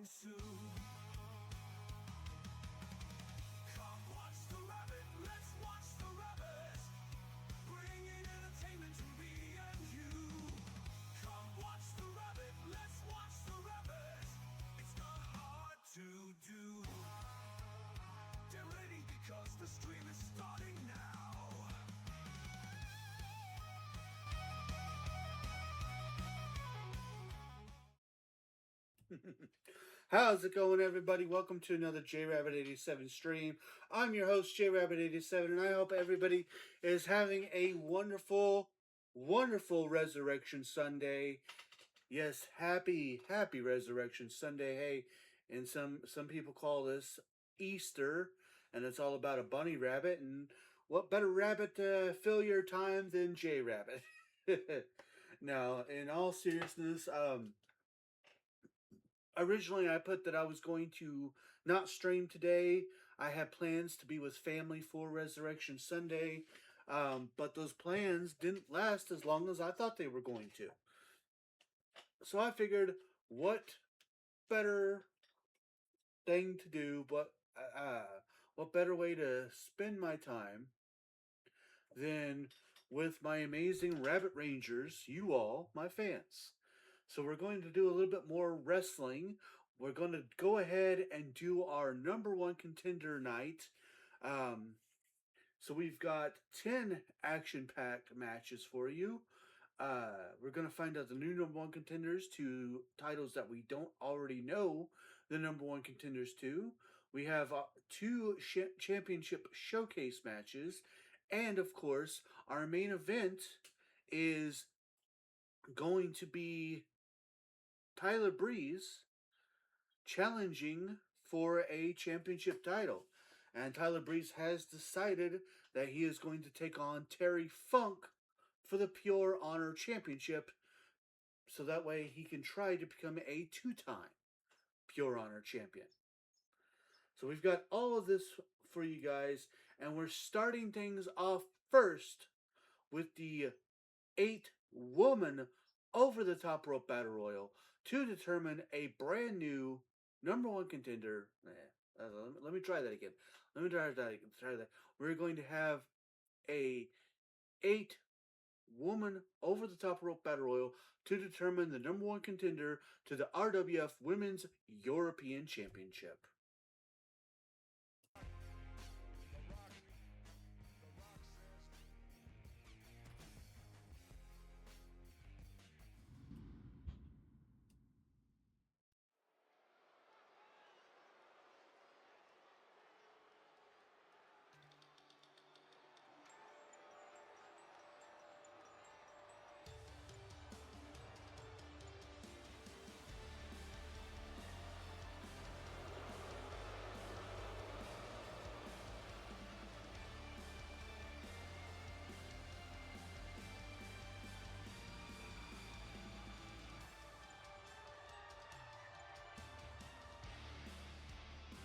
soon. Come watch the rabbit, let's watch the rabbit, bringing entertainment to me and you. Come watch the rabbit, let's watch the rabbit, it's not hard to do. Get ready because the stream is starting now. How's it going, everybody? Welcome to another JRabbit87 stream. I'm your host, JRabbit87, and I hope everybody is having a wonderful, wonderful Resurrection Sunday. Yes, happy Resurrection Sunday. Hey, and some people call this Easter, and it's all about a bunny rabbit. And what better rabbit to fill your time than J Rabbit? Now, in all seriousness, originally I put that I was going to not stream today. I had plans to be with family for Resurrection Sunday, but those plans didn't last as long as I thought they were going to. So I figured, what better thing to do, but what better way to spend my time than with my amazing Rabbit Rangers, you all, my fans. So we're going to do a little bit more wrestling. We're going to go ahead and do our number one contender night. So we've got 10 action-packed matches for you. We're going to find out the new number one contenders to titles that we don't already know the number one contenders to. We have two championship showcase matches. And of course, our main event is going to be Tyler Breeze challenging for a championship title. And Tyler Breeze has decided that he is going to take on Terry Funk for the Pure Honor Championship, so that way he can try to become a two-time Pure Honor champion. So we've got all of this for you guys, and we're starting things off first with the 8-woman over-the-top rope battle royal to determine a brand new number one contender. Let me try that again. Try that. We're going to have a 8-woman over-the-top rope battle royal to determine the number one contender to the RWF Women's European Championship.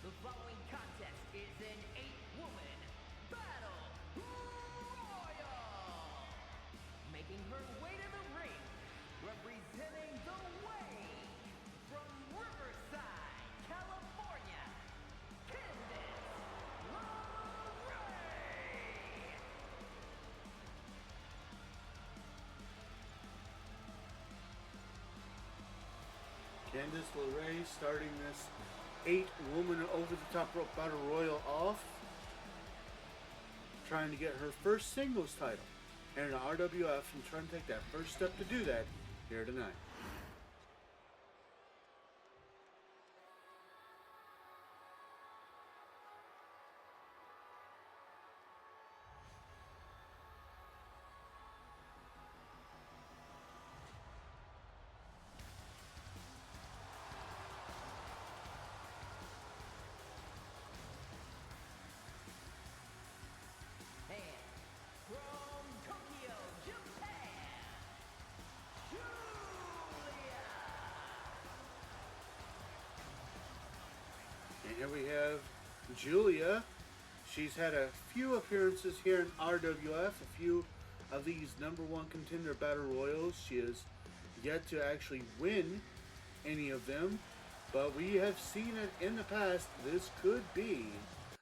The following contest is an 8-woman battle royal. Making her way to the ring, representing the way from Riverside, California, Candice LeRae. Candice LeRae starting this 8-woman over-the-top rope battle royal off, trying to get her first singles title in an RWF, and trying to take that first step to do that here tonight. And from Tokyo, Japan, Julia. And here we have Julia. She's had a few appearances here in RWF, a few of these number one contender battle royals. She has yet to actually win any of them. But we have seen it in the past. This could be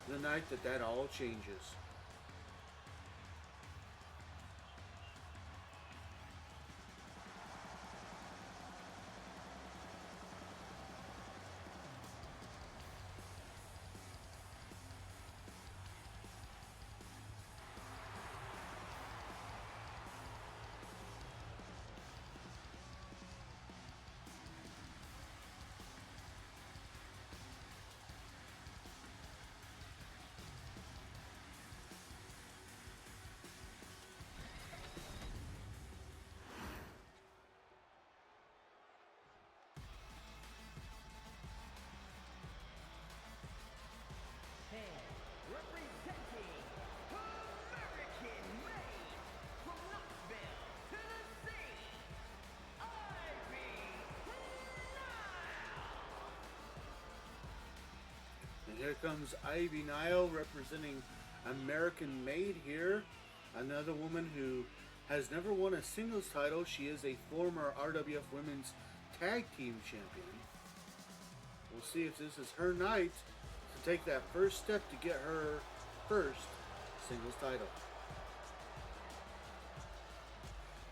the night that all changes. And representing American made from Knoxville, Tennessee, Ivy Nile. And here comes Ivy Nile representing American Made here. Another woman who has never won a singles title. She is a former RWF Women's Tag Team Champion. We'll see if this is her night to take that first step to get her first singles title.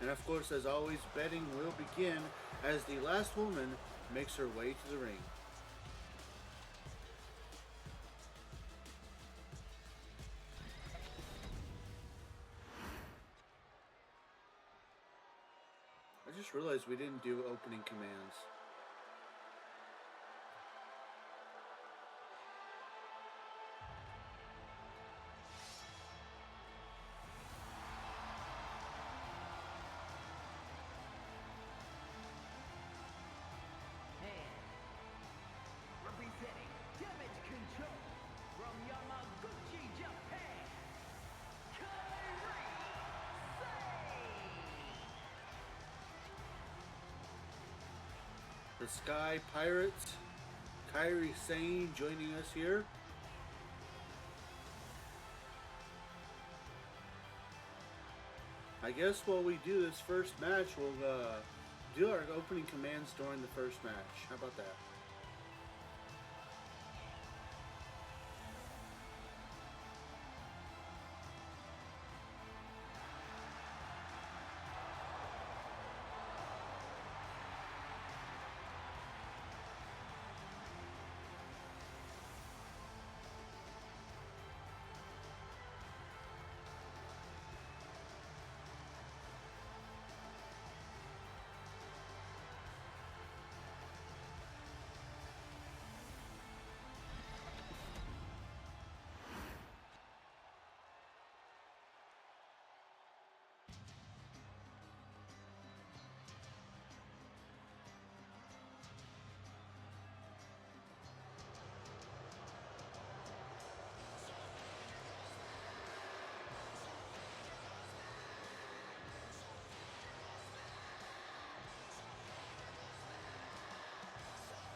And of course, as always, betting will begin as the last woman makes her way to the ring. I just realized we didn't do opening commands. And representing Damage Control from Yamaguchi, Japan, Kairi Sane. The Sky Pirates, Kairi Sane joining us here. I guess while we do this first match, we'll do our opening commands during the first match. How about that?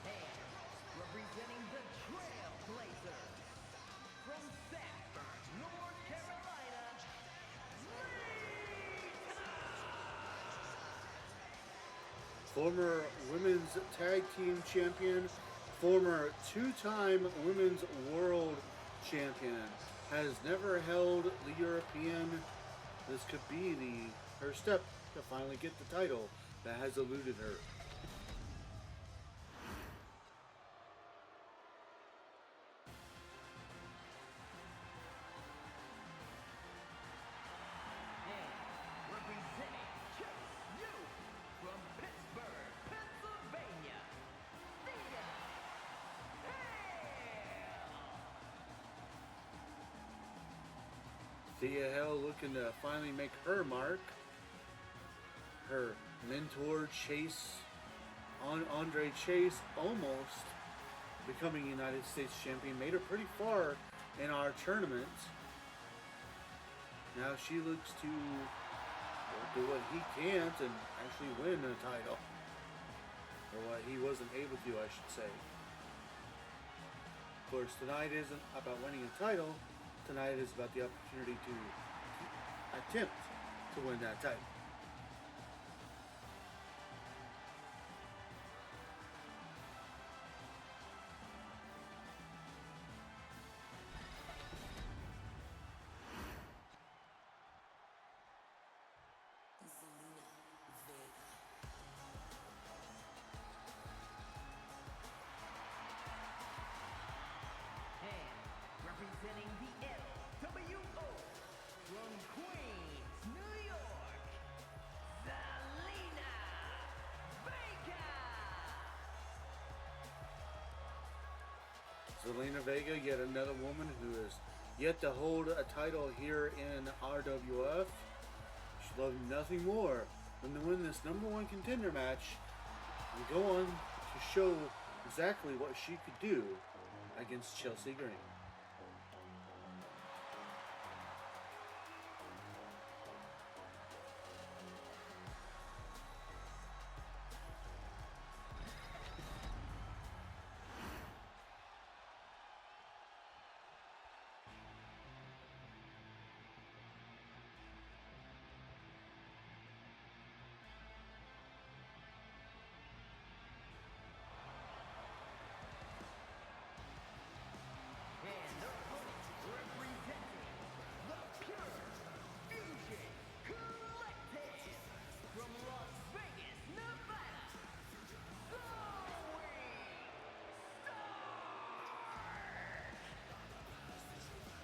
And representing the Trailblazers from Sanford, North Carolina, Former women's tag team champion, former two-time women's world champion, has never held the European. This could be her step to finally get the title that has eluded her. and representing Chase U from Pittsburgh, Pennsylvania, Thea Hale. Thea Hale looking to finally make her mark. Her mentor Chase, Andre Chase, almost becoming United States champion, made her pretty far in our tournament. Now she looks to do what he can't and actually win a title. Or what he wasn't able to, I should say. Of course, tonight isn't about winning a title. Tonight is about the opportunity to attempt to win that title. Zelina Vega, yet another woman who has yet to hold a title here in RWF. She'd love nothing more than to win this #1 contender match and go on to show exactly what she could do against Chelsea Green. And their opponent, representing the Pure Fusion Collective from Las Vegas, Nevada,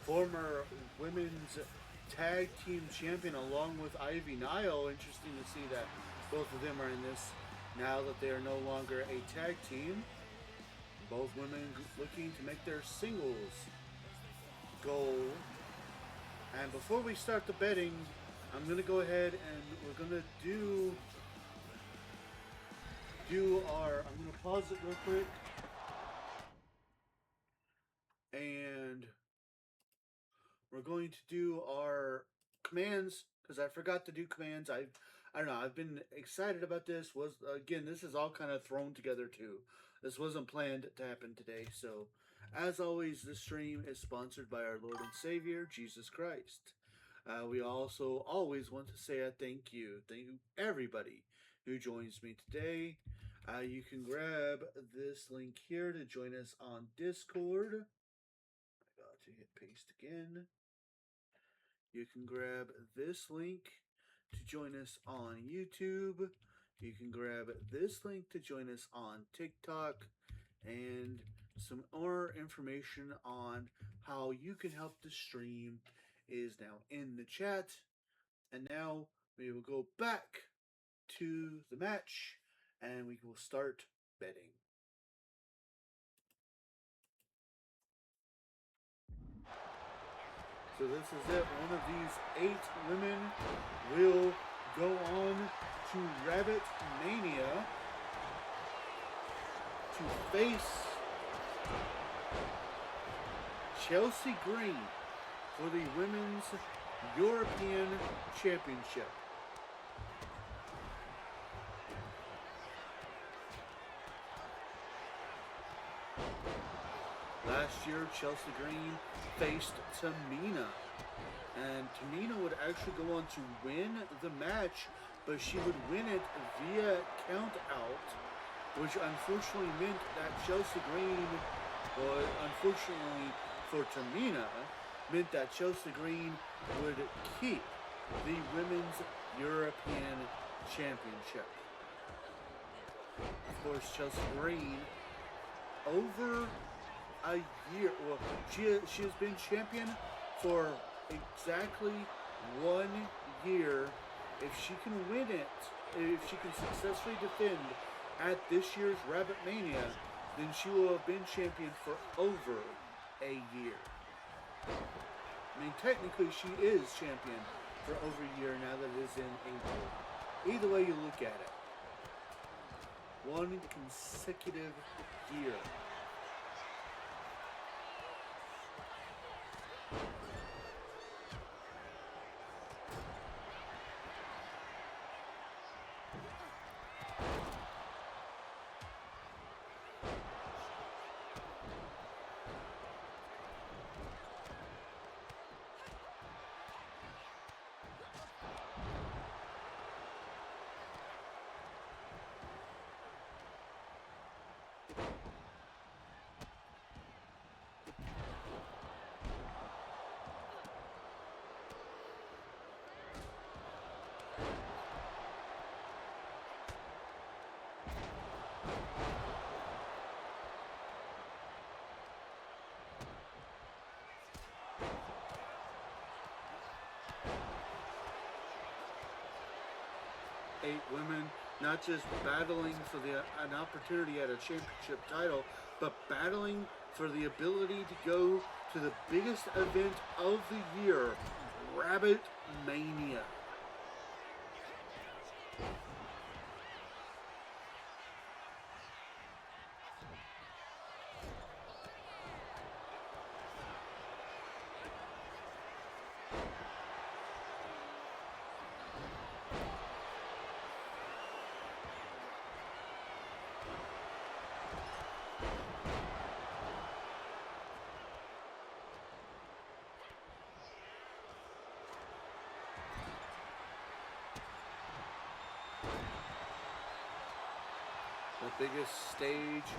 Former women's tag team champion along with Ivy Nile. Interesting to see that both of them are in this now that they are no longer a tag team. Both women looking to make their singles goal. And before we start the betting, I'm going to go ahead and we're going to do our, I'm going to pause it real quick. And we're going to do our commands because I forgot to do commands. I don't know. I've been excited about this. This is all kind of thrown together too. This wasn't planned to happen today. So, as always, this stream is sponsored by our Lord and Savior Jesus Christ. We also always want to say a thank you everybody who joins me today. You can grab this link here to join us on Discord. I got to hit paste again. You can grab this link to join us on YouTube. You can grab this link to join us on TikTok. And some more information on how you can help the stream is now in the chat. And now we will go back to the match and we will start betting. So this is it. One of these 8 women will go on to Rabit Mania to face Chelsea Green for the Women's European Championship. Last year, Chelsea Green faced Tamina, and Tamina would actually go on to win the match, but she would win it via count out, which unfortunately meant that Chelsea Green, or unfortunately for Tamina, meant that Chelsea Green would keep the Women's European Championship. Of course, Chelsea Green, over a year, well, she has been champion for exactly 1 year. If she can win it, if she can successfully defend at this year's Rabit Mania, then she will have been champion for over a year. I mean, technically she is champion for over a year now that it is in April. Either way you look at it. 1 consecutive year. Eight women, not just battling for an opportunity at a championship title, but battling for the ability to go to the biggest event of the year, Rabbit Mania. The biggest stage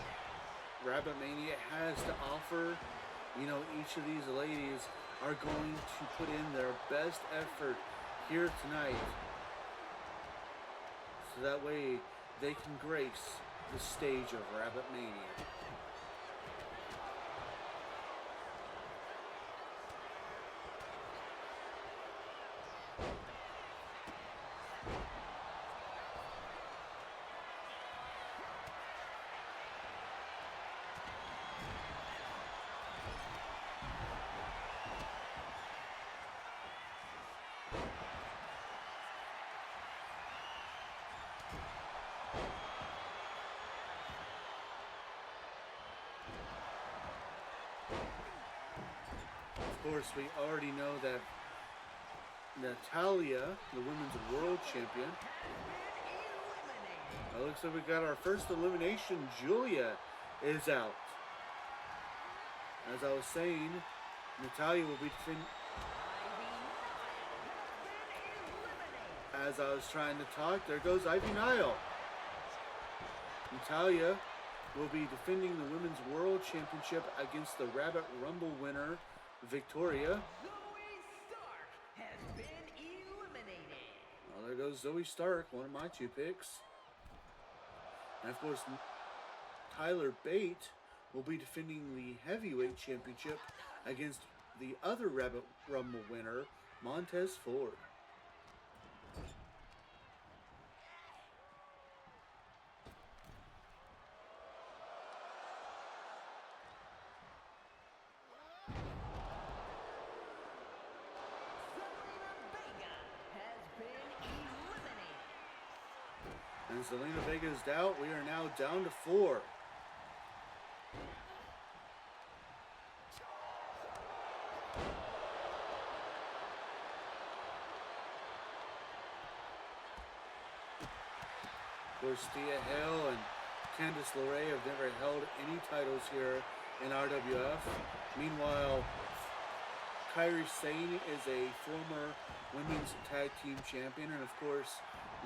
Rabbit Mania has to offer. You know, each of these ladies are going to put in their best effort here tonight, so that way they can grace the stage of Rabbit Mania. Of course, we already know that Natalia, the women's world champion. It looks like we got our first elimination. Julia is out. As I was saying, Natalia will be defending. As I was trying to talk, there goes Ivy Nile. Natalia will be defending the Women's World Championship against the Rabbit Rumble winner, Victoria. Zoe Stark has been eliminated. Well, there goes Zoe Stark, one of my two picks. And of course, Tyler Bate will be defending the Heavyweight Championship against the other Rabbit Rumble winner, Montez Ford. And Zelina Vega is out. We are now down to 4. Of course, Thea Hale and Candice LeRae have never held any titles here in RWF. Meanwhile, Kairi Sane is a former women's tag team champion, and of course,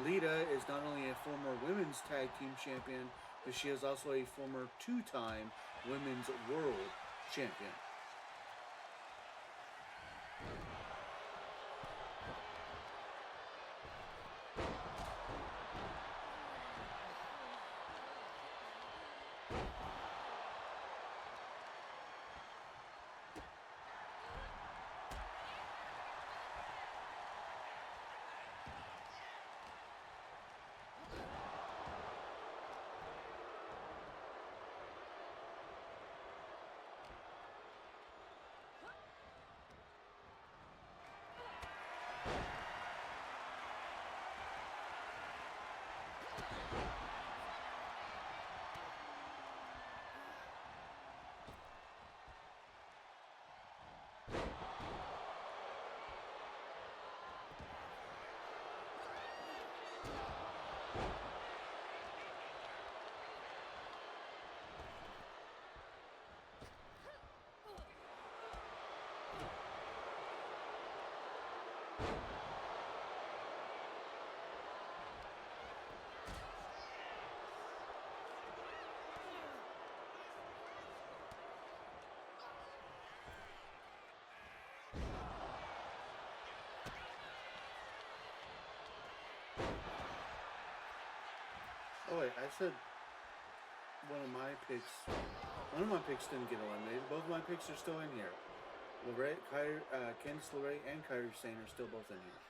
Lita is not only a former women's tag team champion, but she is also a former 2-time women's world champion. Oh wait, I said one of my picks didn't get eliminated. Both of my picks are still in here. Candice LeRae and Kairi Sane are still both in here.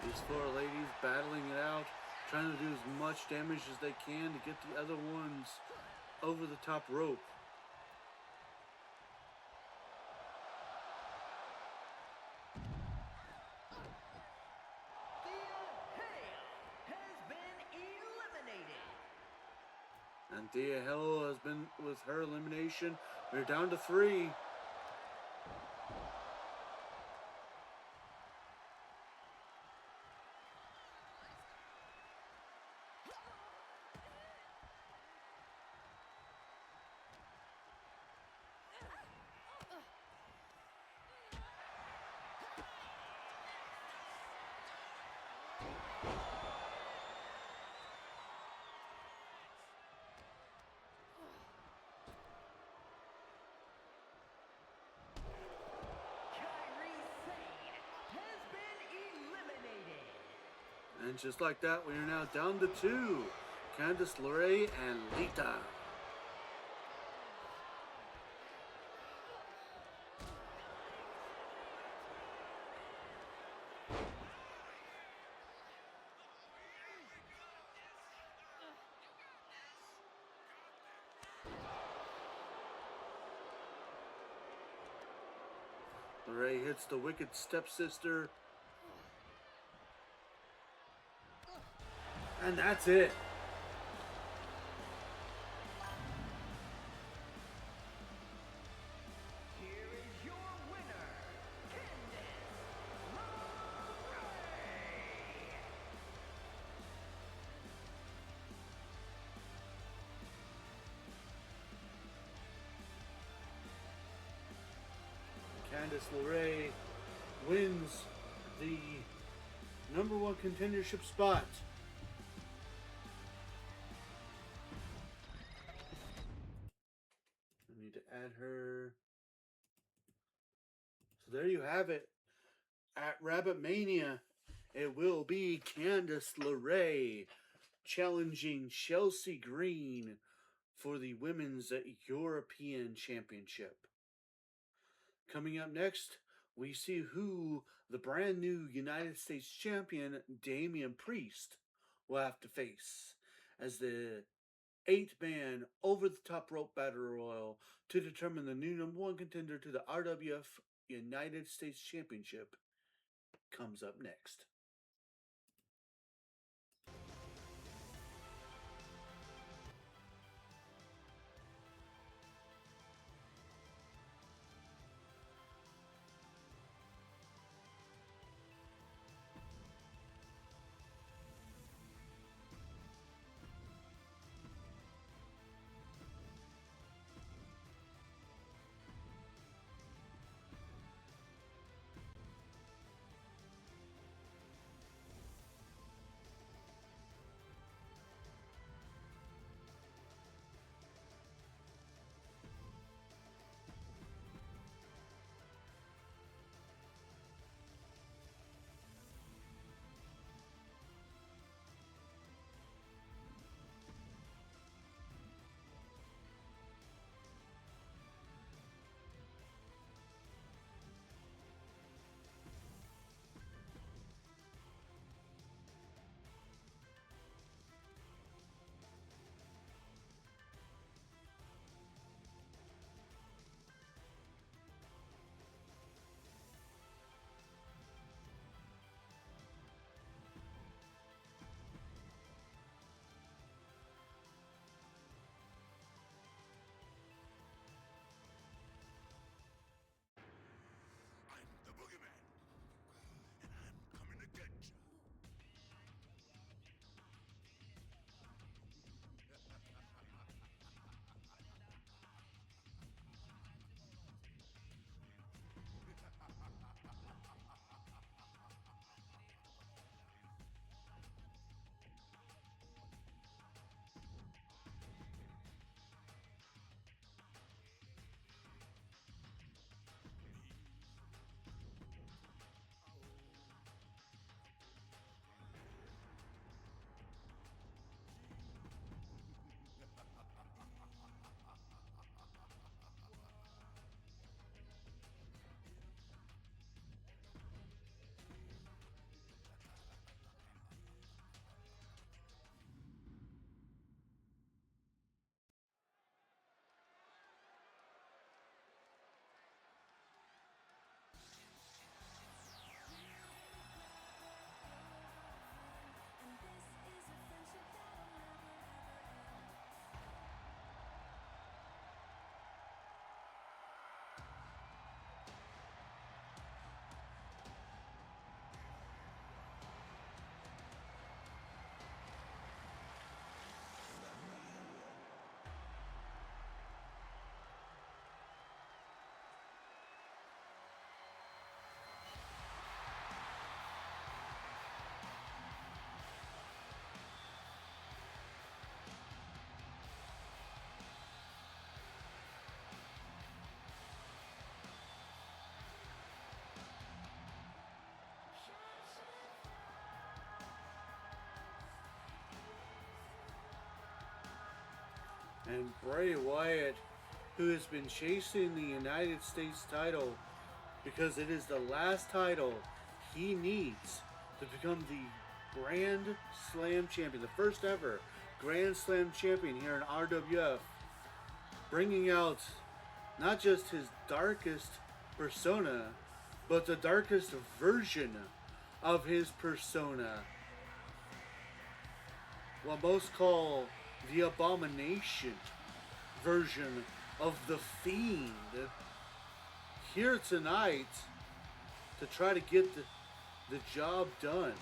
These four ladies battling it out, trying to do as much damage as they can to get the other ones over the top rope. And Thea Hello has been with her elimination. We're down to 3. And just like that, we are now down to 2. Candice LeRae and Lita. LeRae hits the wicked stepsister. And that's it. Here is your winner, Candice Candice LeRae wins the #1 contendership spot. I need to add her. So there you have it. At Rabbit Mania, it will be Candice LeRae challenging Chelsea Green for the Women's European Championship. Coming up next, we see who the brand new United States champion Damian Priest will have to face as the 8-man over the top rope battle royal to determine the new #1 contender to the RWF United States Championship comes up next. And Bray Wyatt, who has been chasing the United States title because it is the last title he needs to become the Grand Slam champion, the first ever Grand Slam champion here in RWF, bringing out not just his darkest persona, but the darkest version of his persona. What most call the abomination version of the Fiend, here tonight to try to get the job done.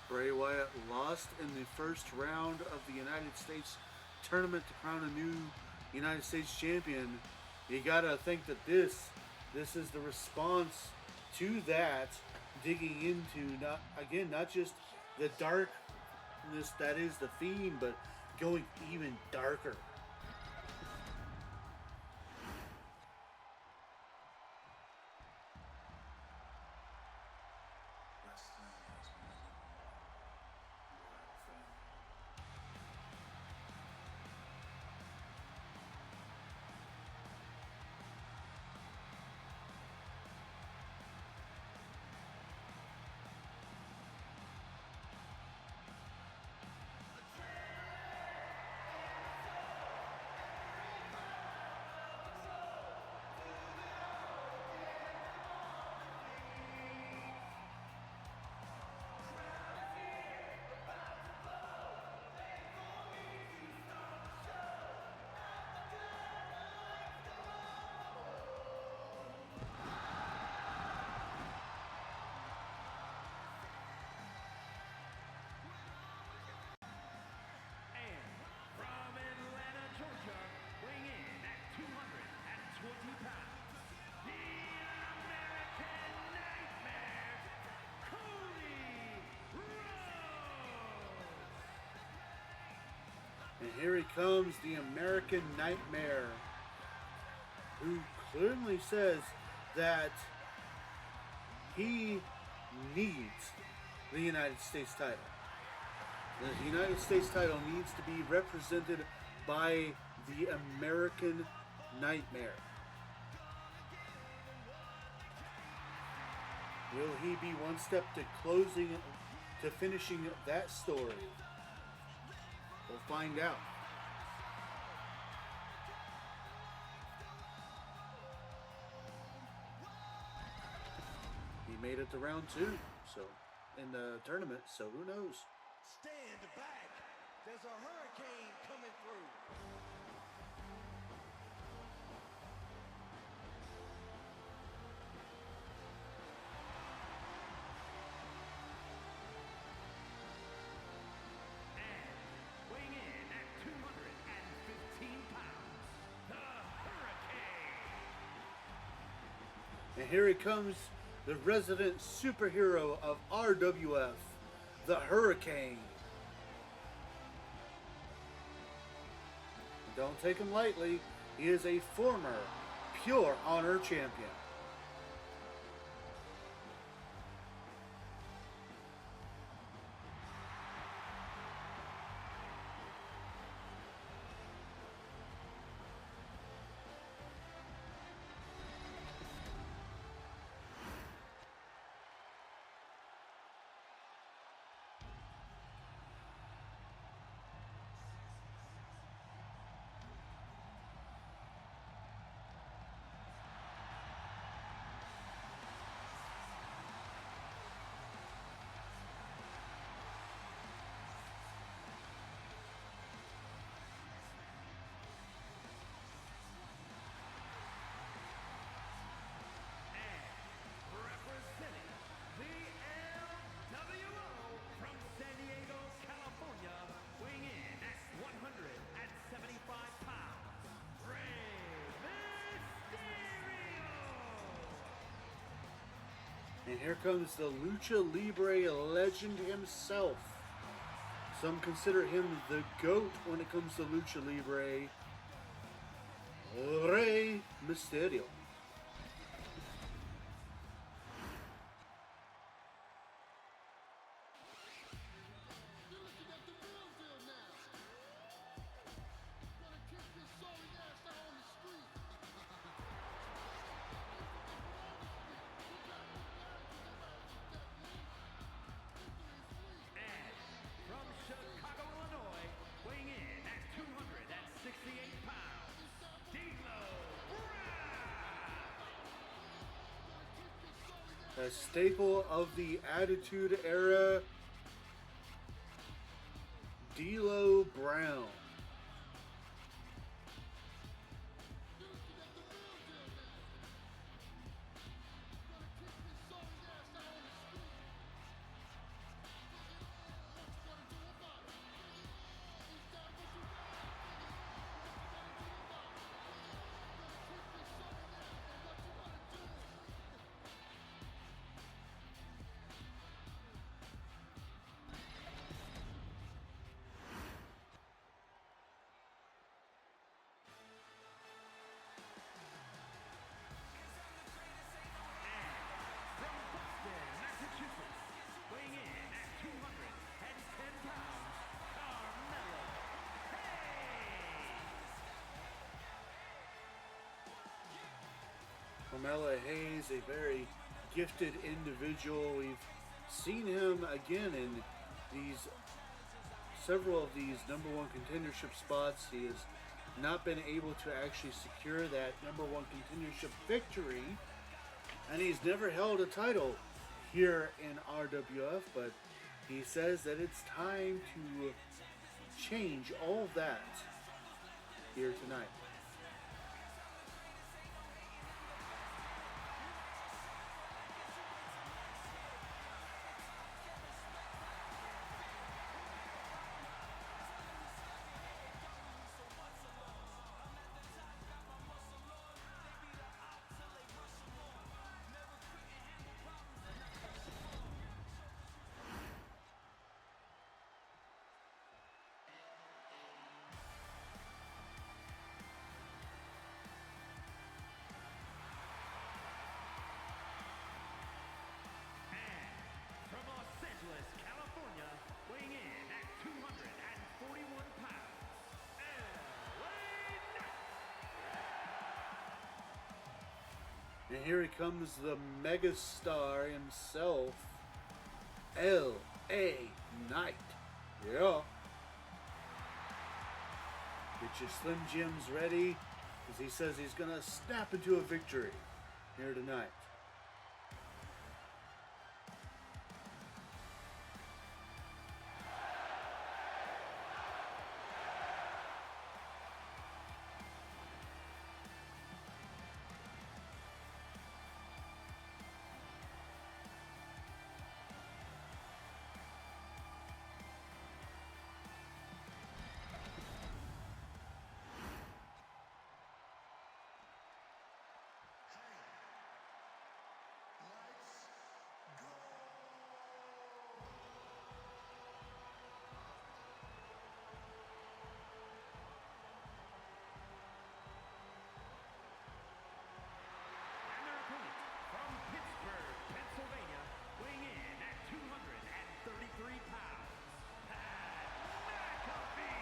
Bray Wyatt lost in the first round of the United States tournament to crown a new United States champion. You gotta think that this is the response to that, digging into not just the darkness that is the Fiend, but going even darker. And from Atlanta, Georgia, weighing in at 220 pounds, the American Nightmare, Cody Rhodes. And here he comes, the American Nightmare, who clearly says that he needs the United States title. The United States title needs to be represented by the American Nightmare. Will he be one step to finishing that story? We'll find out. He made it to round 2, so in the tournament, so who knows? Stand back. There's a hurricane coming through. And weighing in at 215 pounds, the Hurricane. And here he comes, the resident superhero of RWF, the Hurricane. Don't take him lightly. He is a former Pure Honor champion. And here comes the Lucha Libre legend himself. Some consider him the GOAT when it comes to Lucha Libre, Rey Mysterio. From Chicago, Illinois, weighing in at 268 pounds, D'Lo Brown. A staple of the Attitude Era, D'Lo Brown. From Boston, Massachusetts, weighing in at 210 pounds, Carmelo Hayes. Carmelo Hayes, a very gifted individual. We've seen him again in several of these number one contendership spots. He has not been able to actually secure that number one contendership victory, and he's never held a title here in RWF, but he says that it's time to change all of that here tonight. From Los Angeles, California, weighing in at 241 pounds, LA Knight. And here he comes, the megastar himself, L.A. Knight. Yeah. Get your Slim Jims ready, because he says he's going to snap into a victory here tonight. And their opponent from Pittsburgh, Pennsylvania, weighing in at 233 pounds, Pat McAfee.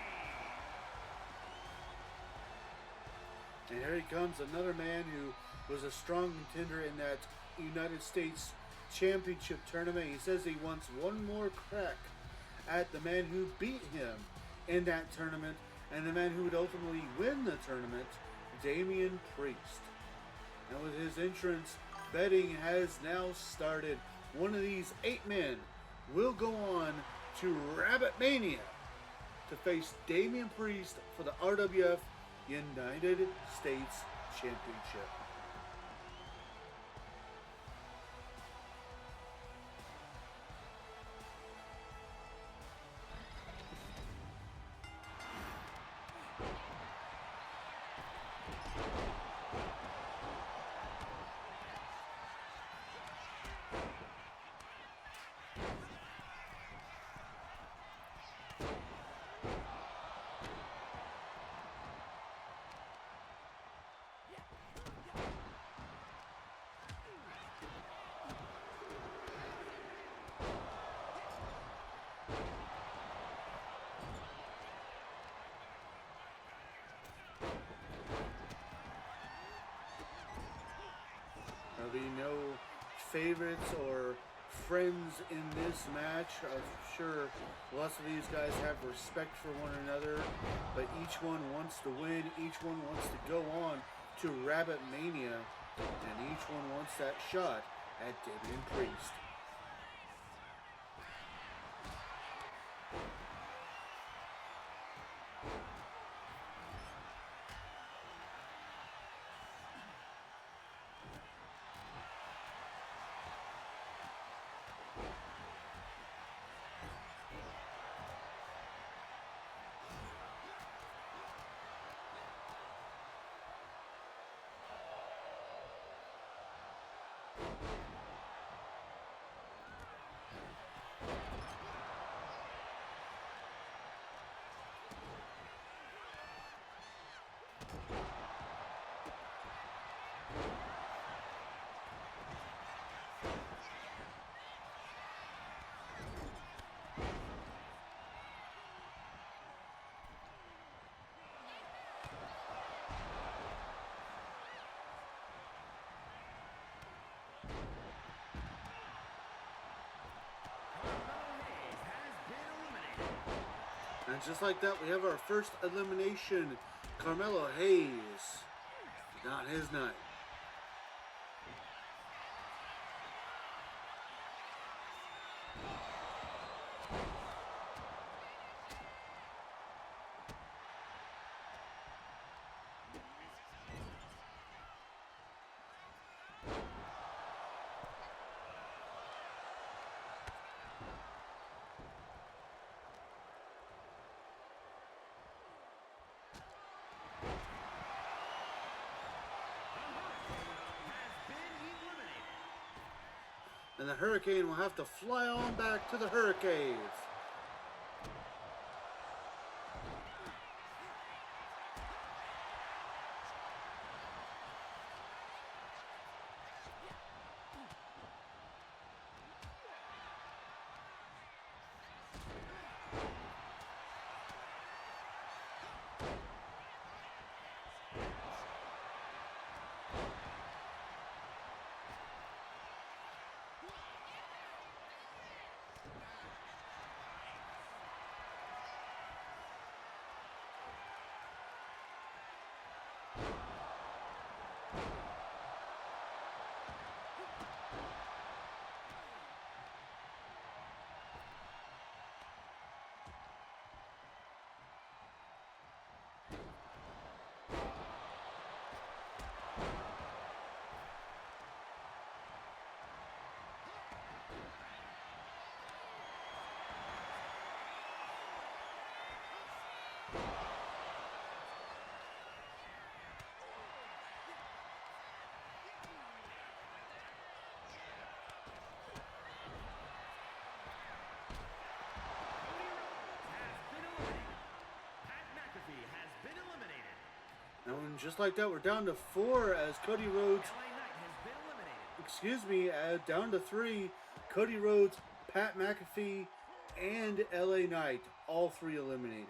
And here he comes, another man who was a strong contender in that United States Championship tournament. He says he wants one more crack at the man who beat him in that tournament and the man who would ultimately win the tournament, Damian Priest. And with his entrance, betting has now started. One of these 8 men will go on to Rabbit Mania to face Damian Priest for the RWF United States Championship. favorites or friends in this match. I'm sure lots of these guys have respect for one another, but each one wants to win. Each one wants to go on to Rabbit Mania, and each one wants that shot at Damien Priest. And just like that, we have our first elimination. Carmelo Hayes. Not his night. And the Hurricane will have to fly on back to the Hurricanes. And just like that, we're down to 4 as Cody Rhodes, down to 3. Cody Rhodes, Pat McAfee, and LA Knight, all 3 eliminated.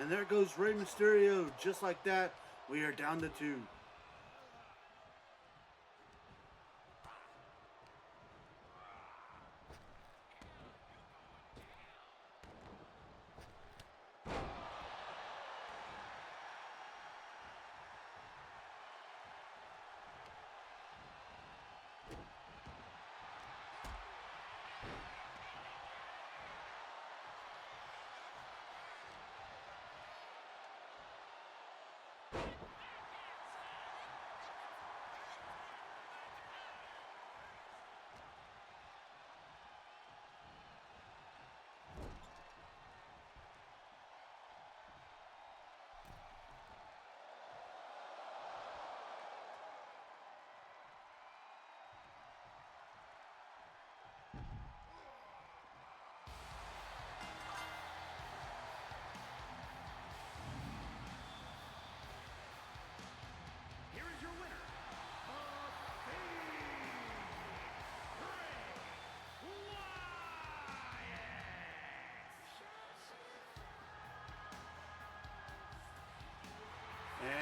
And there goes Rey Mysterio. Just like that, we are down to 2.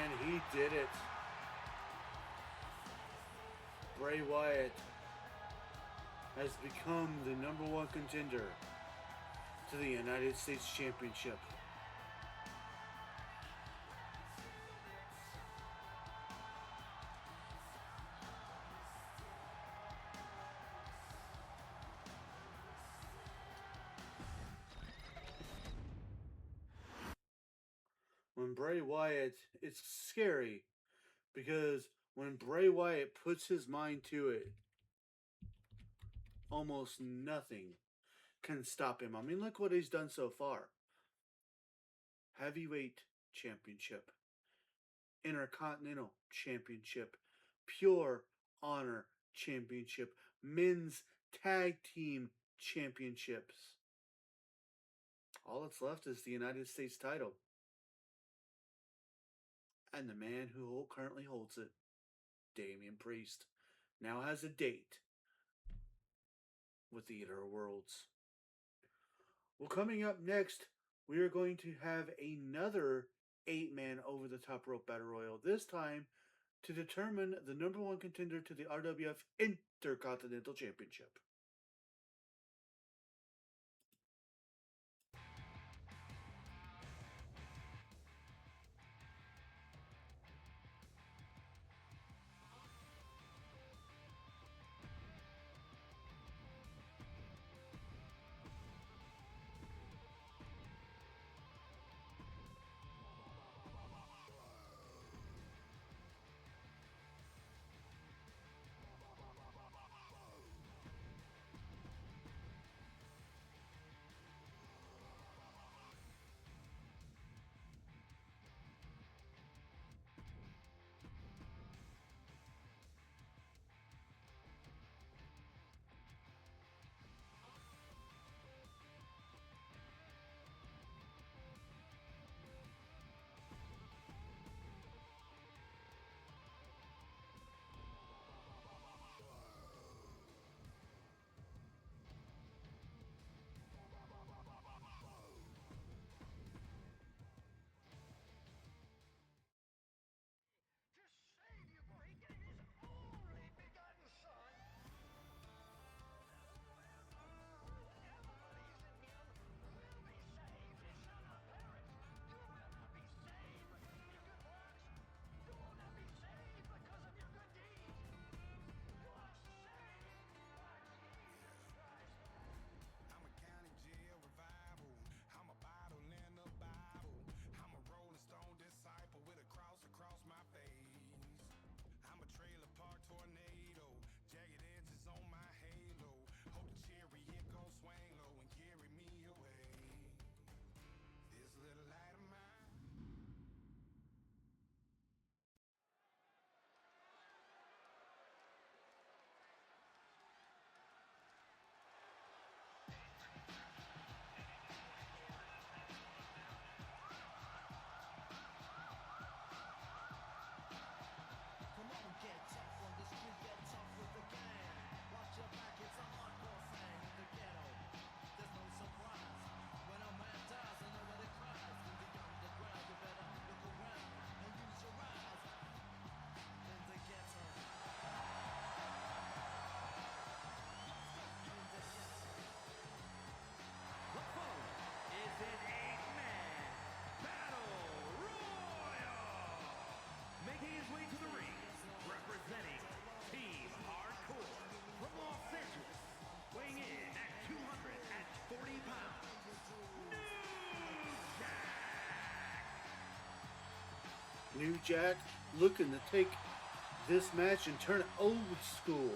And he did it. Bray Wyatt has become the #1 contender to the United States Championship. When Bray Wyatt, it's scary because when Bray Wyatt puts his mind to it, almost nothing can stop him. I mean, look what he's done so far. Heavyweight Championship, Intercontinental Championship, Pure Honor Championship, Men's Tag Team Championships. All that's left is the United States title. And the man who currently holds it, Damian Priest, now has a date with the Eater of Worlds. Well, coming up next, we are going to have another 8-man over the top rope battle royal. This time to determine the #1 contender to the RWF Intercontinental Championship. New Jack looking to take this match and turn it old school.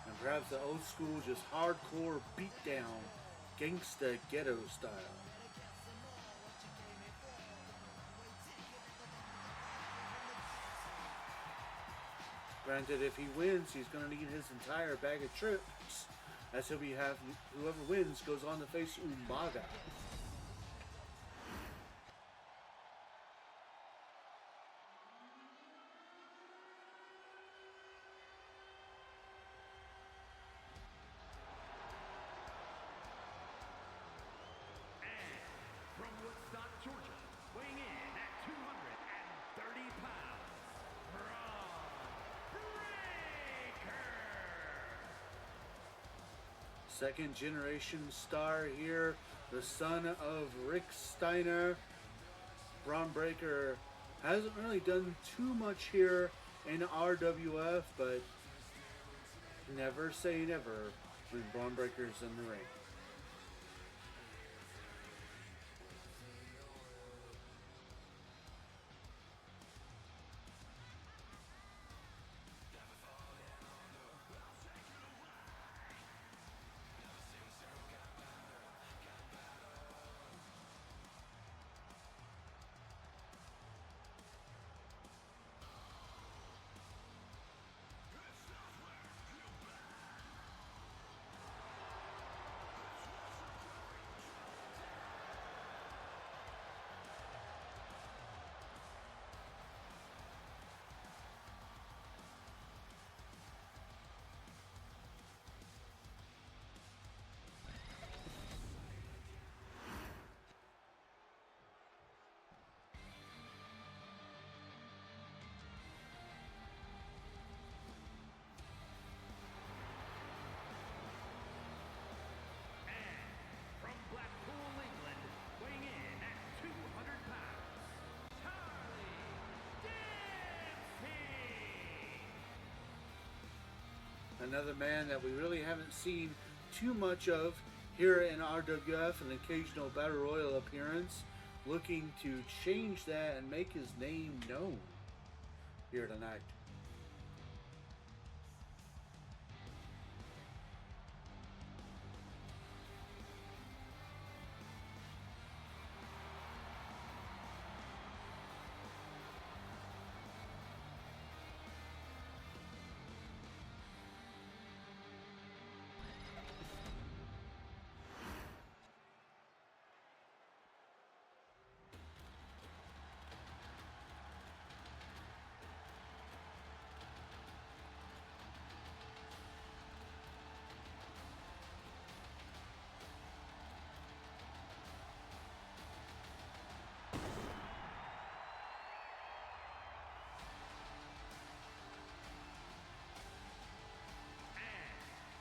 And perhaps the old school, just hardcore beatdown, gangsta ghetto style. Granted, if he wins, he's going to need his entire bag of tricks, as he'll be whoever wins goes on to face Umaga. From Woodstock, Georgia, weighing in at 230 pounds, Second generation star here, the son of Rick Steiner. Braun Breaker hasn't really done too much here in RWF, but never say never when Braun Breaker's in the ring. From Blackpool, England, weighing in at 200 pounds, Charlie Dempsey! Another man that we really haven't seen too much of here in RWF, an occasional Battle Royal appearance, looking to change that and make his name known here tonight.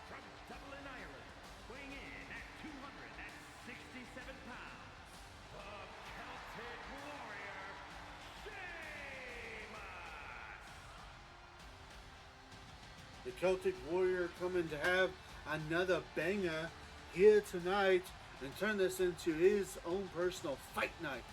From Dublin, Ireland, weighing in at 267 pounds, the Celtic Warrior, Sheamus! The Celtic Warrior coming to have another banger here tonight and turn this into his own personal fight night.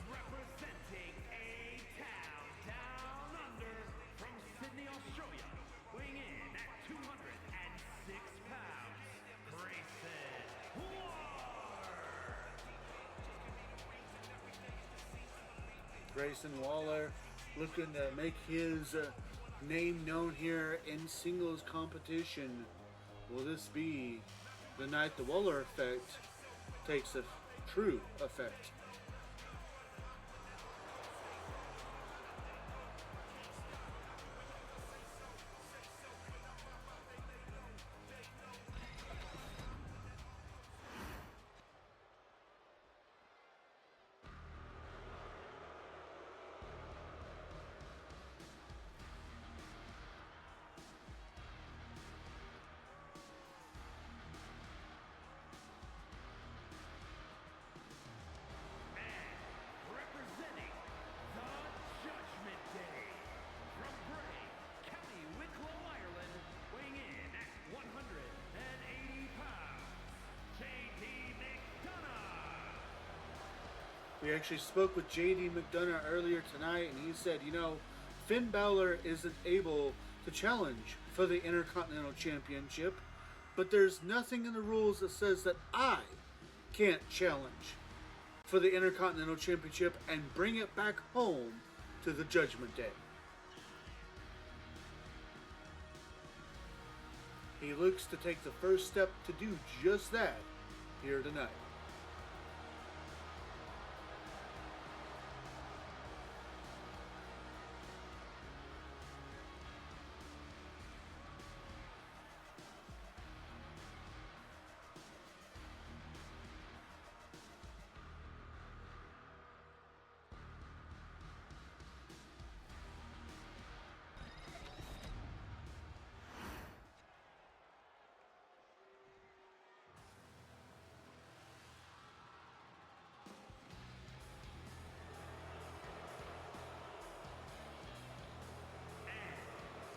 Representing a town down under from Sydney, Australia, weighing in at 206 pounds, Grayson Waller! Grayson Waller looking to make his name known here in singles competition. Will this be the night the Waller effect takes a true effect? Representing the Judgment Day from Bray, County Wicklow, Ireland, weighing in at 180 pounds, J.D. McDonough! We actually spoke with JD McDonough earlier tonight, and he said, Finn Balor isn't able to challenge for the Intercontinental Championship, but there's nothing in the rules that says that I can't challenge for the Intercontinental Championship and bring it back home to the Judgment Day. He looks to take the first step to do just that here tonight.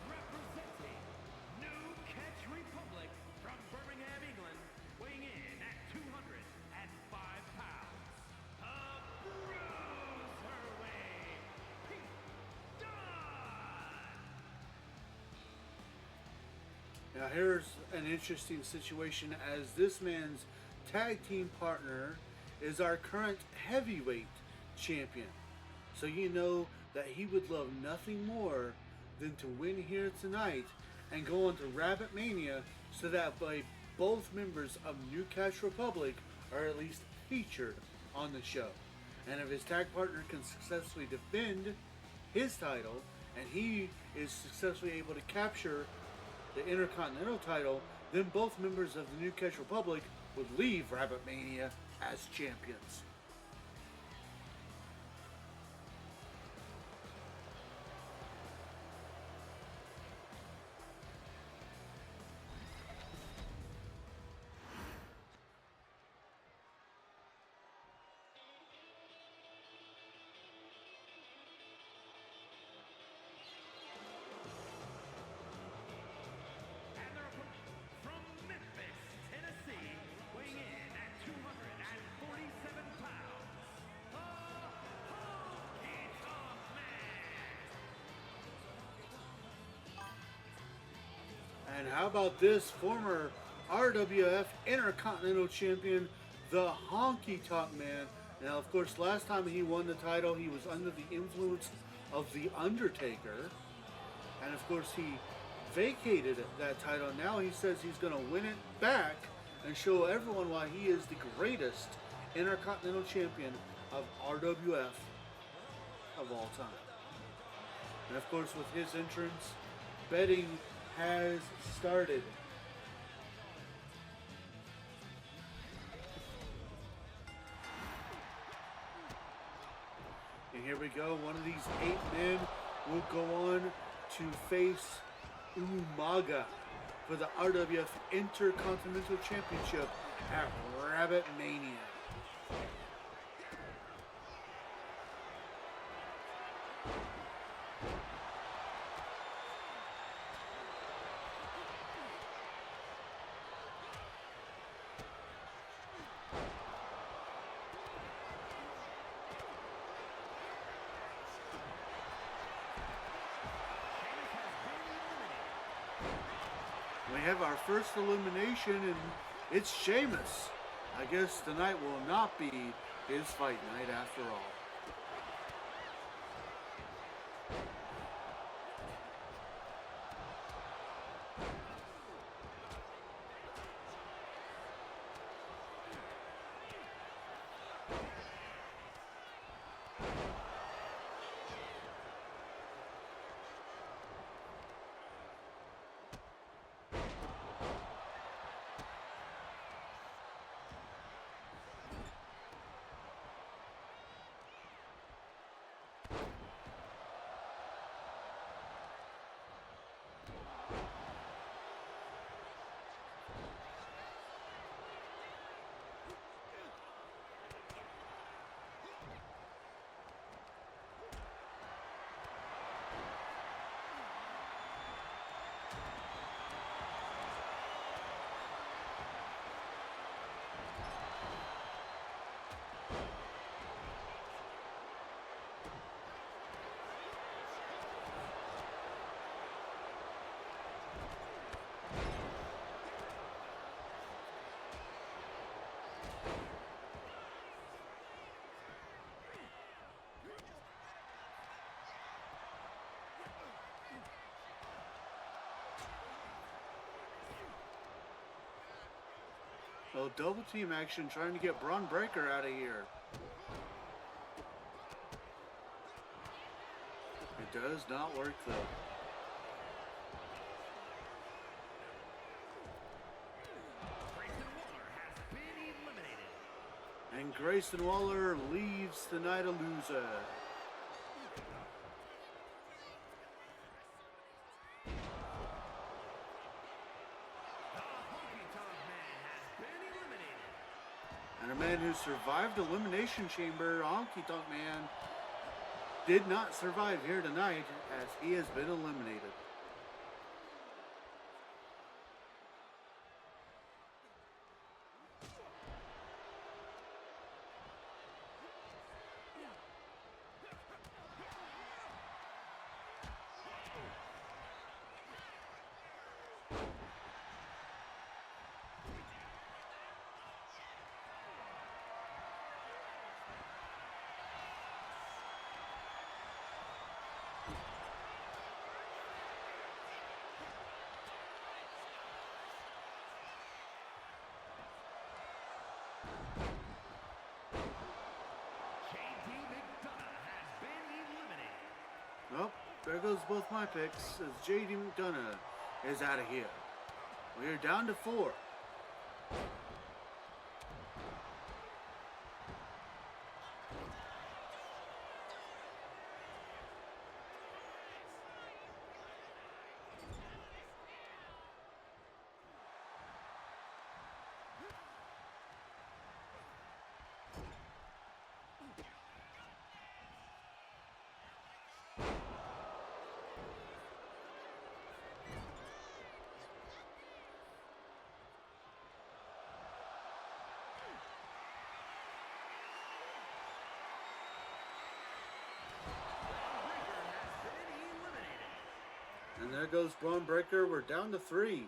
Representing New Catch Republic from Birmingham, England, weighing in at 205 pounds, a bruiserweight, Pete Dunne. Now here's an interesting situation, as this man's tag team partner is our current heavyweight champion. So you know that he would love nothing more than to win here tonight and go on to Rabbit Mania, so that by both members of New Catch Republic are at least featured on the show. And if his tag partner can successfully defend his title and he is successfully able to capture the Intercontinental title, then both members of the New Catch Republic would leave Rabbit Mania as champions. And their opponent from Memphis, Tennessee, weighing in at 247 pounds, the Honky Tonk Man. And how about this former RWF Intercontinental Champion, the Honky Tonk Man? Now, of course, last time he won the title, he was under the influence of The Undertaker. And, of course, he vacated that title. Now he says he's going to win it back and show everyone why he is the greatest Intercontinental Champion of RWF of all time. And, of course, with his entrance, betting has started. And here we go. One of these 8 men will go on to face Umaga for the RWF Intercontinental Championship at Rabbit Mania. We have our first elimination, and it's Sheamus. I guess tonight will not be his fight night after all. Oh, double team action trying to get Braun Breaker out of here. It does not work though. And Grayson Waller leaves the night a loser. And a man who survived Elimination Chamber, Honky Tonk Man, did not survive here tonight as he has been eliminated. Well, there goes both my picks as JD McDonough is out of here. We're down to 4. And there goes Braun Breaker. We're down to 3.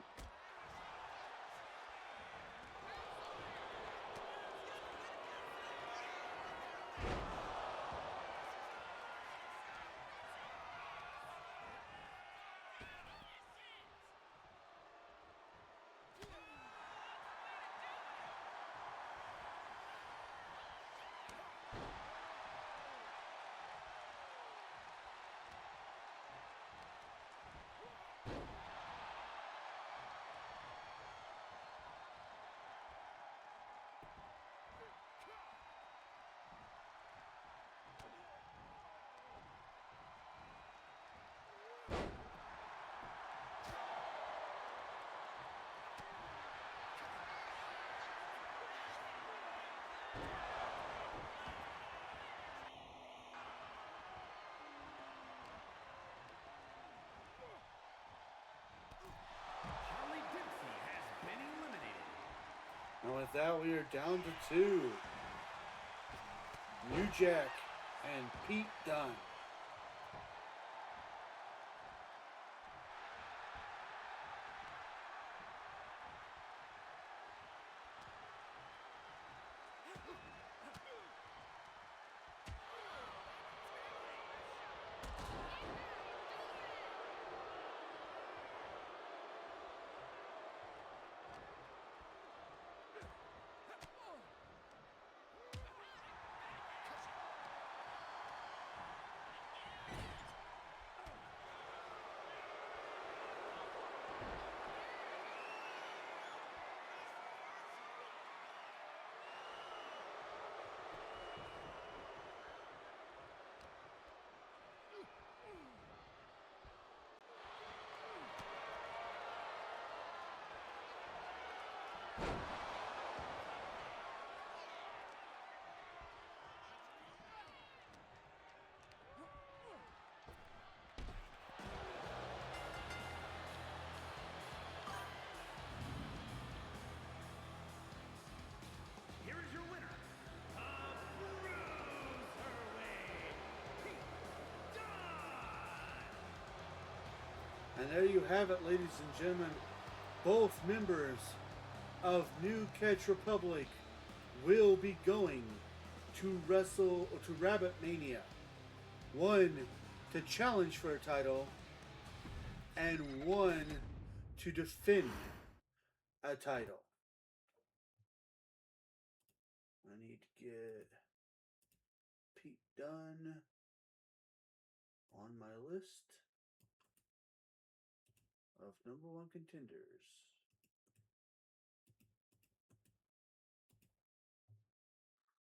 And with that, we are down to 2. New Jack and Pete Dunne. And there you have it, ladies and gentlemen. Both members of New Catch Republic will be going to Rabit Mania. One to challenge for a title, and one to defend a title. need to get Pete Dunne on my list of number one contenders.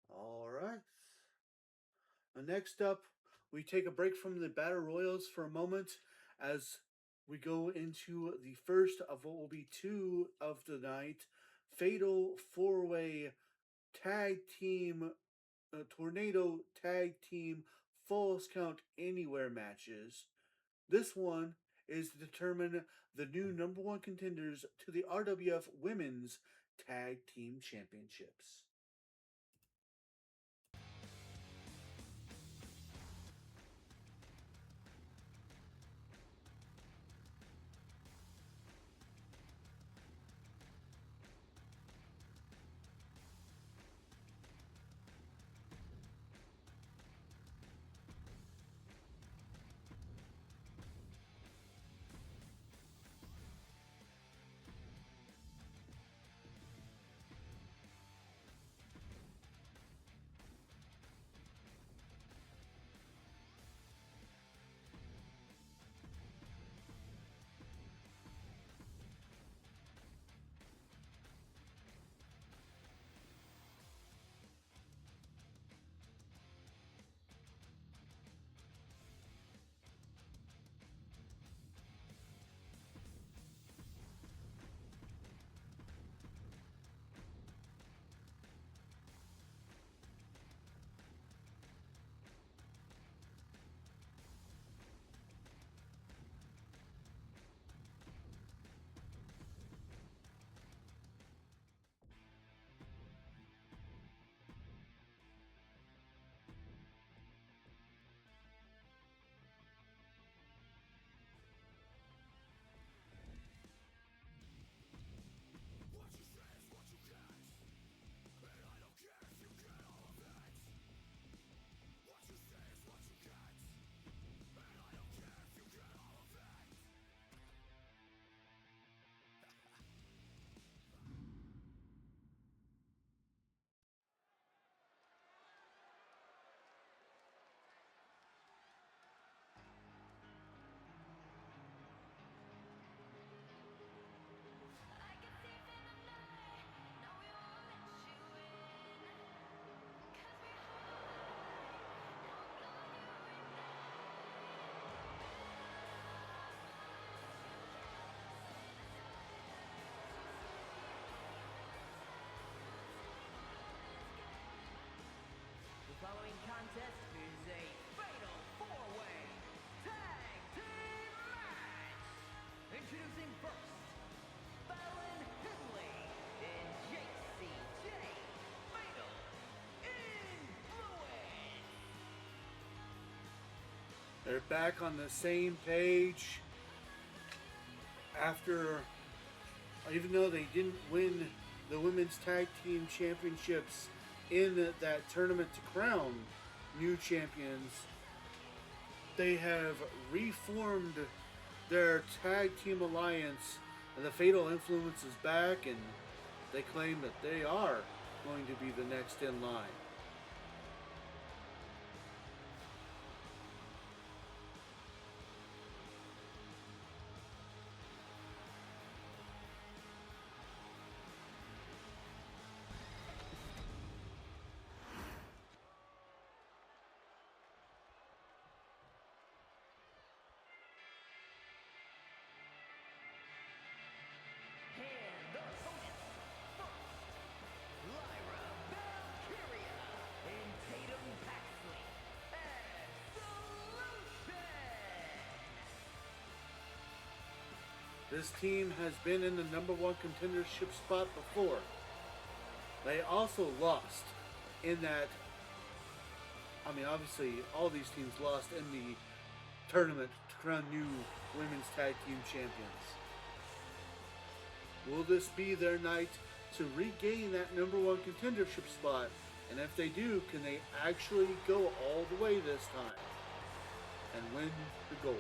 All right. Next up, we take a break from the Battle Royals for a moment as we go into the first of what will be two of the night fatal four-way tag team, tornado tag team falls count anywhere matches. This one is to determine the new number one contenders to the RWF Women's Tag Team Championships. The following contest is a fatal four-way tag team match. Introducing first, Fallon Henley and JCJ Fatal Influence. They're back on the same page after, even though they didn't win the Women's Tag Team Championships in that tournament to crown new champions, they have reformed their tag team alliance, and the Fatal Influence is back, and they claim that they are going to be the next in line. And their opponents, first, Lyra Valkyria and Tatum Paxley. Absolution! This team has been in the number one contendership spot before. They also lost in that, obviously all these teams lost in the tournament to crown new women's tag team champions. Will this be their night to regain that number one contendership spot? And if they do, can they actually go all the way this time and win the gold?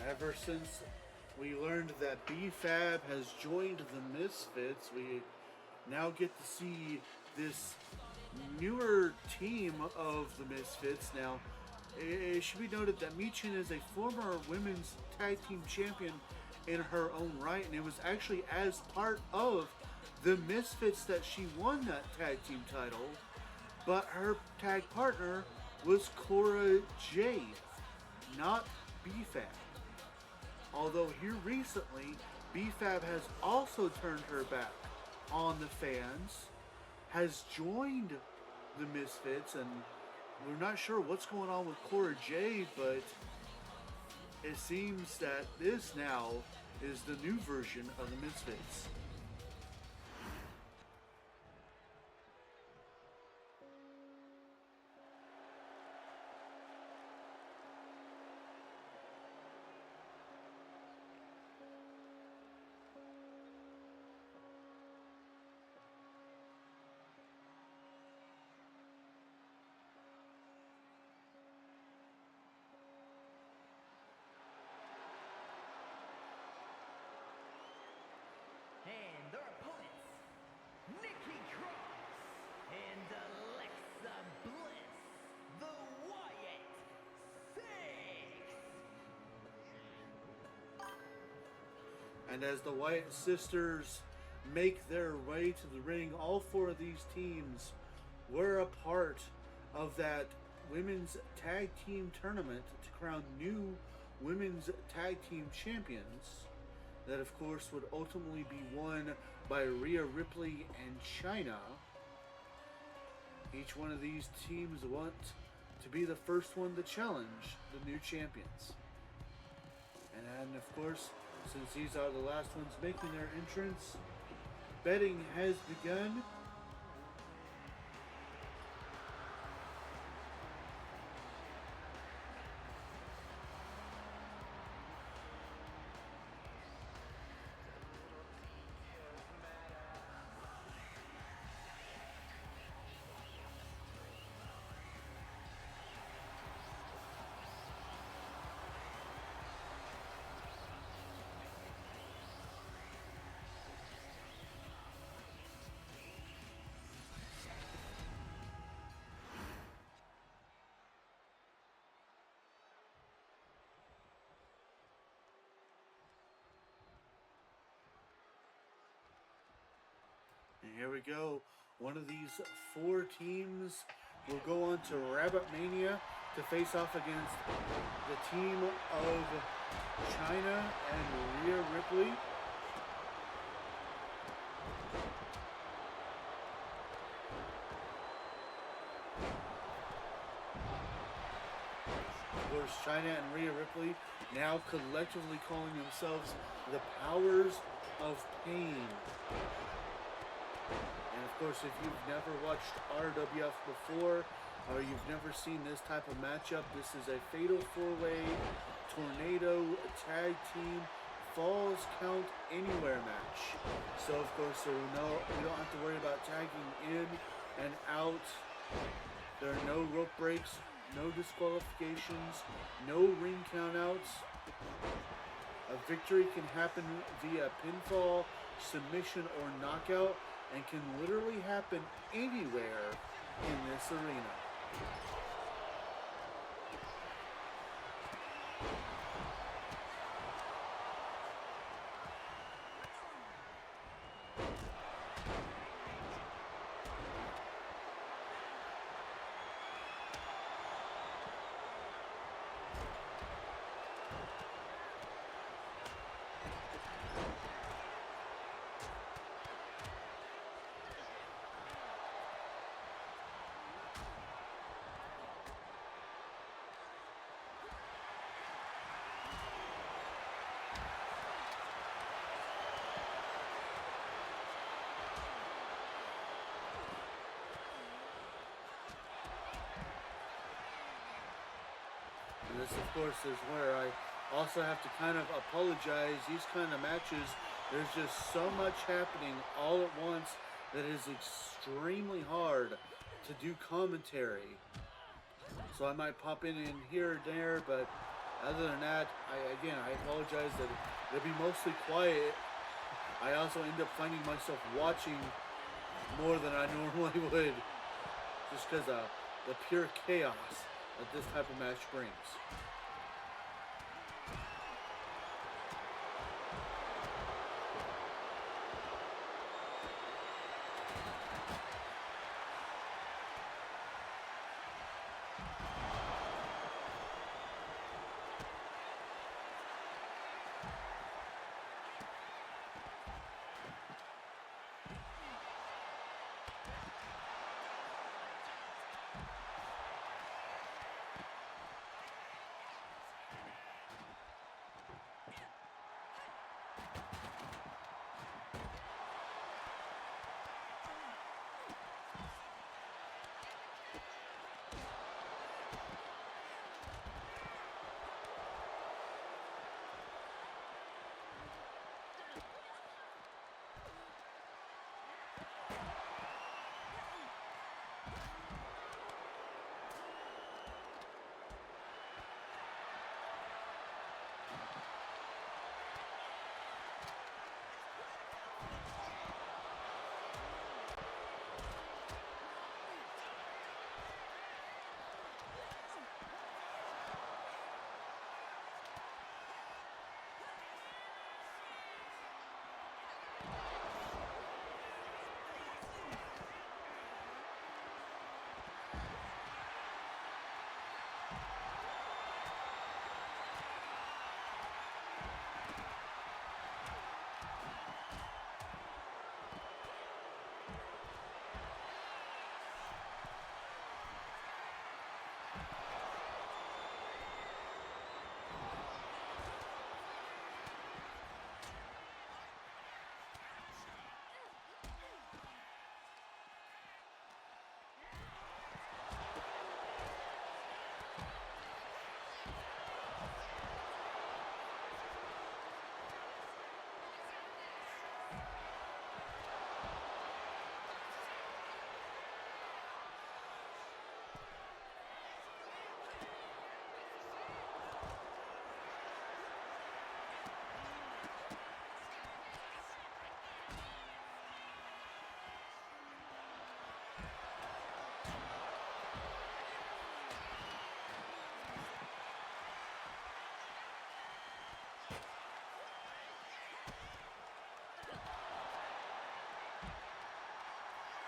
Ever since we learned that B-Fab has joined the Misfits, we now get to see this newer team of the Misfits. Now, it should be noted that Michin is a former women's tag team champion in her own right, and it was actually as part of the Misfits that she won that tag team title. But her tag partner was Cora Jade, not B-Fab. Although here recently, B-Fab has also turned her back on the fans, has joined the Misfits, and we're not sure what's going on with Cora Jade, but it seems that this now is the new version of the Misfits. And their opponents, Nikki Cross and Alexa Bliss, the Wyatt Six. And as the Wyatt sisters make their way to the ring, all four of these teams were a part of that women's tag team tournament to crown new women's tag team champions. That, of course, would ultimately be won by Rhea Ripley and Chyna. Each one of these teams want to be the first one to challenge the new champions. And of course, since these are the last ones making their entrance, betting has begun. And here we go. One of these four teams will go on to Rabbit Mania to face off against the team of Chyna and Rhea Ripley. Of course, Chyna and Rhea Ripley now collectively calling themselves the Powers of Pain. And of course, if you've never watched RWF before, or you've never seen this type of matchup, this is a fatal four-way tornado tag team falls count anywhere match. So of course, we don't have to worry about tagging in and out. There are no rope breaks, no disqualifications, no ring countouts. A victory can happen via pinfall, submission, or knockout, and can literally happen anywhere in this arena. And this, of course, is where I also have to kind of apologize. These kind of matches, there's just so much happening all at once that is extremely hard to do commentary. So I might pop in here and there, but Other than that, I apologize that it'll be mostly quiet. I also end up finding myself watching more than I normally would, just because of the pure chaos that this type of match brings.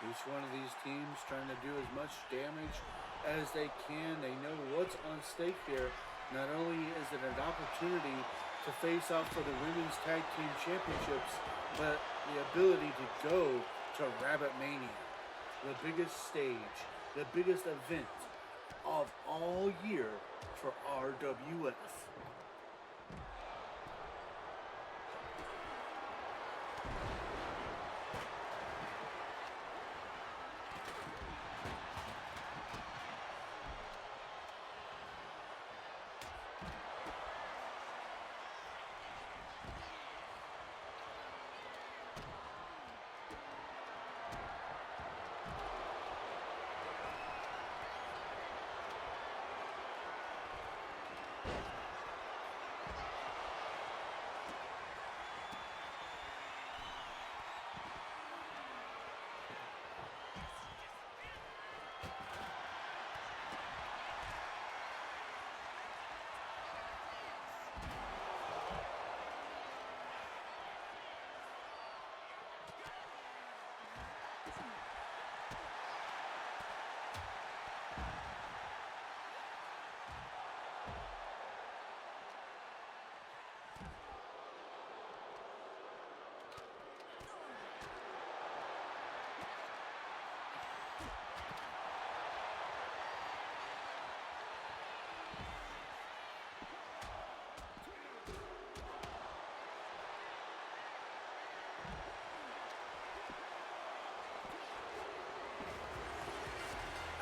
Each one of these teams trying to do as much damage as they can. They know what's on stake here. Not only is it an opportunity to face off for the Women's Tag Team Championships, but the ability to go to Rabbit Mania, the biggest stage, the biggest event of all year for RWF.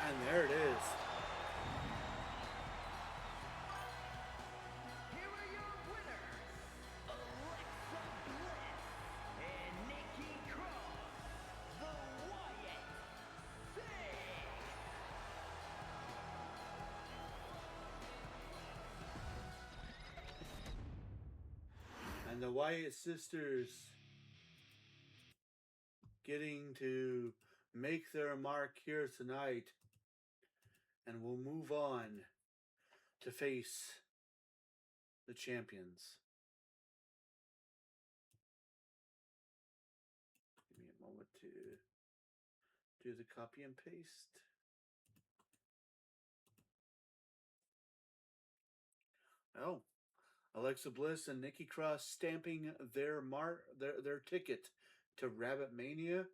And there it is. Here are your winners, Alexa Bliss and Nikki Cross, the Wyatt Six. the Wyatt sisters getting to make their mark here tonight, and we'll move on to face the champions. Give me a moment to do the copy and paste. Oh, Alexa Bliss and Nikki Cross stamping their ticket to Rabbit Mania.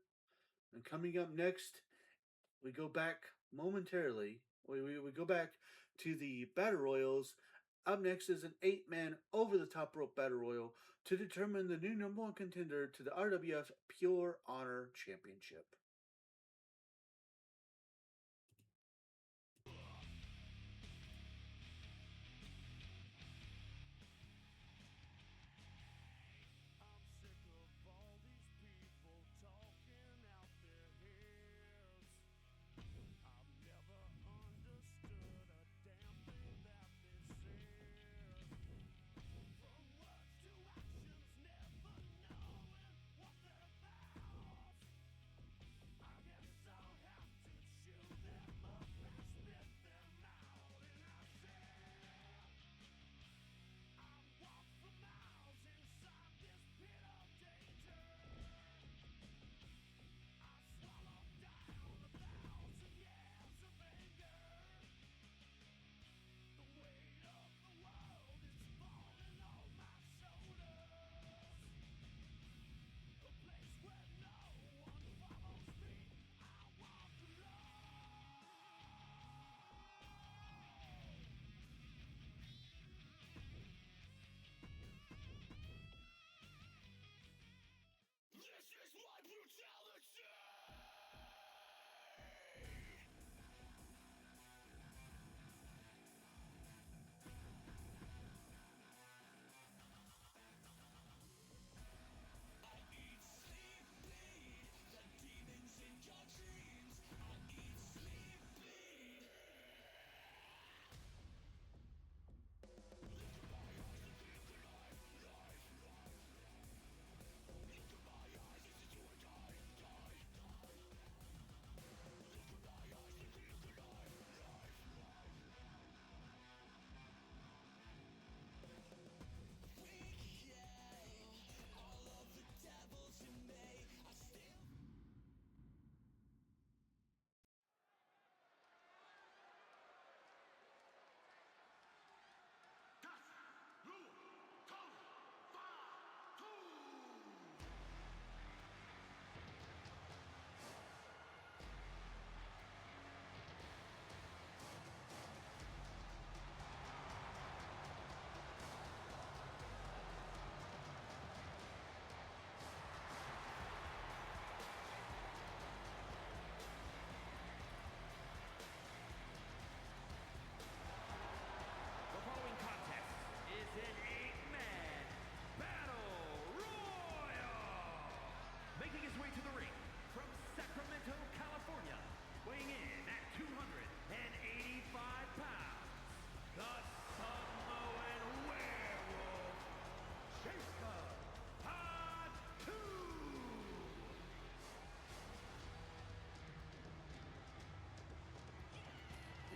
And coming up next, we go back momentarily. We go back to the Battle Royals. Up next is an 8-man over the top rope Battle Royal to determine the new number one contender to the RWF Pure Honor Championship. The following contest is an 8-man battle royal. Making his way to the ring from Sacramento, California, weighing in at 285 pounds, the Samoan werewolf, Jacob Fatu.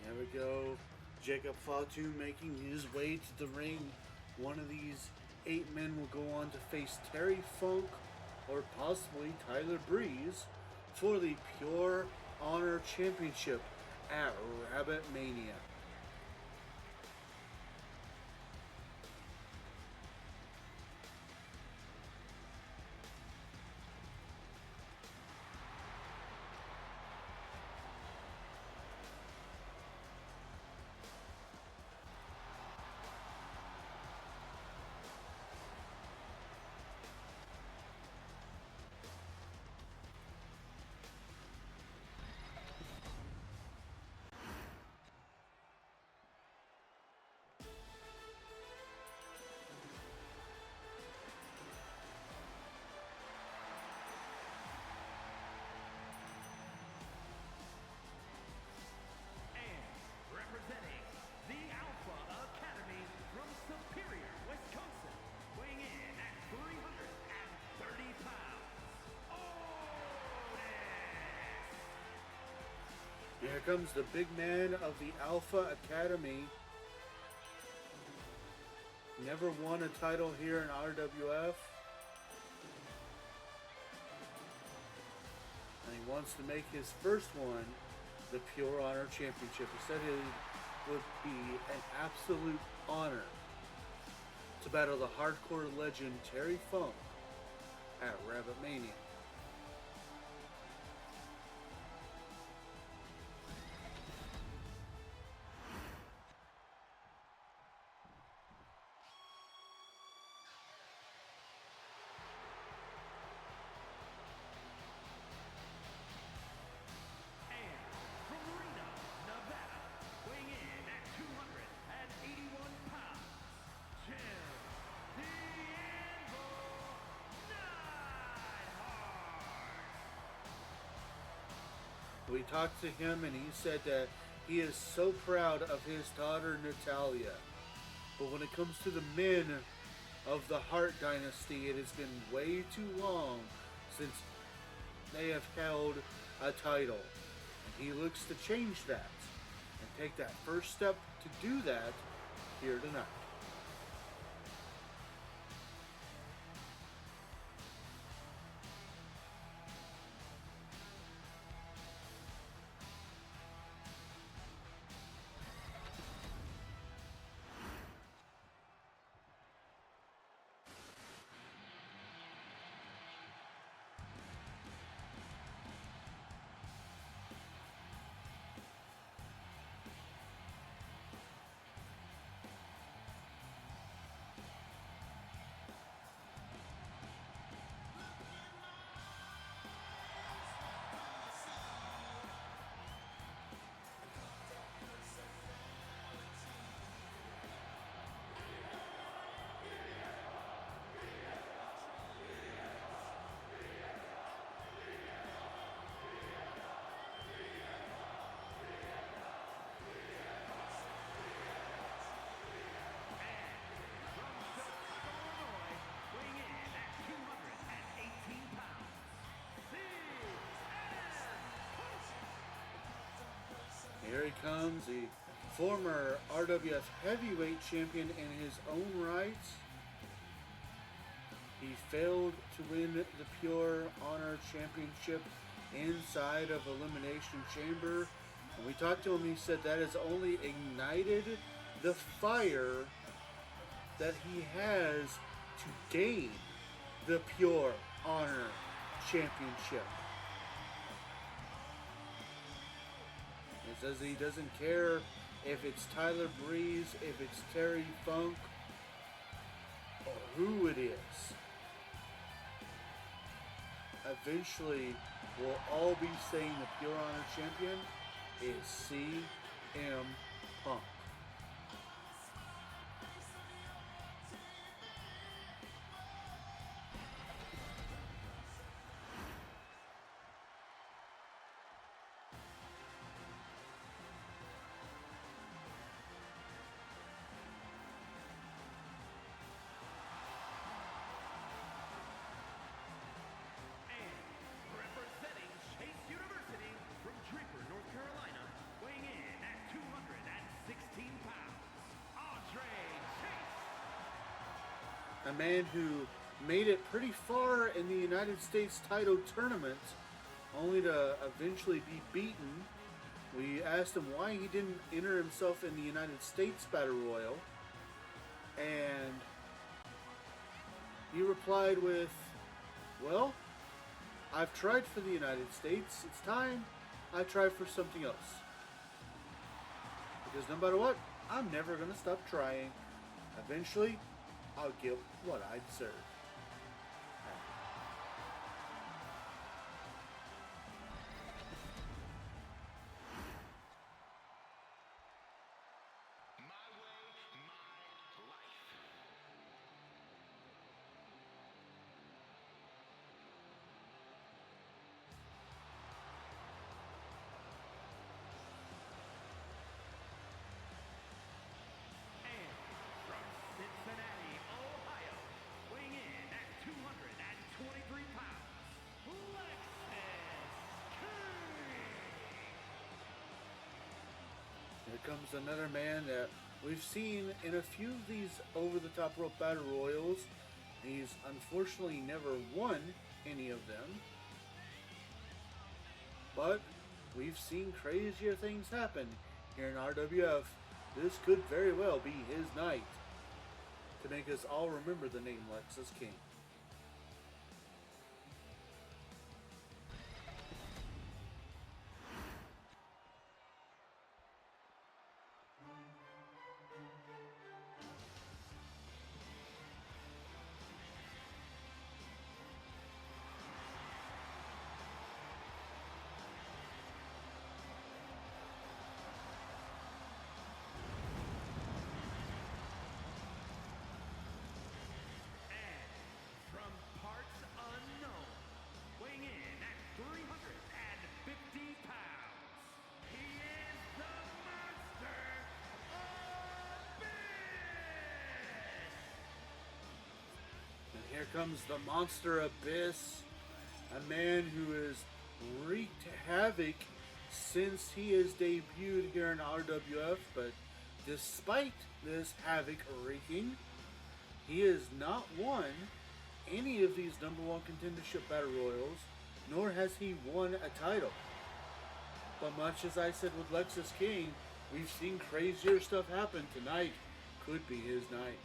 There we go. Jacob Fatu making his way to the ring. One of these 8 men will go on to face Terry Funk or possibly Tyler Breeze for the Pure Honor Championship at Rabbit Mania. Here comes the big man of the Alpha Academy. Never won a title here in RWF. And he wants to make his first one the Pure Honor Championship. He said it would be an absolute honor to battle the hardcore legend Terry Funk at Rabbit Mania. And from Reno, Nevada, weighing in at 281 pounds, Jim the Anvil Neidhart. We talked to him and he said that he is so proud of his daughter Natalia. But when it comes to the men of the Hart Dynasty, it has been way too long since they have held a title. And he looks to change that and take that first step to do that here tonight. Here he comes, the former RWF heavyweight champion in his own right. He failed to win the Pure Honor Championship inside of Elimination Chamber. When we talked to him, he said that has only ignited the fire that he has to gain the Pure Honor Championship. He says he doesn't care if it's Tyler Breeze, if it's Terry Funk, or who it is. Eventually, we'll all be saying the Pure Honor Champion is CM Punk. Representing Chase University from Draper, North Carolina, weighing in at 216 pounds, Andre Chase. A man who made it pretty far in the United States title tournament, only to eventually be beaten. We asked him why he didn't enter himself in the United States Battle Royal, and he replied with, well, I've tried for the United States. It's time I try for something else. Because no matter what, I'm never going to stop trying. Eventually, I'll get what I deserve. And from Cincinnati, Ohio, weighing in comes another man that we've seen in a few of these over the top rope battle royals. He's unfortunately never won any of them, but we've seen crazier things happen here in RWF. This could very well be his night to make us all remember the name Lexus King. From parts unknown, weighing in at 350 pounds, he is the Monster Abyss! And here comes the Monster Abyss, a man who has wreaked havoc since he has debuted here in RWF, but despite this havoc wreaking, he has not won any of these number one contendership battle royals, nor has he won a title. But much as I said with Lexus King, we've seen crazier stuff happen. Tonight could be his night.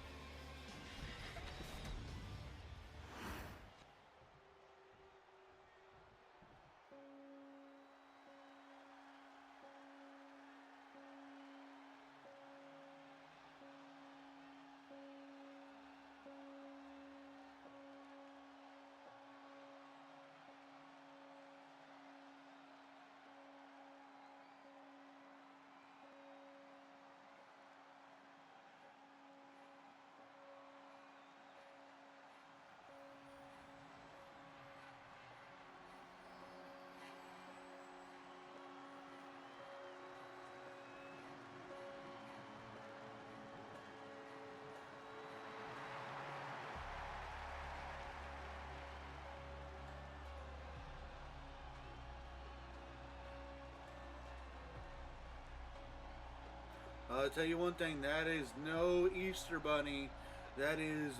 I'll tell you one thing, that is no Easter Bunny. That is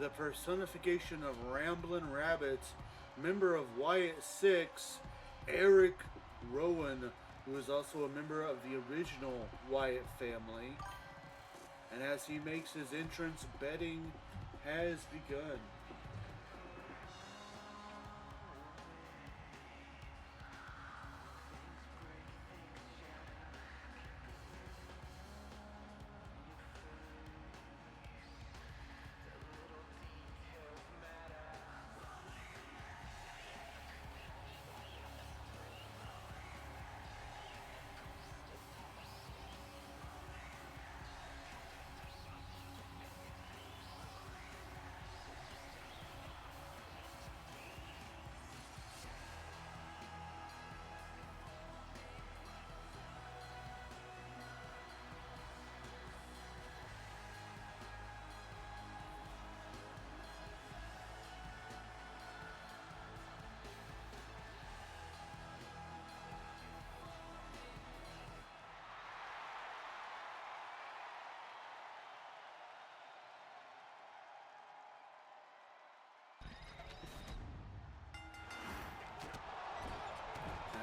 the personification of Ramblin' Rabbit, member of Wyatt 6, Eric Rowan, who is also a member of the original Wyatt family. And as he makes his entrance, betting has begun.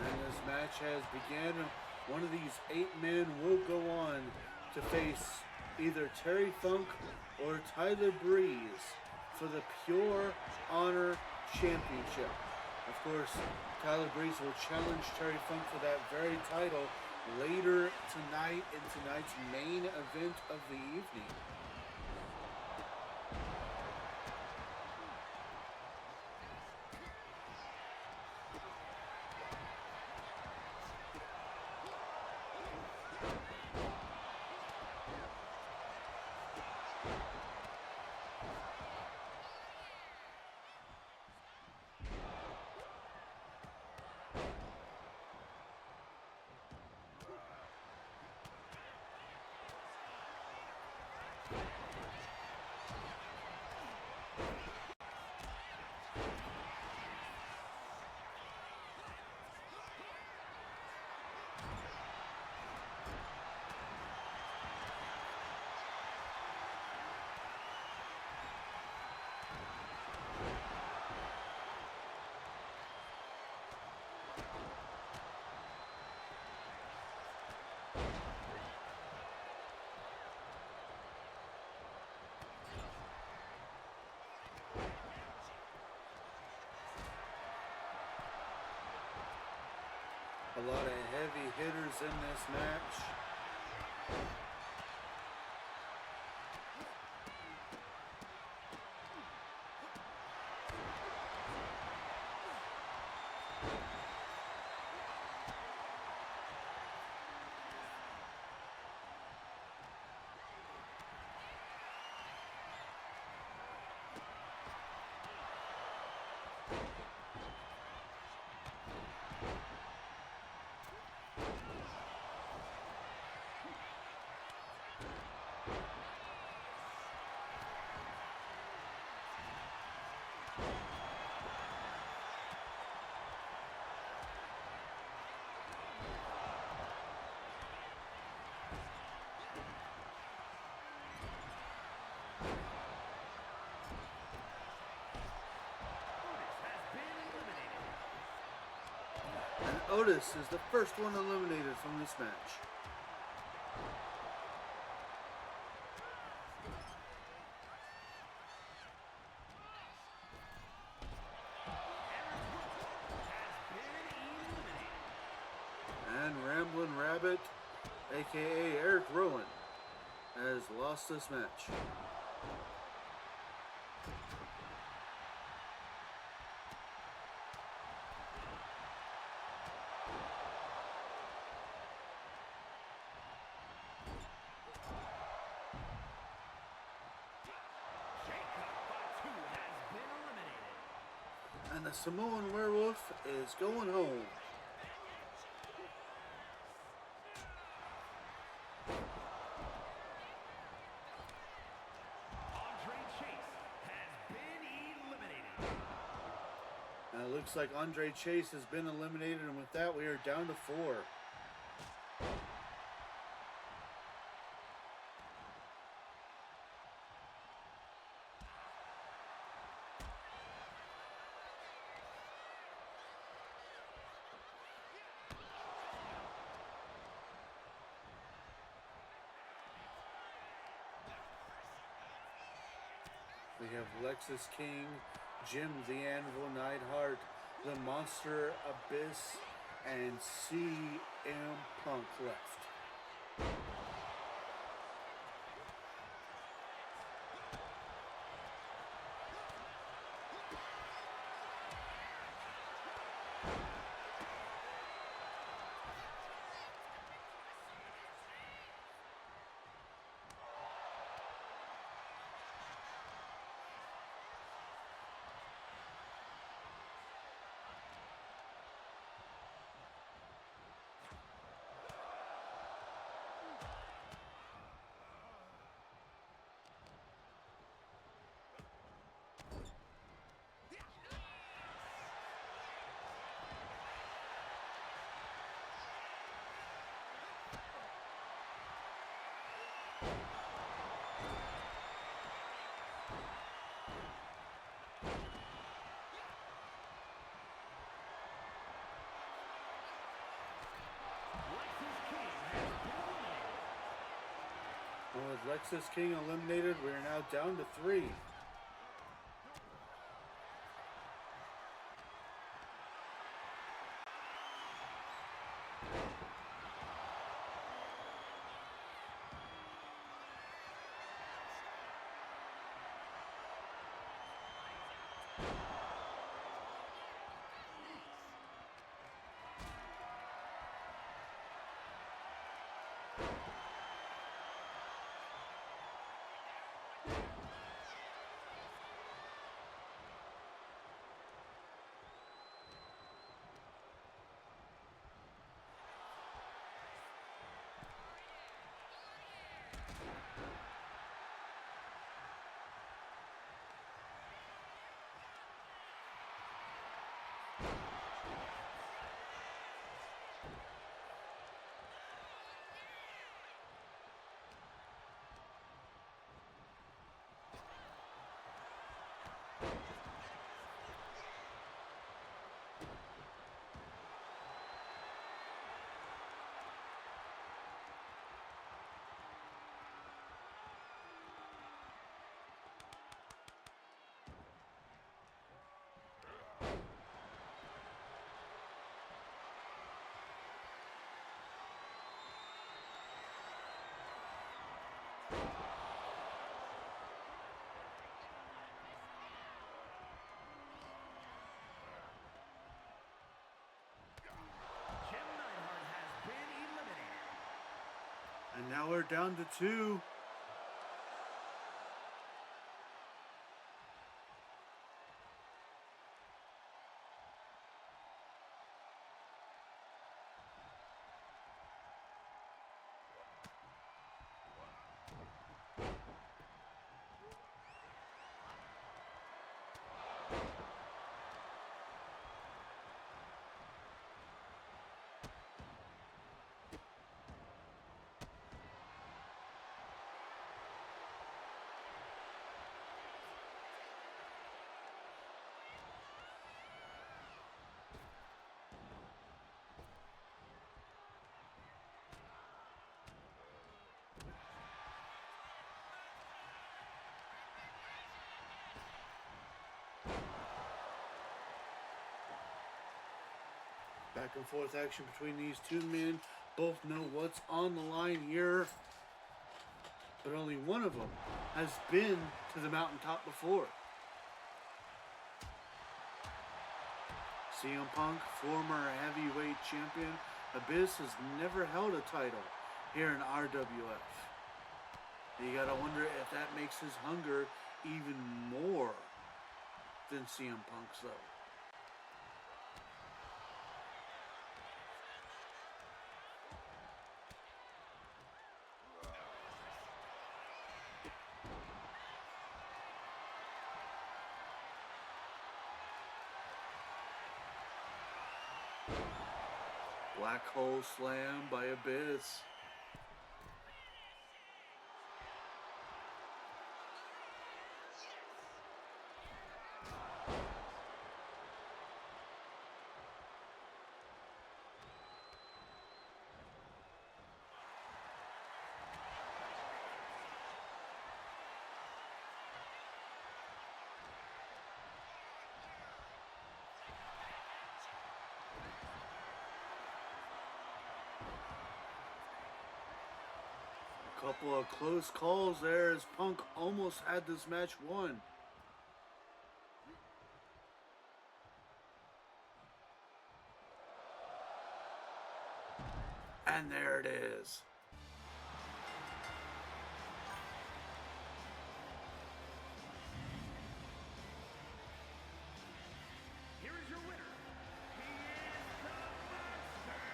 And this match has begun. One of these 8 men will go on to face either Terry Funk or Tyler Breeze for the Pure Honor Championship. Of course, Tyler Breeze will challenge Terry Funk for that very title later tonight in tonight's main event of the evening. A lot of heavy hitters in this match. And Otis is the first one eliminated from this match. And Ramblin' Rabbit, aka Eric Rowan, has lost this match. And the Samoan Werewolf is going home. And it looks like Andre Chase has been eliminated, and with that we are down to 4. We have Lexus King, Jim the Anvil Neidhart, the Monster Abyss, and CM Punk left. And with Lexus King eliminated, we are now down to 3. Now we're down to 2. Back and forth action between these two men. Both know what's on the line here. But only one of them has been to the mountaintop before. CM Punk, former heavyweight champion. Abyss has never held a title here in RWF. You gotta wonder if that makes his hunger even more than CM Punk's though. Black hole slam by Abyss. Couple of close calls there as Punk almost had this match won. And there it is. Here is your winner. He is the Master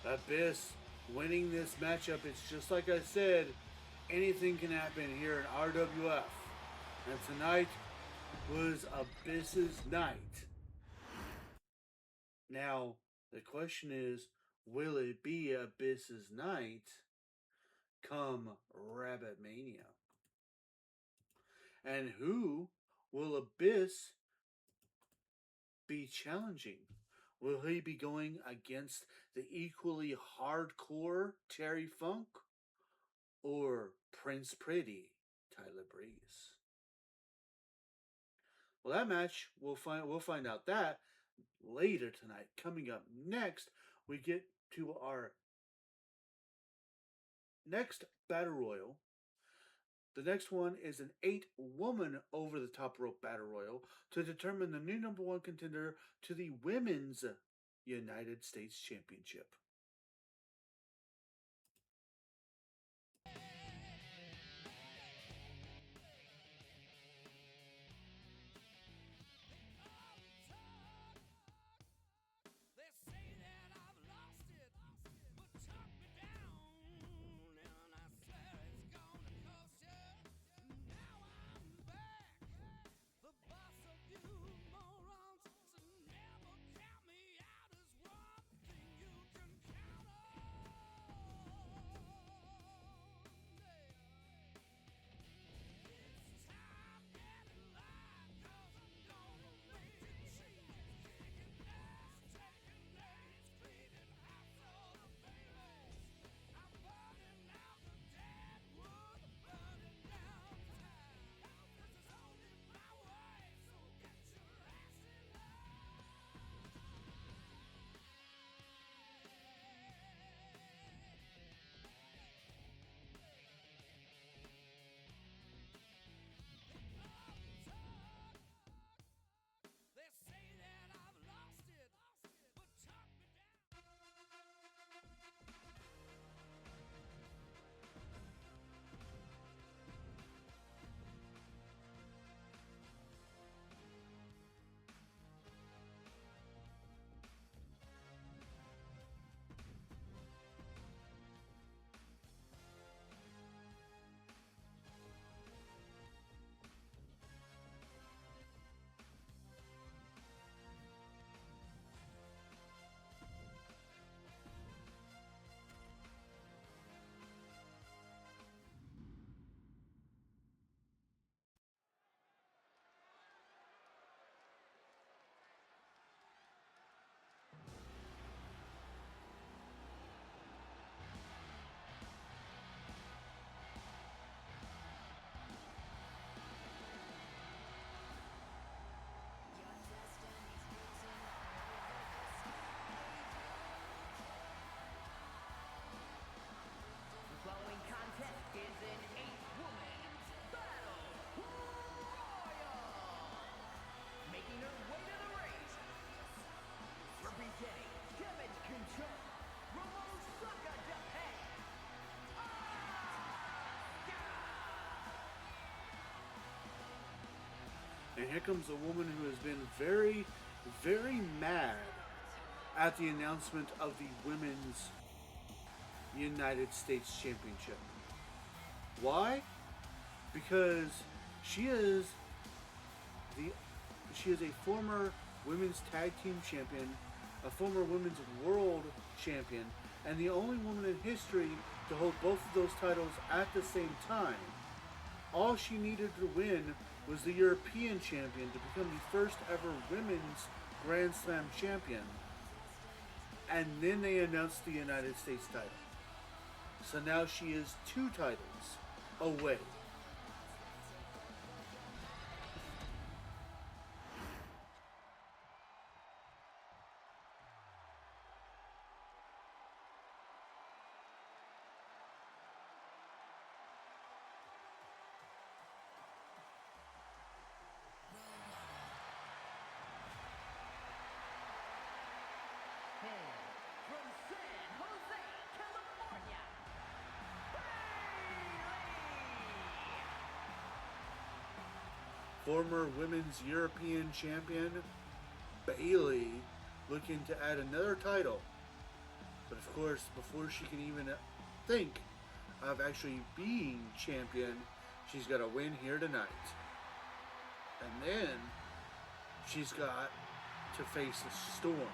Abyss. Abyss winning this matchup. It's just like I said, anything can happen here in RWF. And tonight was Abyss's night. Now, the question is, will it be Abyss's night come Rabbit Mania? And who will Abyss be challenging? Will he be going against the equally hardcore Terry Funk or Prince Pretty Tyler Breeze? Well, that match we'll find out that later tonight. Coming up next, we get to our next battle royal. The next one is an 8-woman over the top rope battle royal to determine the new number 1 contender to the Women's United States Championship. They say that I've lost it, but talk me down, and I swear it's gonna cost you. Now I'm back, the boss of you morons, so never count me out as one thing you can And here comes a woman who has been very, very mad at the announcement of the Women's United States Championship. Why? Because she is the she is a former women's tag team champion, a former women's world champion, and the only woman in history to hold both of those titles at the same time. All she needed to win was the European champion to become the first ever women's Grand Slam champion. And then they announced the United States title. So now she is 2 titles away. And from San Jose, California, Bailey. Former women's European champion Bailey looking to add another title. But of course, before she can even think of actually being champion, she's got to win here tonight. And then she's got to face the Storm.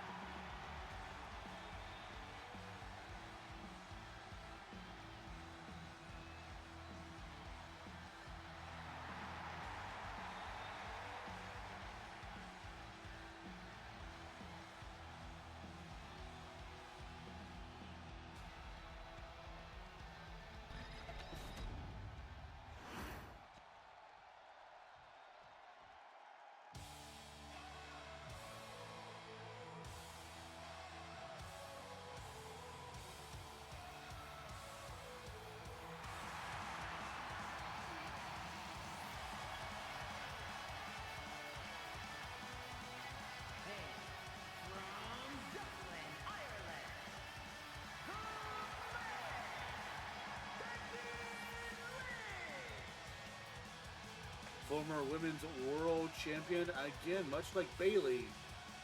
Former women's world champion, again, much like Bailey,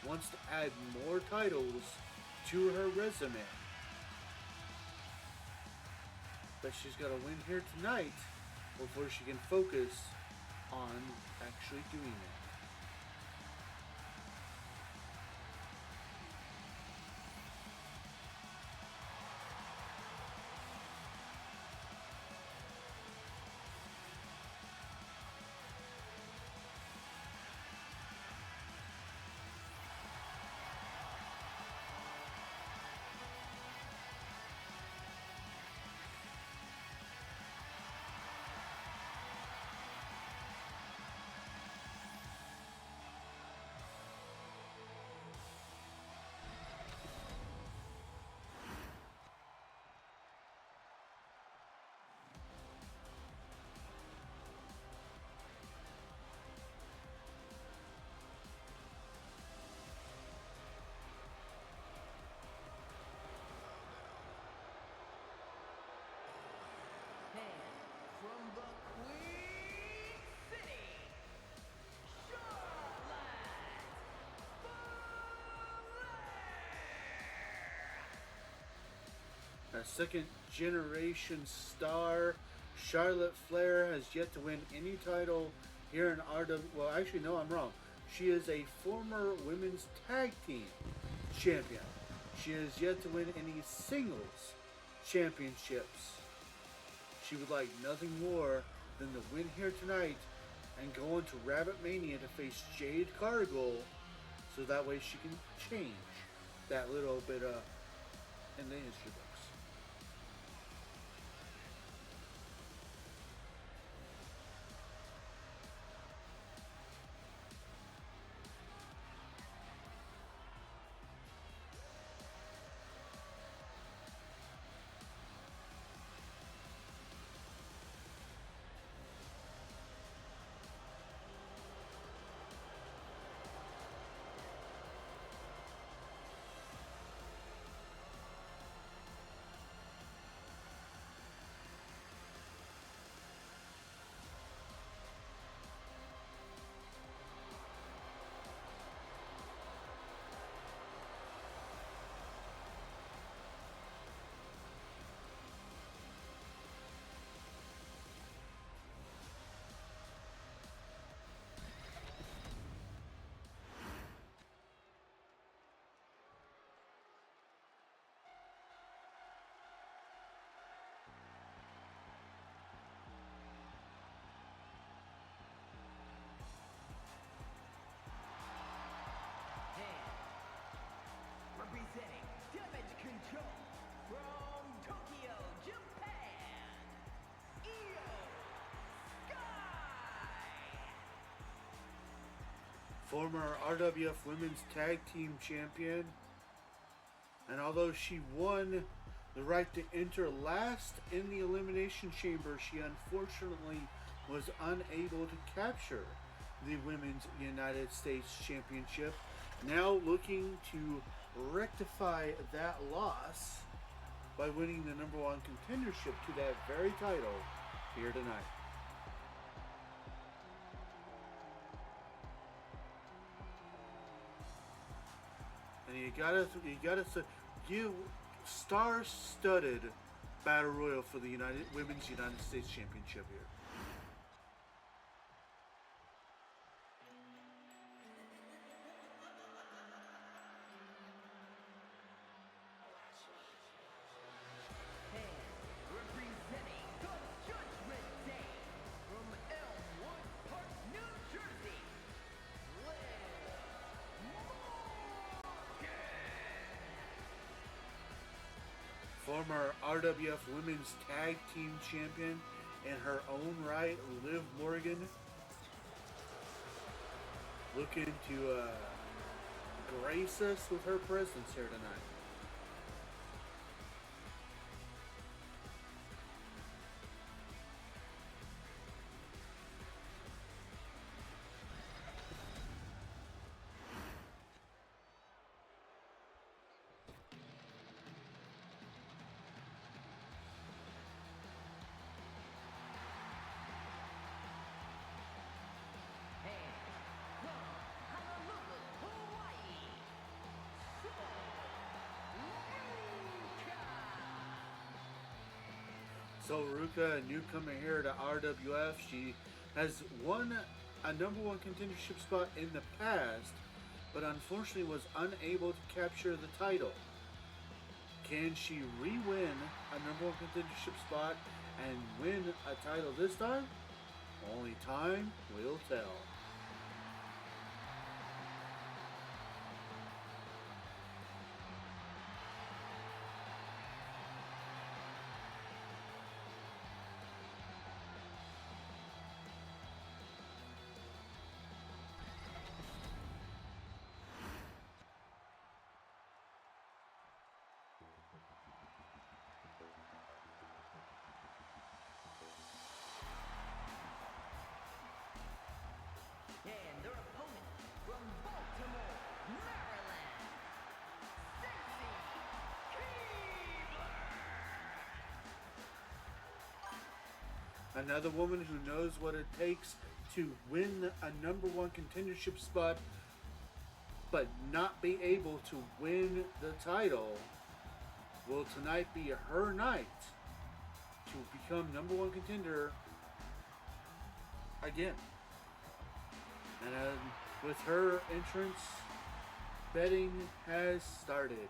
wants to add more titles to her resume. But she's got to win here tonight before she can focus on actually doing it. From the Queen City, Charlotte A second generation star, Charlotte Flair, has yet to win any title here in RW. Well, actually, no, I'm wrong. She is a former women's tag team champion. She has yet to win any singles championships. She would like nothing more than to win here tonight and go into Rabbit Mania to face Jade Cargill, so that way she can change that little bit in the history books. former RWF Women's Tag Team Champion. And although she won the right to enter last in the Elimination Chamber, she unfortunately was unable to capture the Women's United States Championship. Now looking to rectify that loss by winning the number one contendership to that very title here tonight. And you star-studded battle royal for the Women's United States Championship here. And representing the Judgment Day from Elmwood Park, New Jersey, Liv Morgan. Former RWF Women's Tag Team Champion in her own right, Liv Morgan, looking to grace us with her presence here tonight. And from Honolulu, Hawaii, So Ruka, a newcomer here to RWF, she has won a number one contendership spot in the past, but unfortunately was unable to capture the title. Can she re-win a number one contendership spot and win a title this time? Only time will tell. and their opponent from Baltimore, Maryland, Stacy Keibler. Another woman who knows what it takes to win a number one contendership spot, but not be able to win the title. Will tonight be her night to become number one contender again? And with her entrance, betting has started.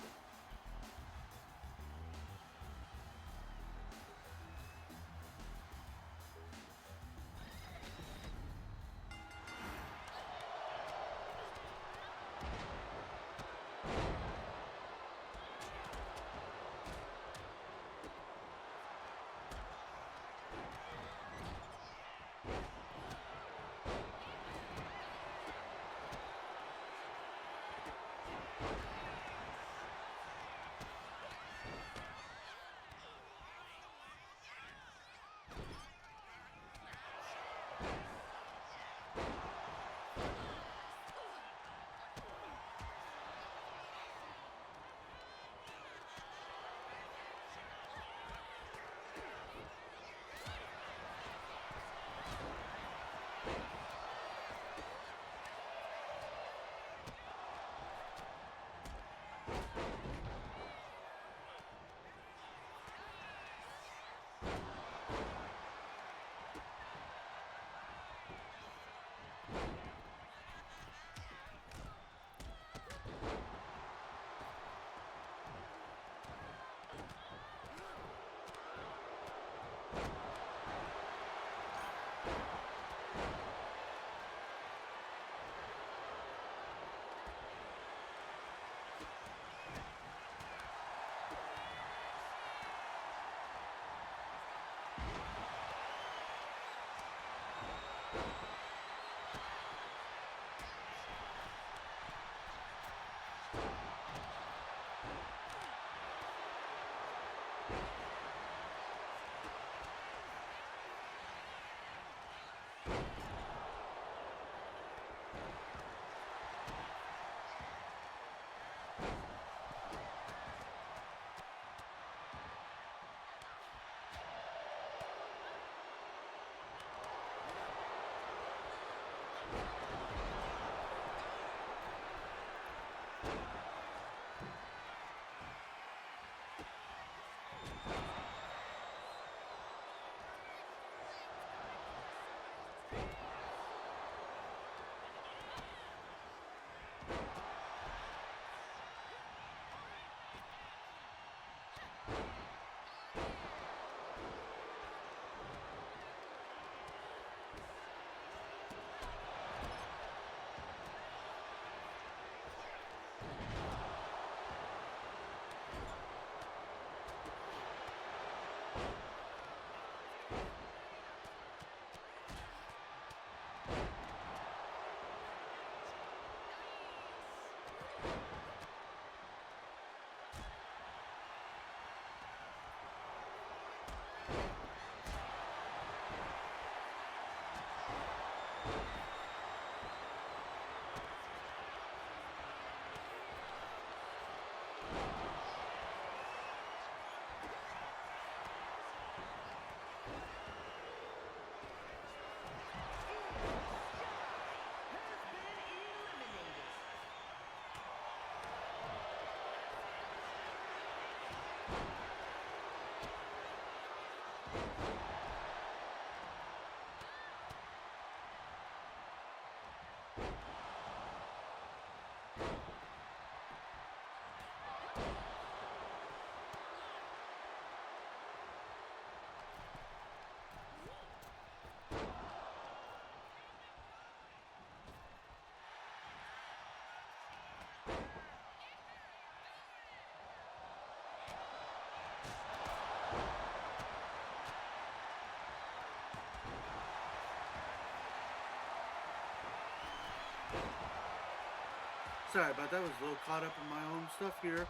Sorry about that. I was a little caught up in my own stuff here.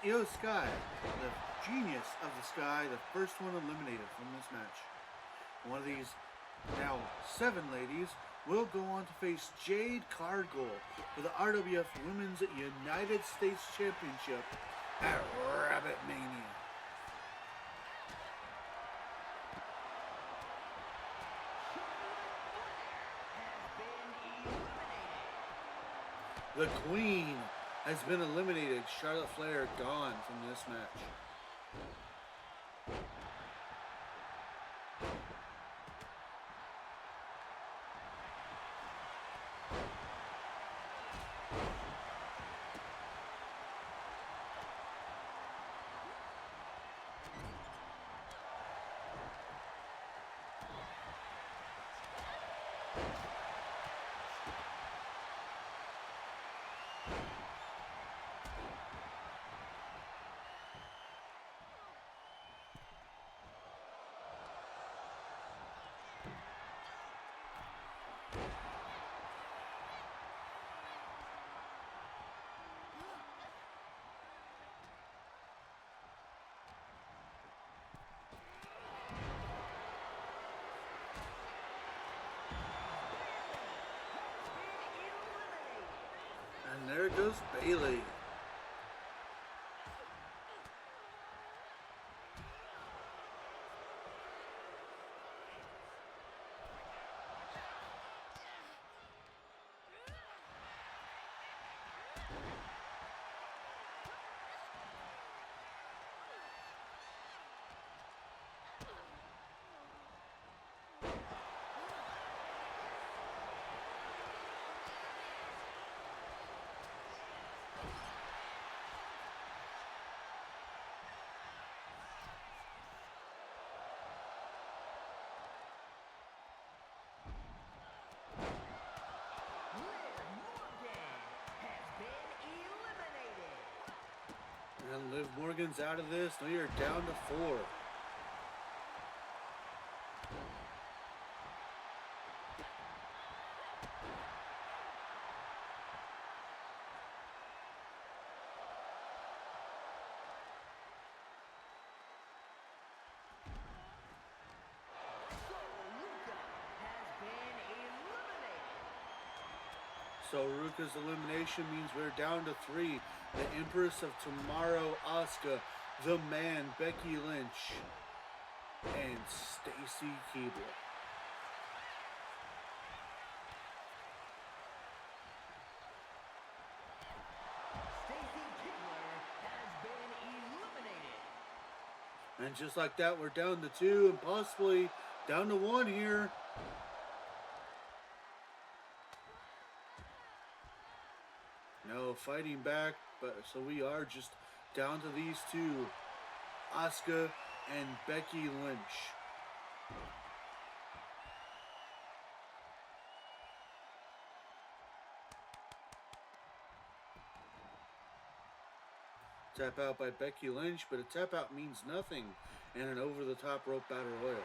Io Sky, the genius of the Sky, the first one eliminated from this match. One of these now 7 ladies will go on to face Jade Cargill for the RWF Women's United States Championship at Rabit Mania. The Queen has been eliminated. Charlotte Flair gone from this match. And there goes Bailey. And Liv Morgan's out of this. We are down to 4. So Ruka's elimination means we're down to 3. The Empress of Tomorrow, Asuka, The Man, Becky Lynch, and Stacy Keibler. Stacy Keibler has been eliminated. And just like that, we're down to 2 and possibly down to 1 here. No fighting back, but so we are just down to these 2, Asuka and Becky Lynch. Tap out by Becky Lynch, but a tap out means nothing in an over-the-top rope battle royal.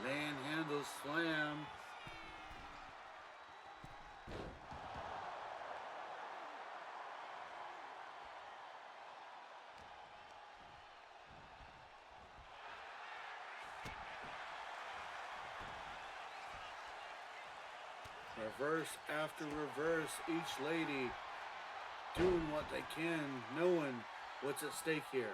Handle slam. Reverse after reverse, each lady doing what they can, knowing what's at stake here.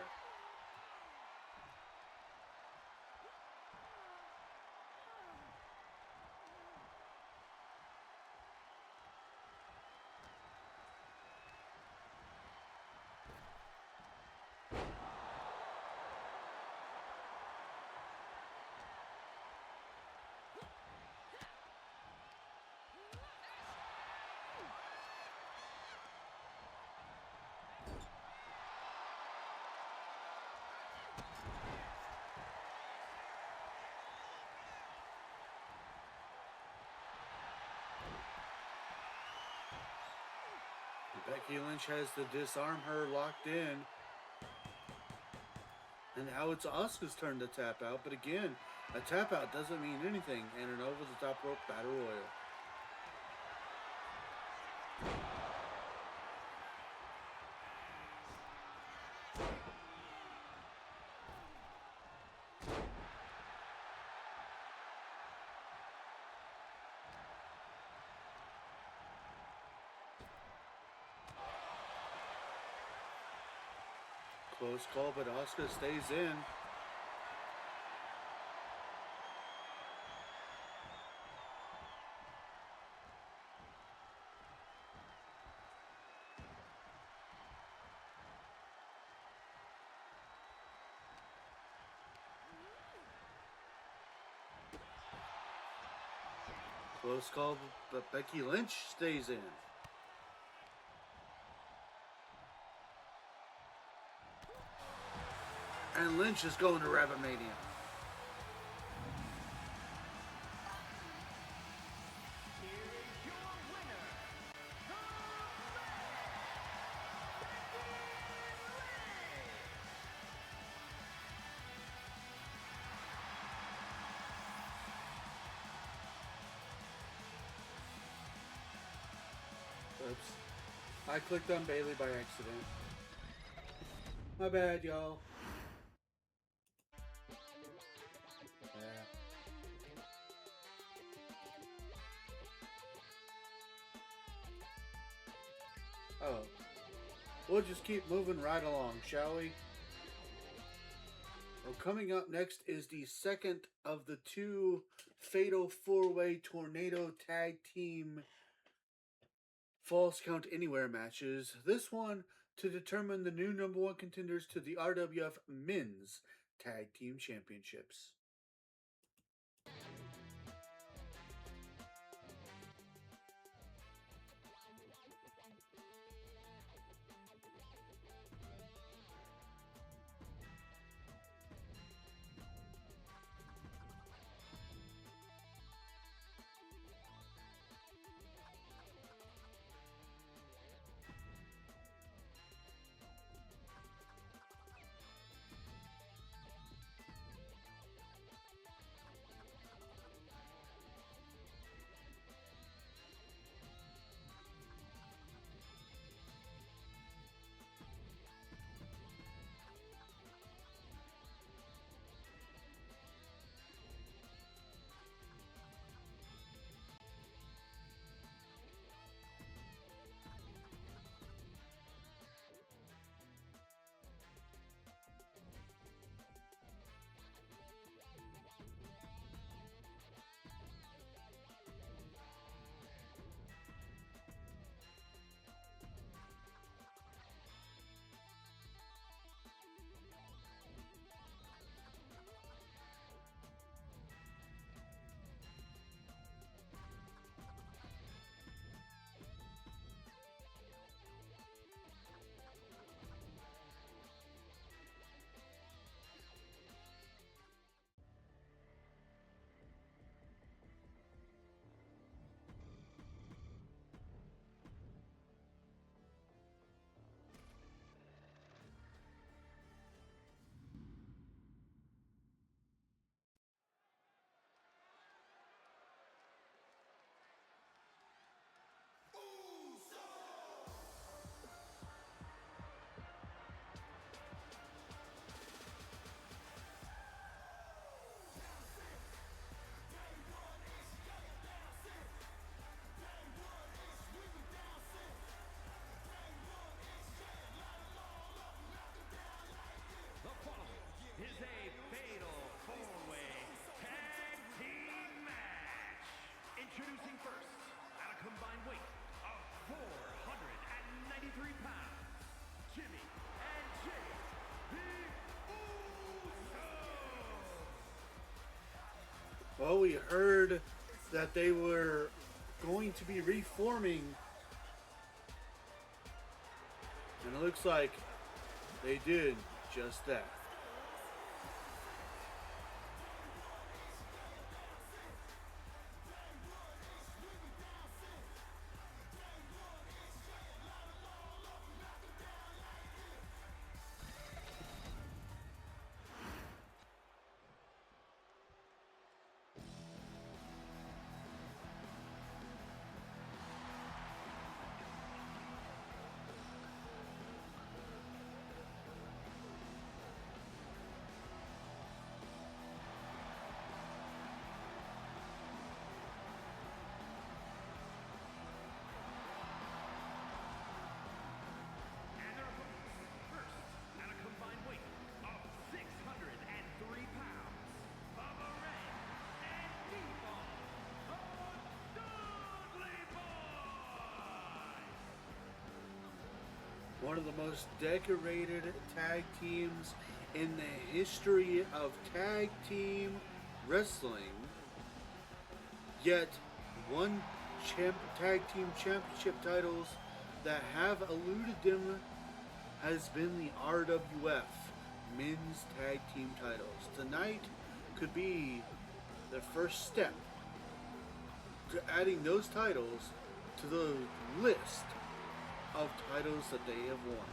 Becky Lynch has to disarm her locked in. And now it's Asuka's turn to tap out. But again, a tap out doesn't mean anything. And an over the top rope battle royal. Close call, but Asuka stays in. Close call, but Becky Lynch stays in. And Lynch is going to Rabit Mania. Here is your winner, the Oops. I clicked on Bailey by accident. My bad, y'all. Oh. We'll just keep moving right along, shall we? Well, coming up next is the second of the two Fatal 4-Way Tornado Tag Team Falls Count Anywhere matches. This one to determine the new number one contenders to the RWF Men's Tag Team Championships. Well, we heard that they were going to be reforming, and it looks like they did just that. And their opponents, first, at a combined weight of 603 pounds, Bubba Ray and D-Ball, the Dudley Boys! One of the most decorated tag teams in the history of tag team wrestling. Yet, one tag team championship titles that have eluded them has been the RWF men's tag team titles. Tonight could be the first step to adding those titles to the list of titles that they have won.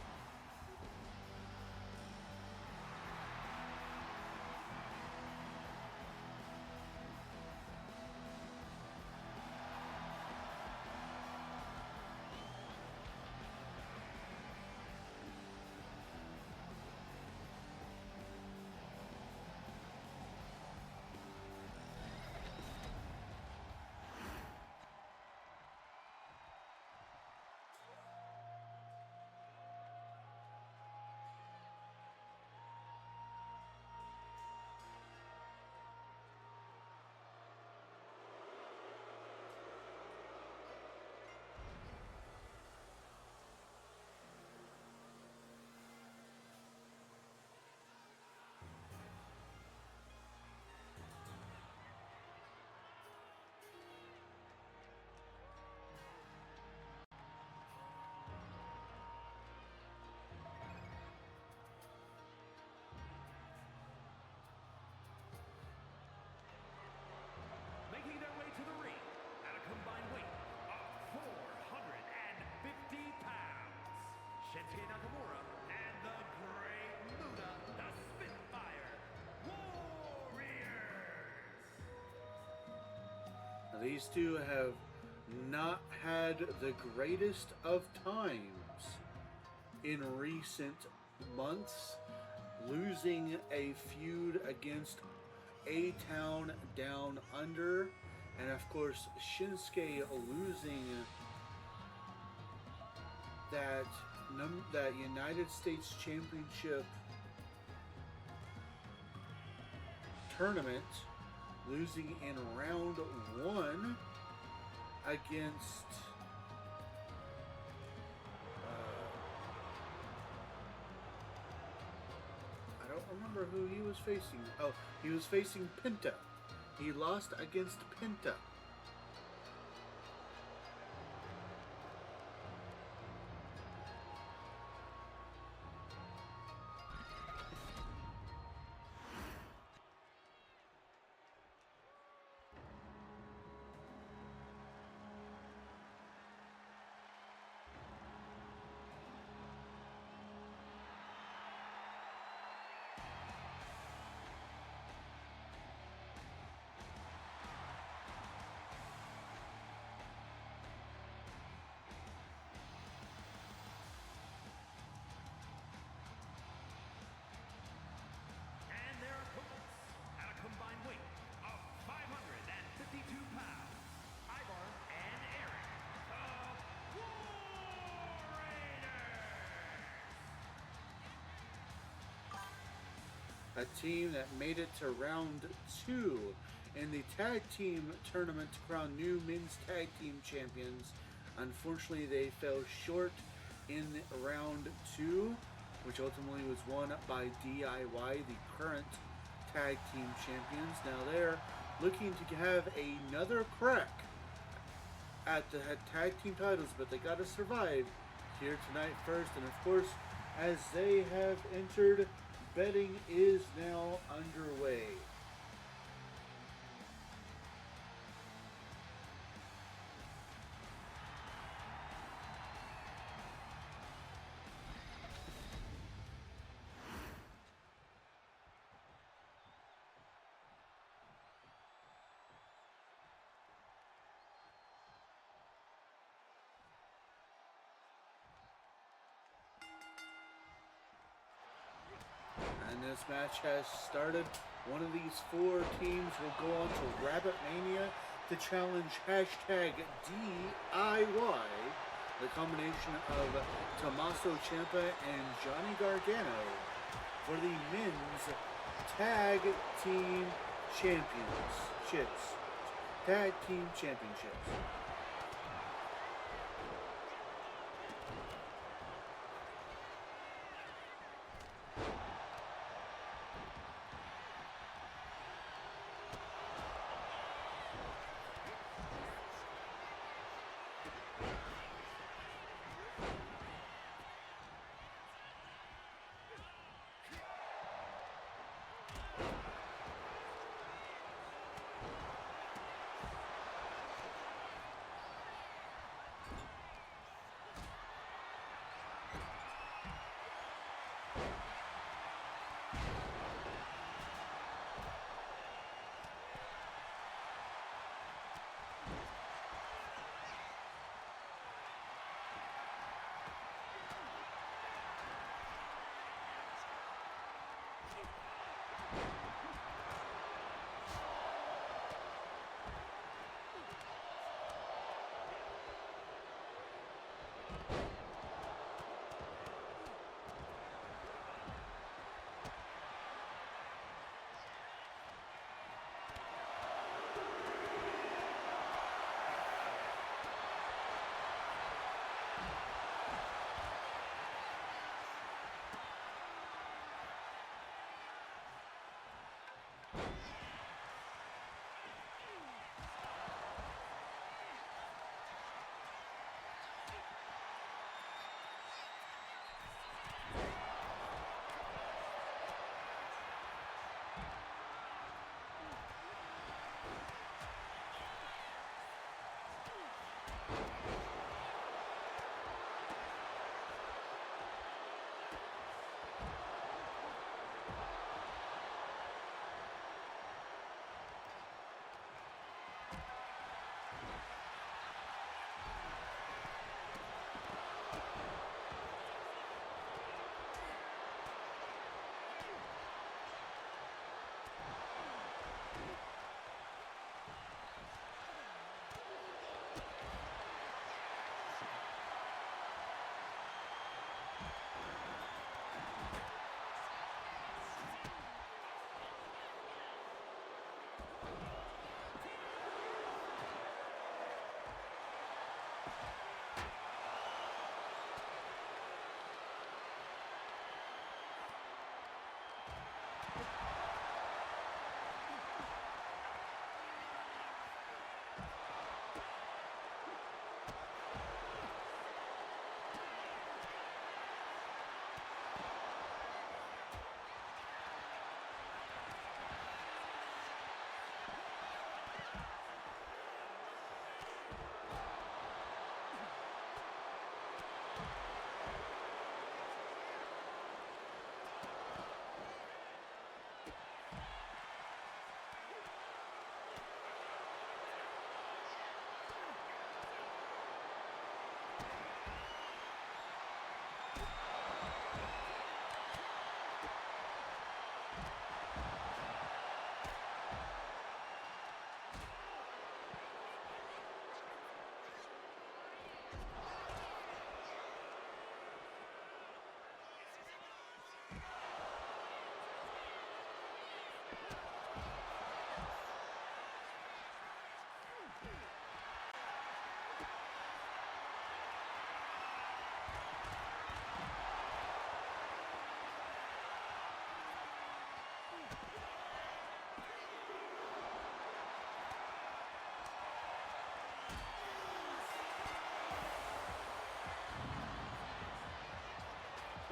Making their way to the ring at a combined weight of 450 pounds, Shinsuke Nakamura and the Great Muta, the Spitfire Warriors. Now, these two have not had the greatest of times in recent months, losing a feud against A-Town Down Under, and of course Shinsuke losing that United States Championship tournament, losing in round 1 against I don't remember who he was facing. Oh, he was facing Penta. He lost against Penta. And their opponents at a combined weight of 552 pounds, Ivar and Eric, the War Raiders. A team that made it to round 2 in the tag team tournament to crown new men's tag team champions. Unfortunately, they fell short in round 2, which ultimately was won by DIY, the current tag team champions. Now they're looking to have another crack at the tag team titles, but they got to survive here tonight first. And of course, as they have entered, betting is now underway. And this match has started. One of these four teams will go on to Rabit Mania to challenge hashtag DIY, the combination of Tommaso Ciampa and Johnny Gargano, for the men's tag team championships. Tag team championships.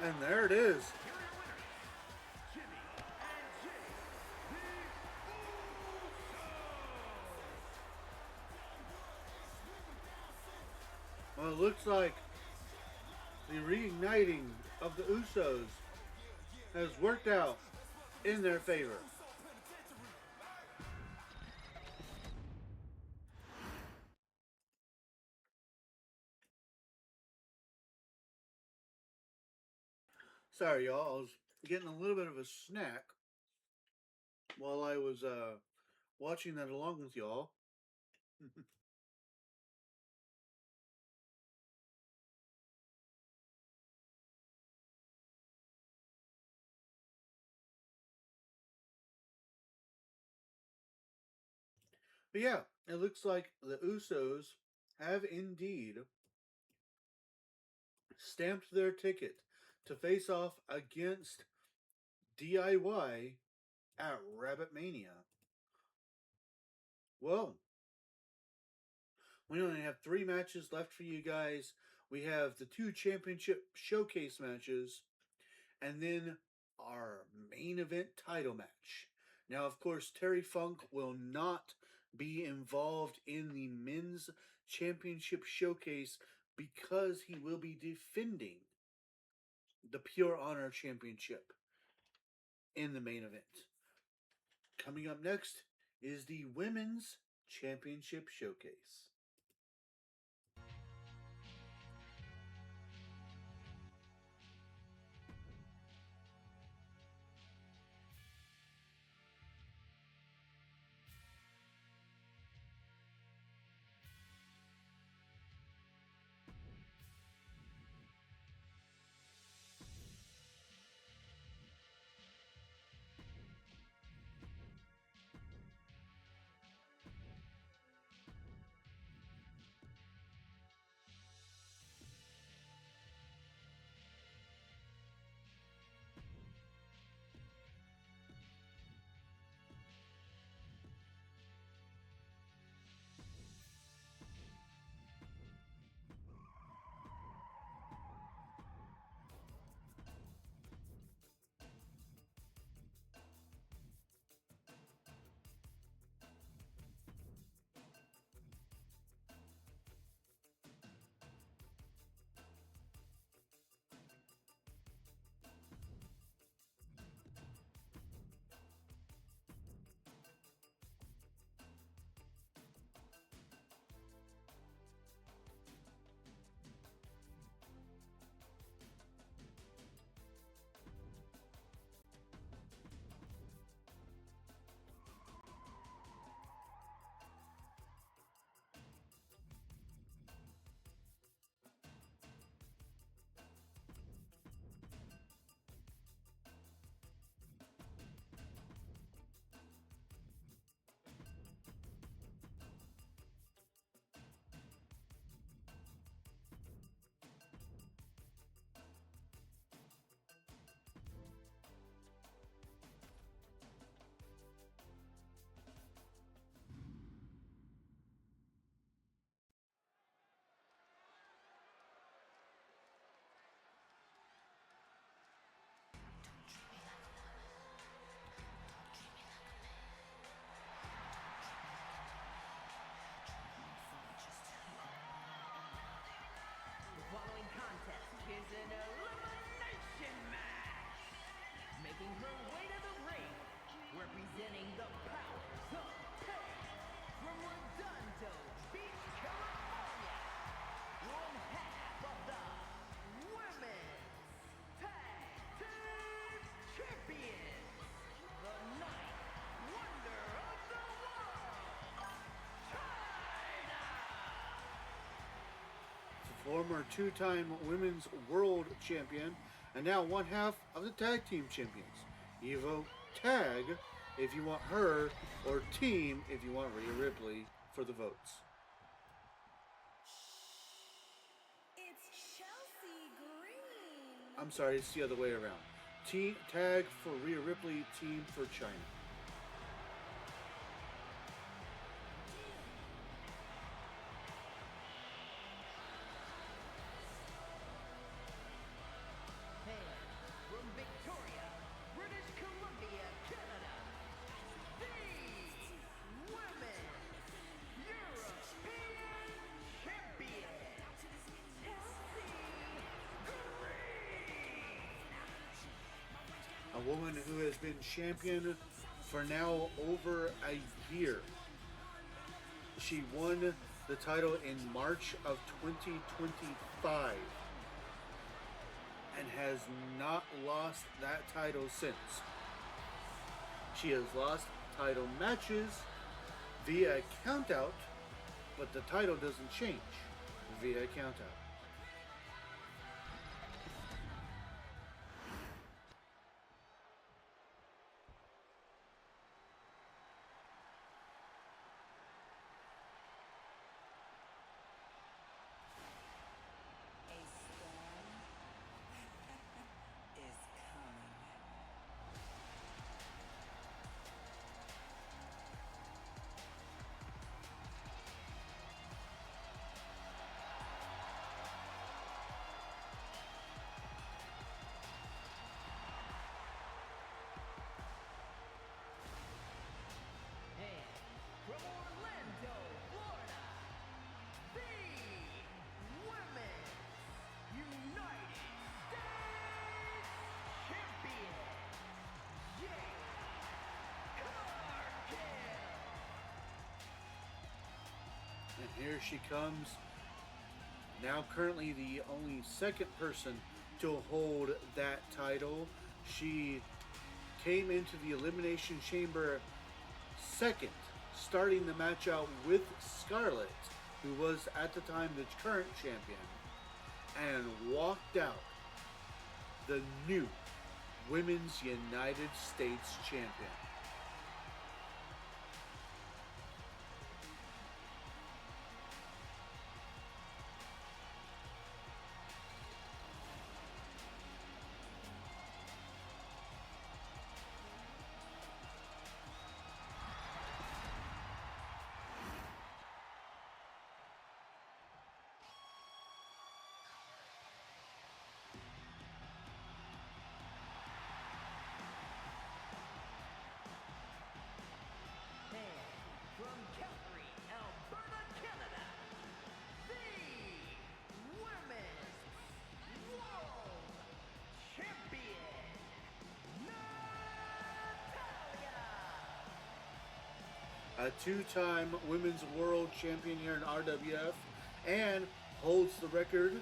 And there it is. Here are your winners, Jimmy and Jay, the Usos. Well, it looks like the reigniting of the Usos has worked out in their favor. Sorry, y'all. I was getting a little bit of a snack while I was watching that along with y'all. But yeah, it looks like the Usos have indeed stamped their ticket to face off against DIY at Rabbit Mania. Well, we only have 3 matches left for you guys. We have the 2 championship showcase matches, and then our main event title match. Now, of course, Terry Funk will not be involved in the men's championship showcase because he will be defending the Pure Honor Championship in the main event. Coming up next is the women's championship showcase. The following contest is an elimination match. Making her way to the ring, representing the powers of pain from Redondo Beach, California. One half of the Women's Tag Team Champions. The ninth wonder of the world, China. Former 2-time women's world champion, and now one half of the tag team champions. You vote tag if you want her, or team if you want Rhea Ripley for the votes. It's Chelsea Green. I'm sorry, it's the other way around. Team tag for Rhea Ripley, team for China. And a woman who has been champion for now over a year. She won the title in March of 2025 and has not lost that title since. She has lost title matches via countout, but the title doesn't change via countout. A storm is coming. And from Orlando, Florida, the Women's United States Champion, Jade Cargill. And here she comes, now currently the only second person to hold that title. She came into the Elimination Chamber second, starting the match out with Scarlett, who was at the time the current champion, and walked out the new Women's United States Champion. And from Calgary, Alberta, Canada, the Women's World Champion, Natalia. A two-time Women's World Champion here in RWF, and holds the record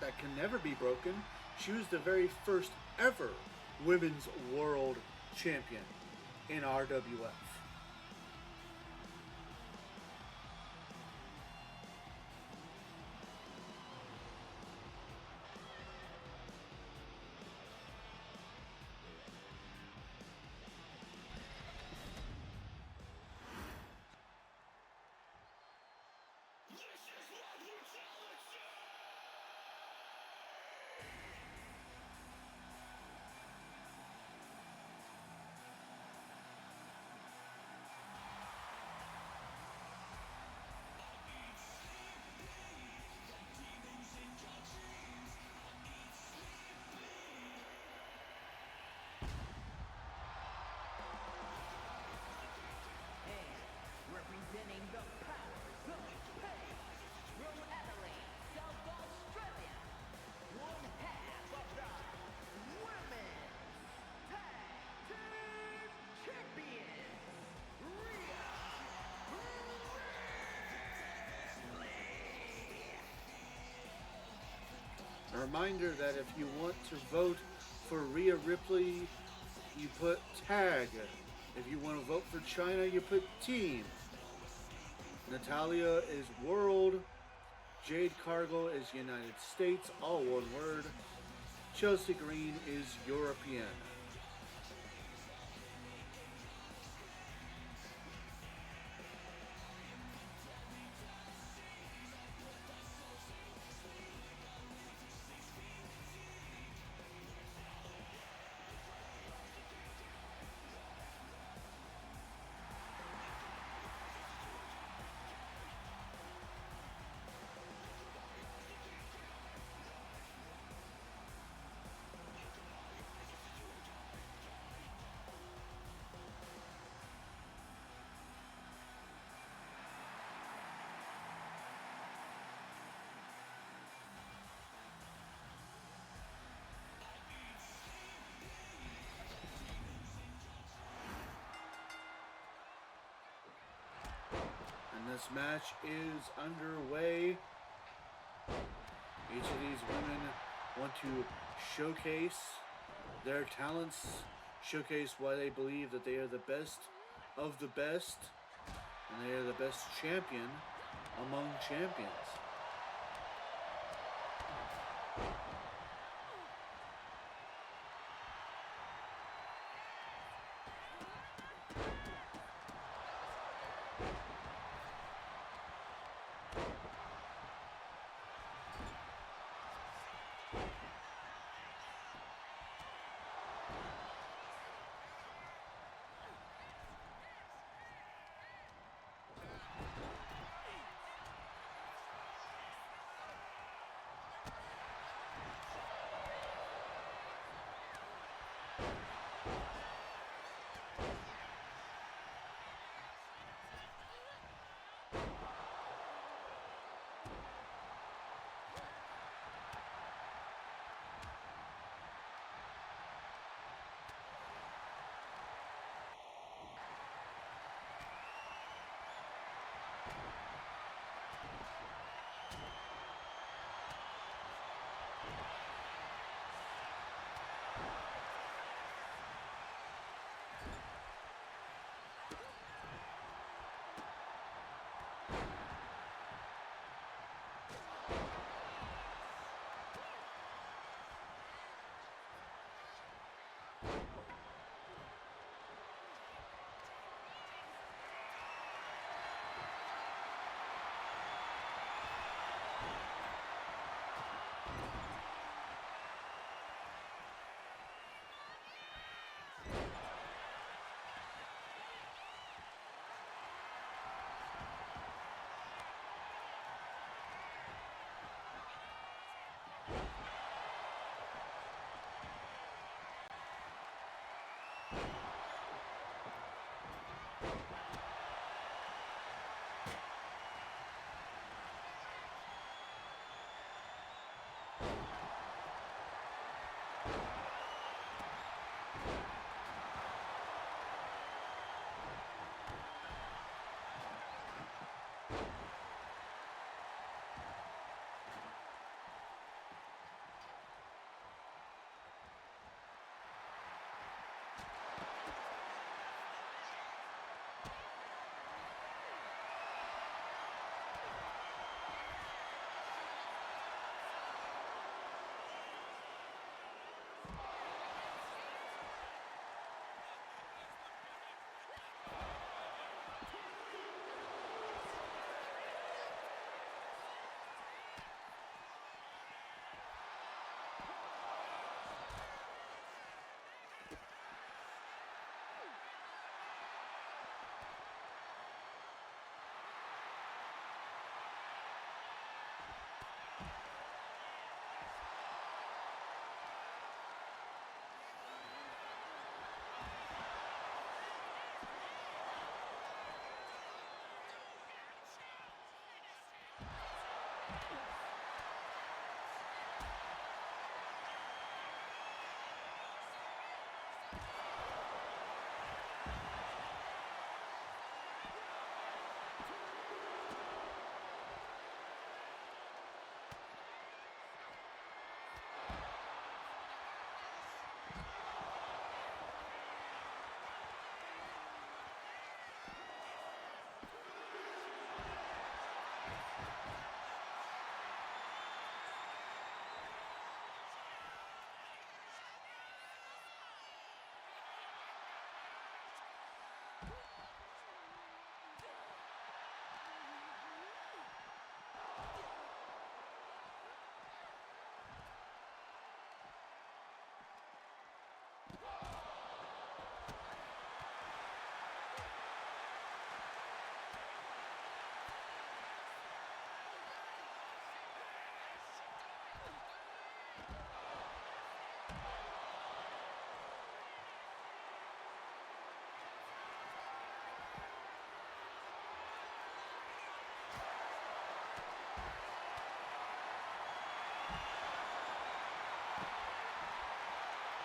that can never be broken. She was the very first ever Women's World Champion in RWF. And representing the powers of pain, from Adelaide, South Australia, one half of the Women's Tag Team Champions, Rhea Ripley. A reminder that if you want to vote for Rhea Ripley, you put tag. If you want to vote for China, you put team. Natalia is world. Jade Cargill is United States, all one word. Chelsea Green is European. And this match is underway. Each of these women want to showcase their talents, showcase why they believe that they are the best of the best, and they are the best champion among champions.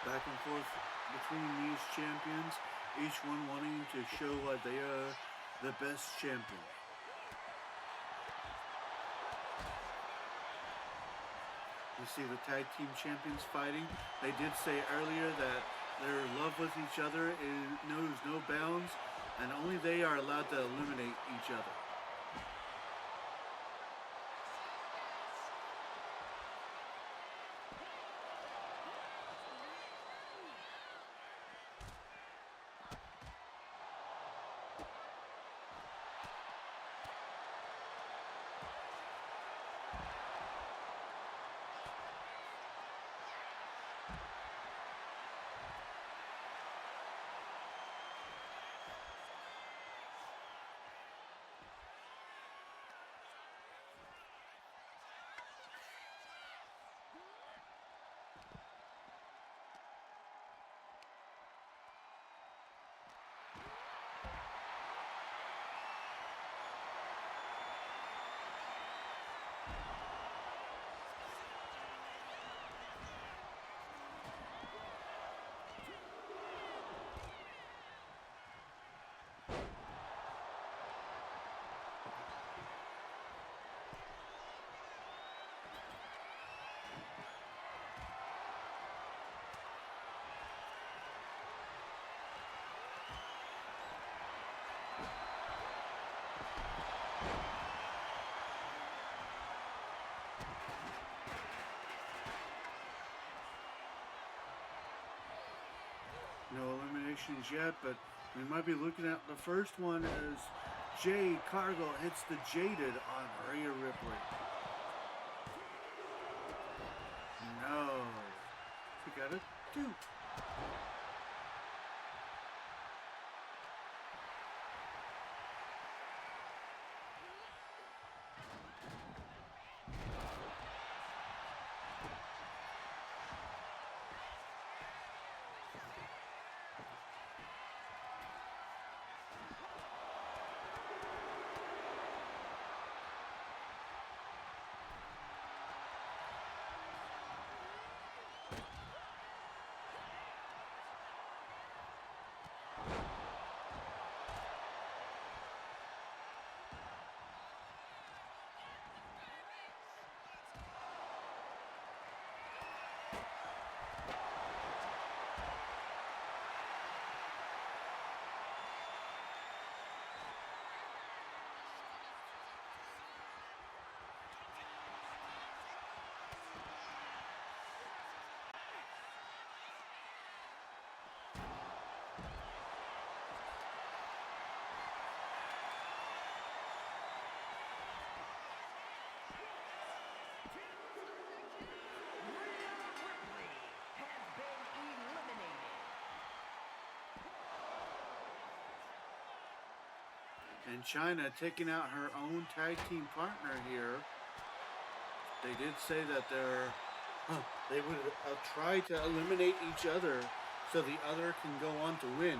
Back and forth between these champions, each one wanting to show why they are the best champion. You see the tag team champions fighting. They did say earlier that their love with each other knows no bounds, and only they are allowed to eliminate each other. No eliminations yet, but we might be looking at the first one as Jade Cargill hits the Jaded on Rhea Ripley. No. We got a 2. And China taking out her own tag team partner here. They did say that they would try to eliminate each other so the other can go on to win.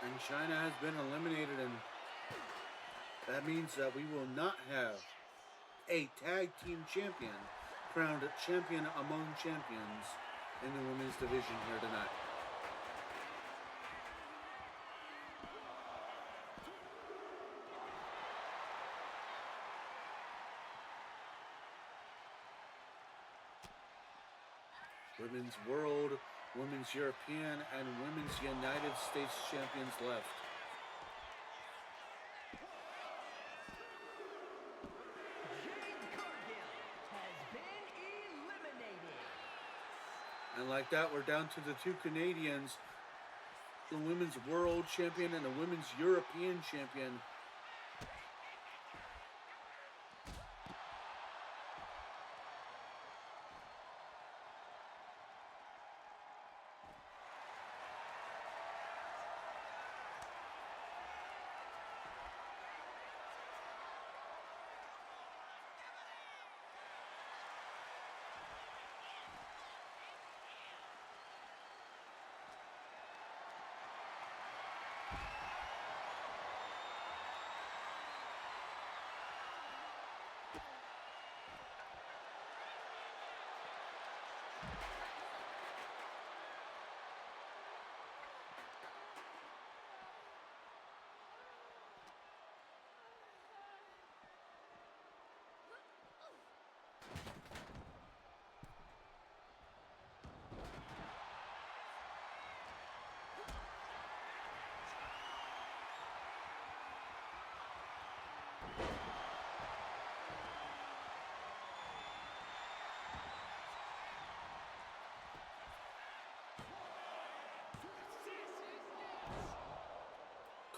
And China has been eliminated, and that means that we will not have a tag team champion crowned champion among champions in the women's division here tonight. Women's World, Women's European, and Women's United States champions left. Jade Cargill has been eliminated. And like that, we're down to the two Canadians, the Women's World Champion and the Women's European Champion.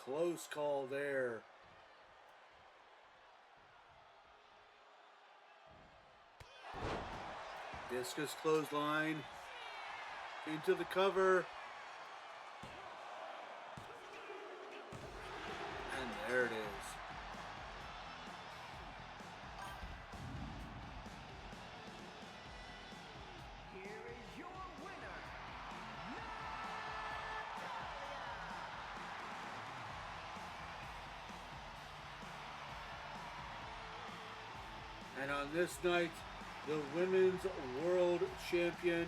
Close call there. Discus clothesline into the cover. And there it is. Here is your winner, And on this night, the Women's World Champion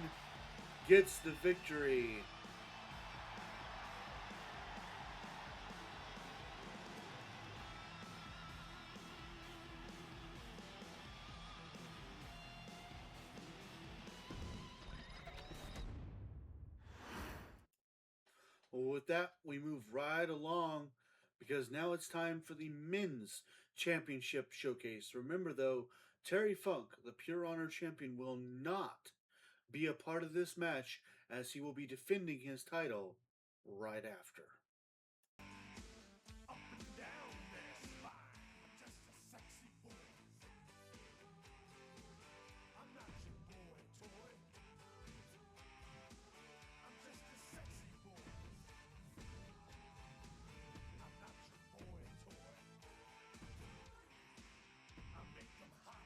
gets the victory. Well, with that, we move right along because now it's time for the Men's Championship Showcase. Remember, though, Terry Funk, the Pure Honor Champion, will not be a part of this match as he will be defending his title right after. Up and down their spine. Just a sexy boy. I'm not your boy toy. I'm just a sexy boy. I'm not your boy toy. I make them hot.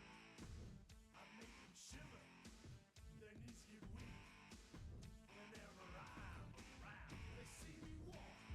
I make them shiver. Their knees get weak whenever I'm around. They see me walk.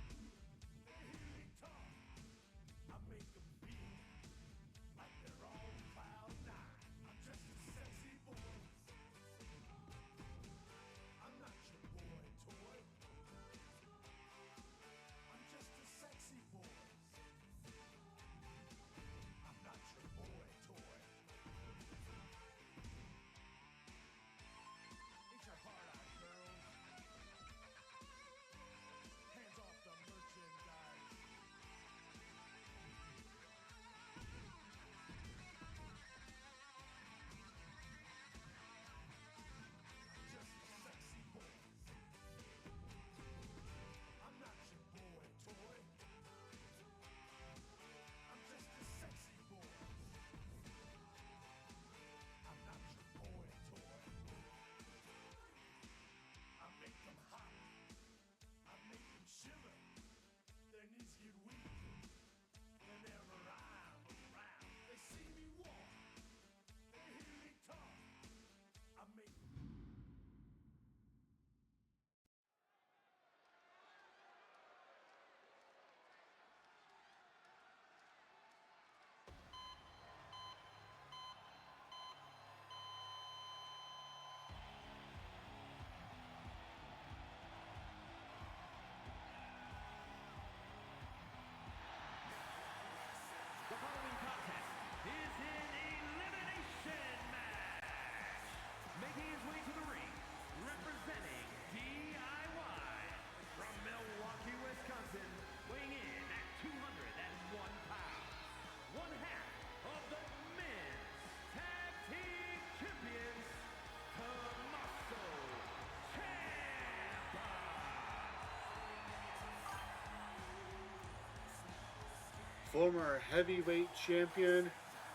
former heavyweight champion,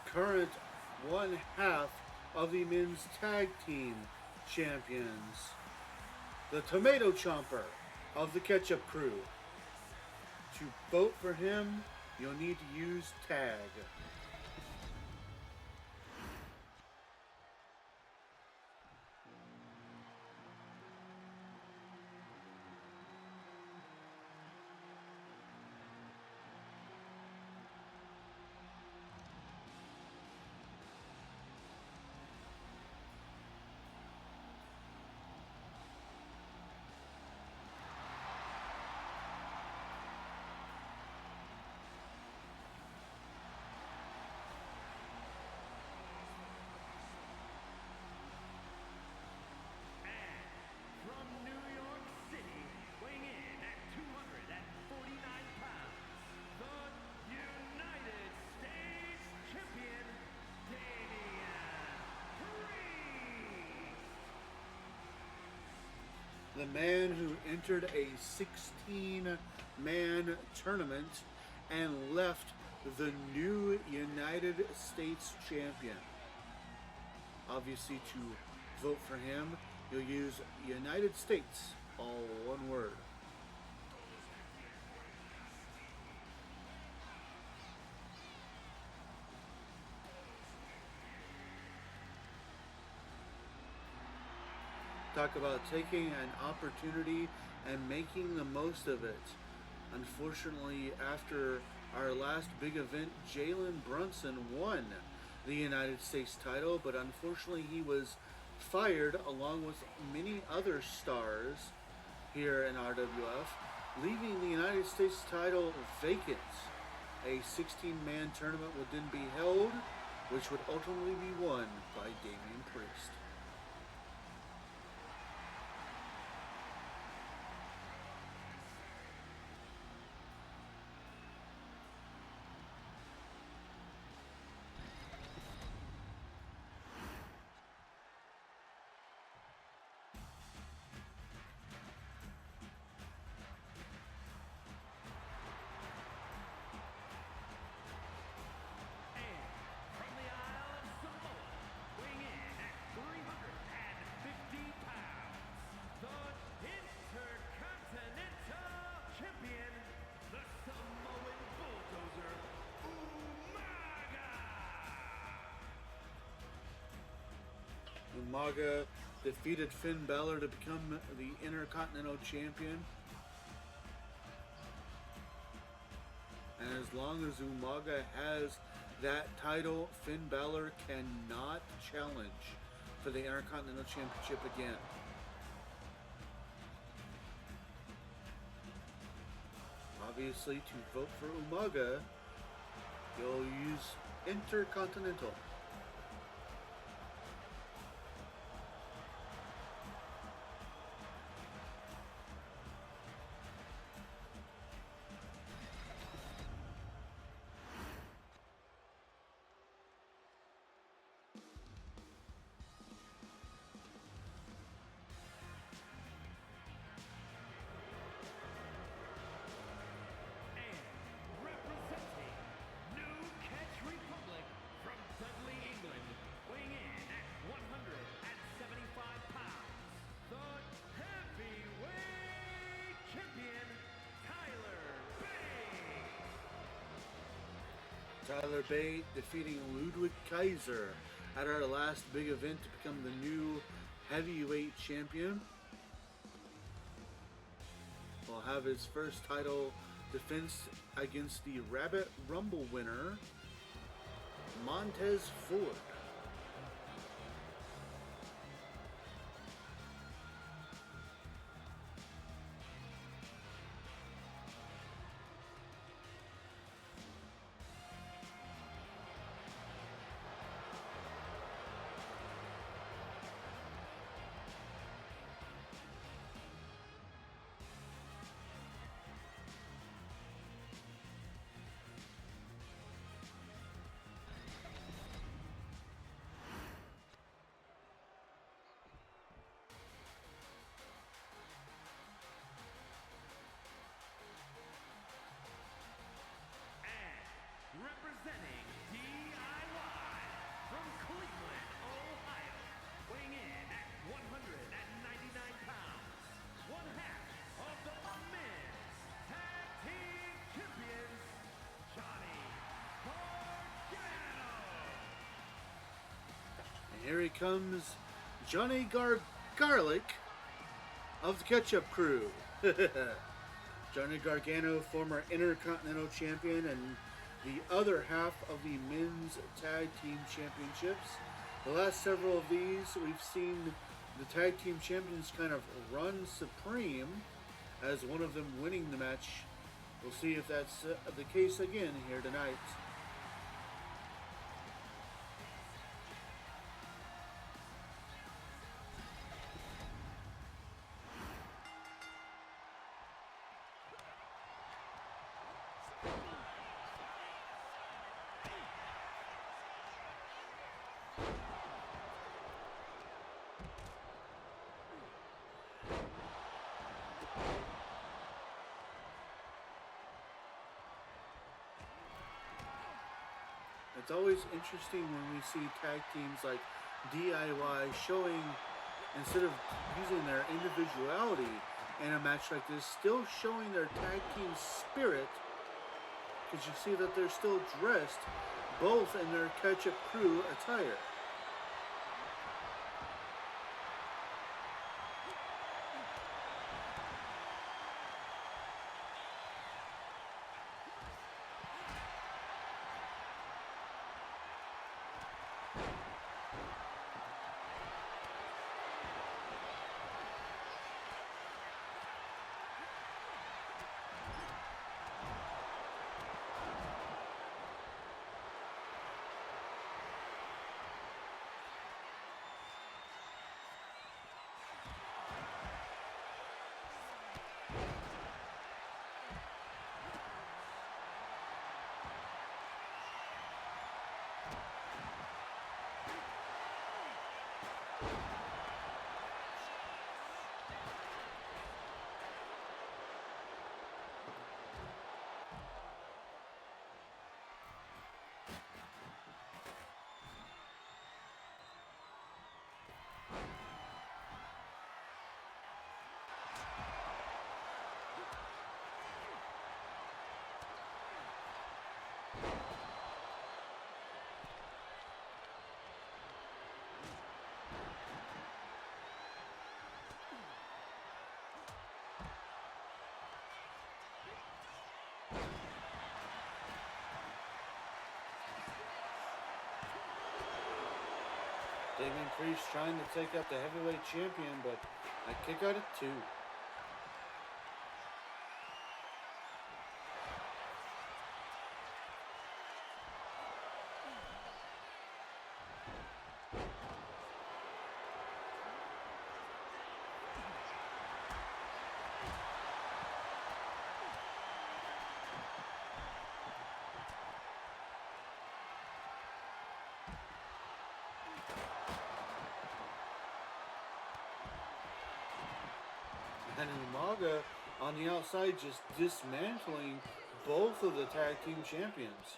current one half of the men's tag team champions, the Tomato Chomper of the Ketchup Crew. To vote for him, you'll need to use tag. From New York City, weighing in at 249 pounds, the United States Champion, Damian Priest. The man who entered a 16-man tournament and left the new United States champion. Obviously, to vote for him, you'll use United States, all one word. Talk about taking an opportunity and making the most of it. Unfortunately, after our last big event, Jalen Brunson won the United States title, but unfortunately he was fired along with many other stars here in RWF, leaving the United States title vacant. A 16-man tournament would then be held, which would ultimately be won by Damian Priest. And from the Isle of Samoa, weighing in at 350 pounds, the Intercontinental Champion, the Samoan Bulldozer, Umaga. Umaga defeated Finn Balor to become the Intercontinental Champion. And as long as Umaga has that title, Finn Balor cannot challenge for the Intercontinental Championship again. Obviously, to vote for Umaga, you'll use Intercontinental. And representing New Catch Republic from Dudley, England, weighing in at 175 pounds, the heavyweight champion, Tyler Bate. Tyler Bate defeating Ludwig Kaiser at our last big event to become the new heavyweight champion. Will have his first title defense against the Rabbit Rumble winner, Montez Ford. Here he comes, Johnny Garlic of the Ketchup Crew. Johnny Gargano, former Intercontinental Champion, and the other half of the Men's Tag Team Championships. The last several of these, we've seen the Tag Team Champions kind of run supreme, as one of them winning the match. We'll see if that's the case again here tonight. It's always interesting when we see tag teams like DIY showing, instead of using their individuality in a match like this, still showing their tag team spirit, because you see that they're still dressed both in their Ketchup Crew attire. Damien Priest trying to take out the heavyweight champion, but I kick out at 2. And Umaga on the outside just dismantling both of the tag team champions.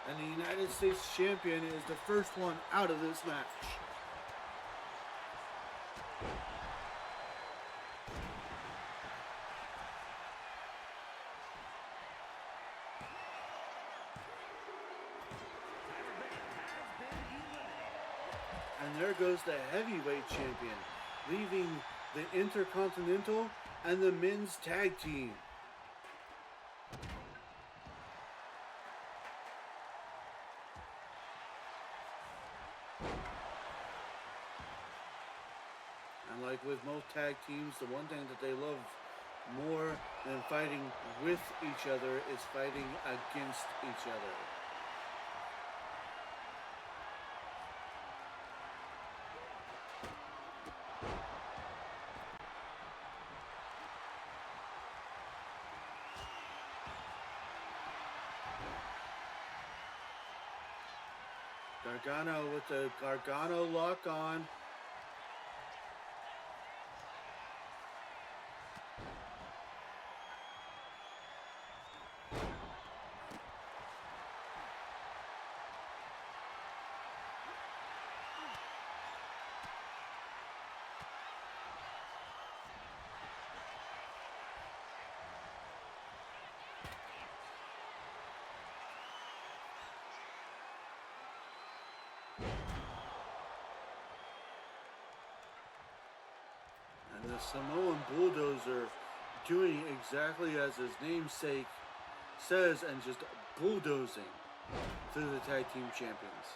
And the United States champion is the first one out of this match. And there goes the heavyweight champion, leaving the Intercontinental and the men's tag team. And like with most tag teams, the one thing that they love more than fighting with each other is fighting against each other. Gargano with the Gargano lock on. And the Samoan Bulldozer doing exactly as his namesake says and just bulldozing through the tag team champions.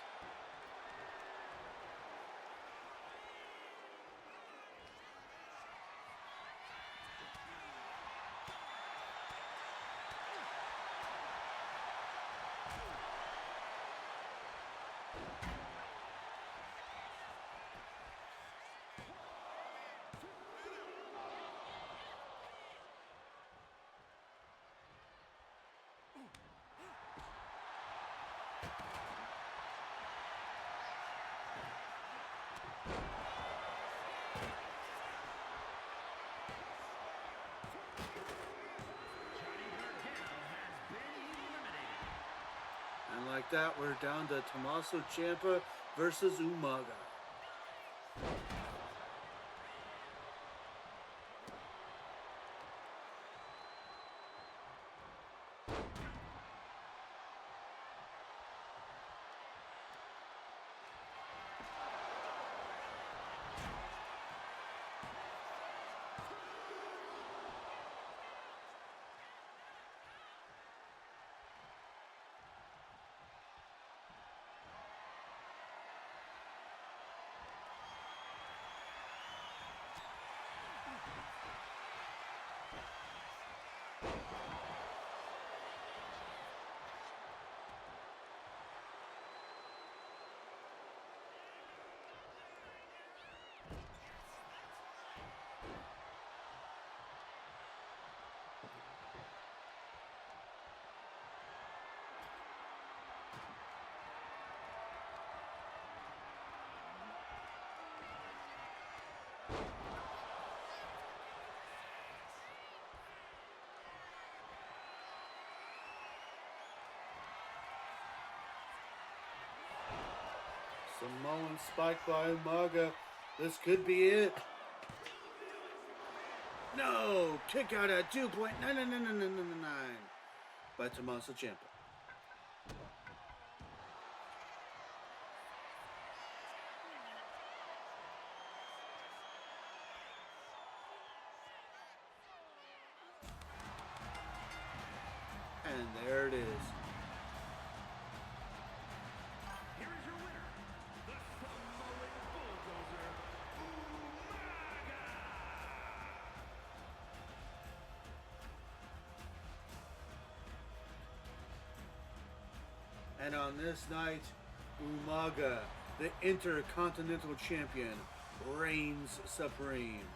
And like that, we're down to Tommaso Ciampa versus Umaga. Samoan spike by Umaga. This could be it. No! Kick out at 2.99999 by Tommaso Ciampa. And there it is. Here is your winner, the Samoan Bulldozer, Umaga! And on this night, Umaga, the Intercontinental Champion, reigns supreme.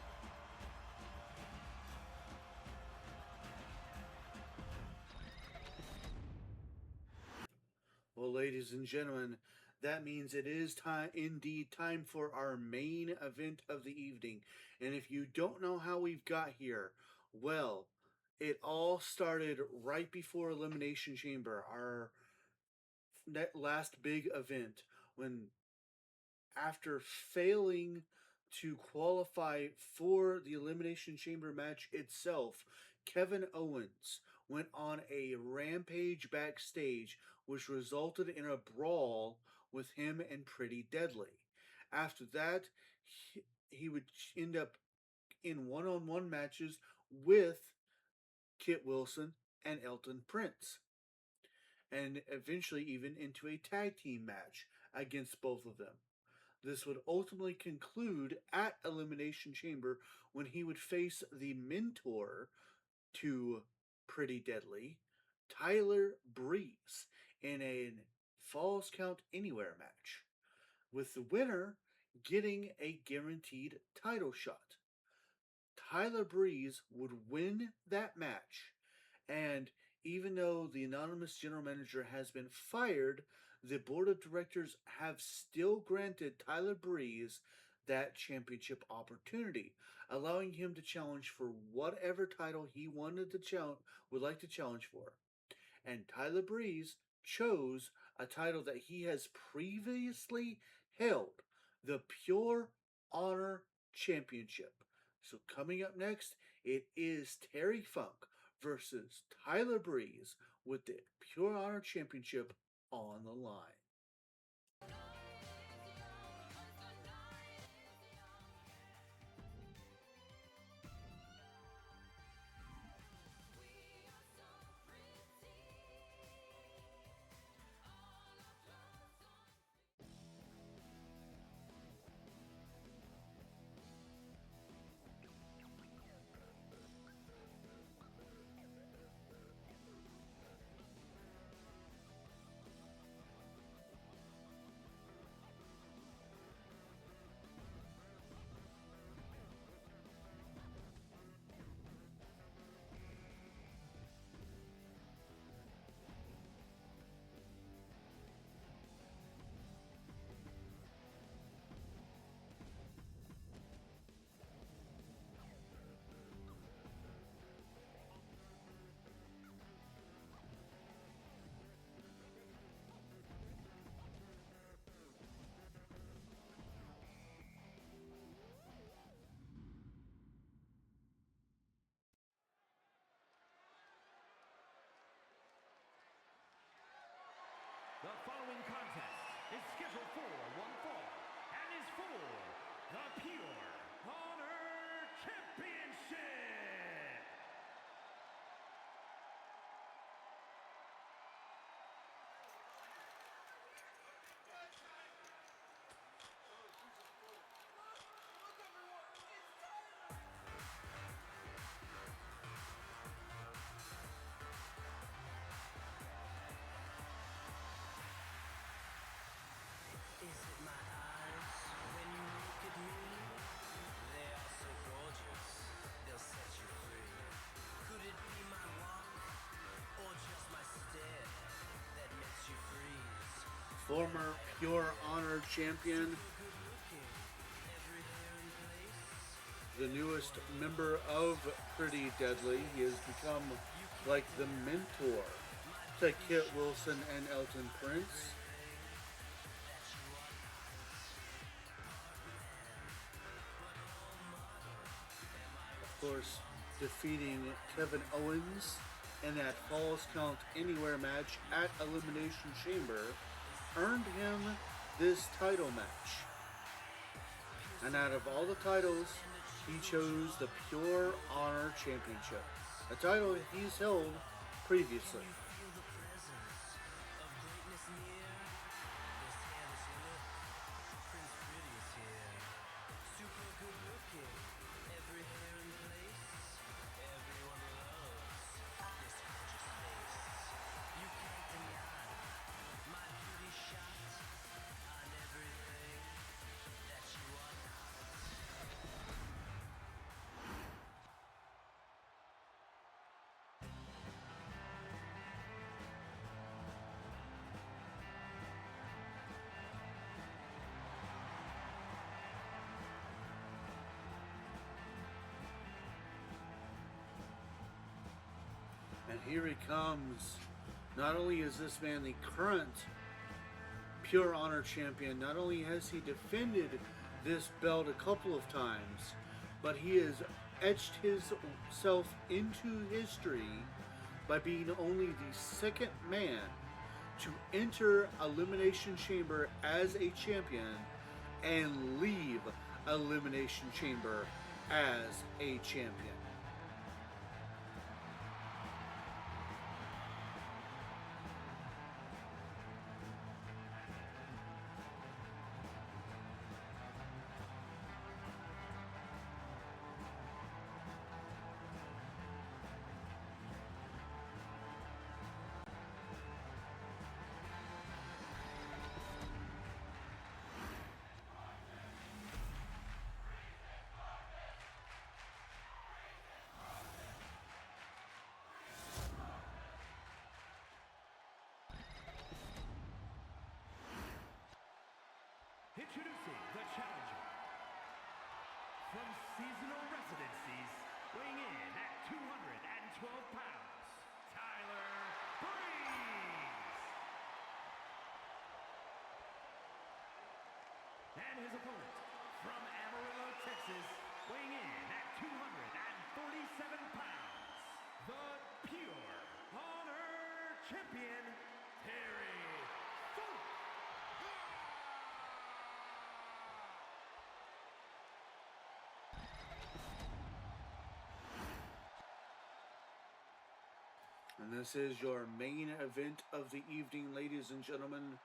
Well, ladies and gentlemen, that means it is indeed time for our main event of the evening. And if you don't know how we've got here, well, it all started right before Elimination Chamber. Our that last big event when, after failing to qualify for the Elimination Chamber match itself, Kevin Owens went on a rampage backstage, which resulted in a brawl with him and Pretty Deadly. After that, he would end up in one on one matches with Kit Wilson and Elton Prince, and eventually even into a tag team match against both of them. This would ultimately conclude at Elimination Chamber when he would face the mentor to Pretty Deadly, Tyler Breeze, in a Falls Count Anywhere match, with the winner getting a guaranteed title shot. Tyler Breeze would win that match, and even though the anonymous general manager has been fired, the board of directors have still granted Tyler Breeze that championship opportunity, allowing him to challenge for whatever title he wanted to would like to challenge for. And Tyler Breeze chose a title that he has previously held, the Pure Honor Championship. So coming up next, it is Terry Funk versus Tyler Breeze with the Pure Honor Championship on the line. The following contest is scheduled for one fall and is for the Pure Honor Championship. Is it my eyes when you look at me? They are so gorgeous, they'll set you free. Could it be my walk or just my stare that makes you freeze? Former Pure Honor champion, Good looking, every hair in place. the newest member of Pretty Deadly. He has become like the mentor to Kit Wilson and Elton Prince. Of course, defeating Kevin Owens in that Falls Count Anywhere match at Elimination Chamber earned him this title match. And out of all the titles, he chose the Pure Honor Championship, a title he's held previously. Feel the presence of greatness near. This hairless look, Prince Pretty is here. Super good looking, every hair in place. Everyone loves this gorgeous face. You can't deny my beauty shot on everything that you are not. And here he comes. Not only is this man the current Pure Honor champion. Not only has he defended this belt a couple of times, but he has etched himself into history by being only the second man to enter Elimination Chamber as a champion and leave Elimination Chamber as a champion. Introducing the challenger. From seasonal residencies, weighing in at 212 pounds, Tyler Breeze. And his opponent, from Amarillo, Texas, weighing in at 247 pounds, the Pure Honor Champion, Terry Funk. And this is your main event of the evening, ladies and gentlemen.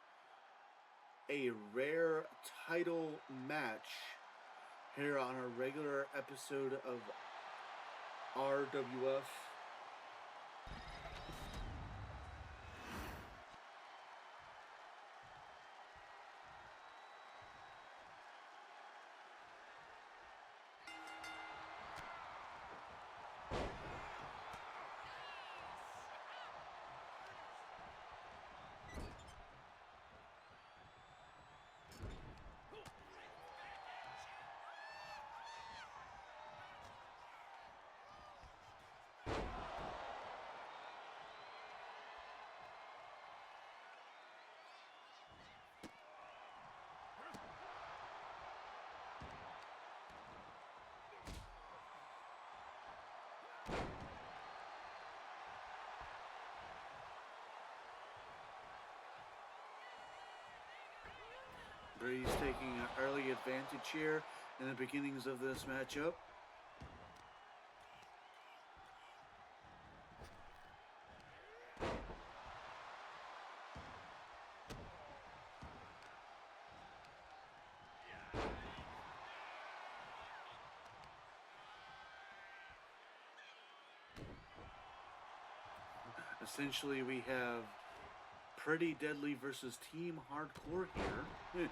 A rare title match here on a regular episode of RWF. Breeze taking an early advantage here in the beginnings of this matchup. Essentially, we have Pretty Deadly versus Team Hardcore here.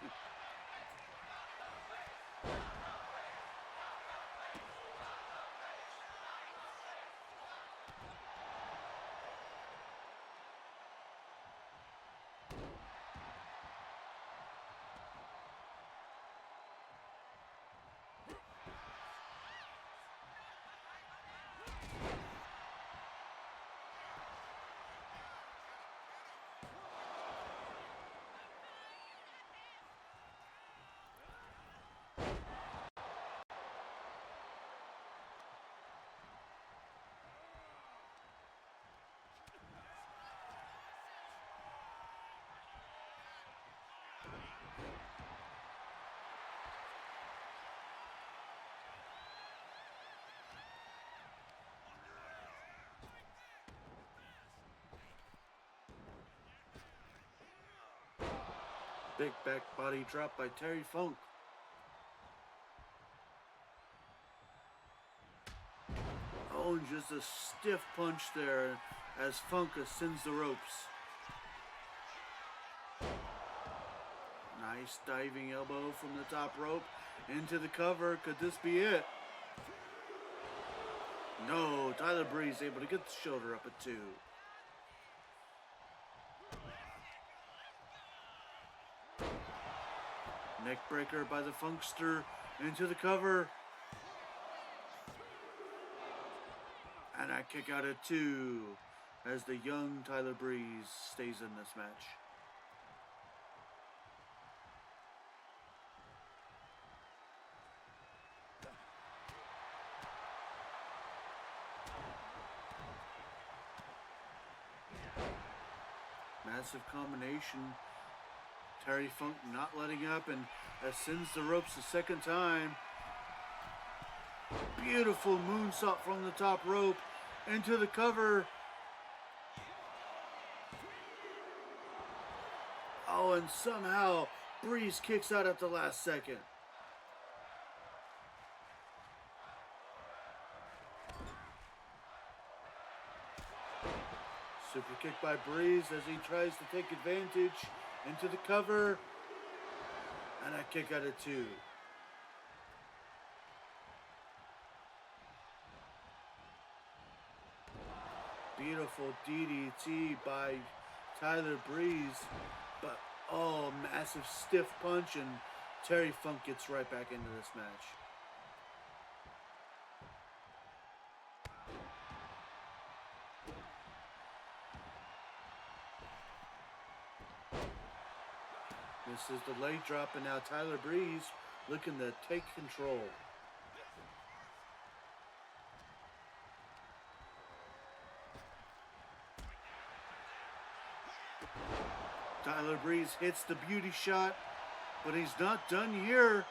Big back body drop by Terry Funk. Oh, and just a stiff punch there as Funk ascends the ropes. Nice diving elbow from the top rope into the cover. Could this be it? No, Tyler Breeze able to get the shoulder up at 2. Neckbreaker by the Funkster into the cover. And a kick out at 2 as the young Tyler Breeze stays in this match. Massive combination. Terry Funk not letting up and ascends the ropes a second time. Beautiful moonsault from the top rope into the cover. Oh, and somehow Breeze kicks out at the last second. Super kick by Breeze as he tries to take advantage into the cover. And a kick out of 2. Beautiful DDT by Tyler Breeze. But, oh, massive stiff punch, and Terry Funk gets right back into this match. This is the leg drop, and now Tyler Breeze looking to take control. Tyler Breeze hits the beauty shot, but he's not done here.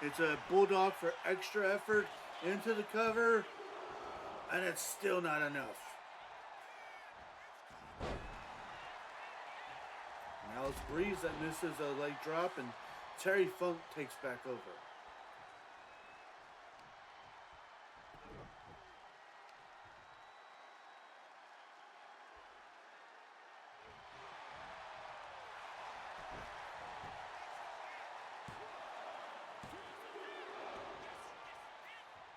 It's a bulldog for extra effort into the cover, and it's still not enough. Now it's Breeze that misses a leg drop, and Terry Funk takes back over.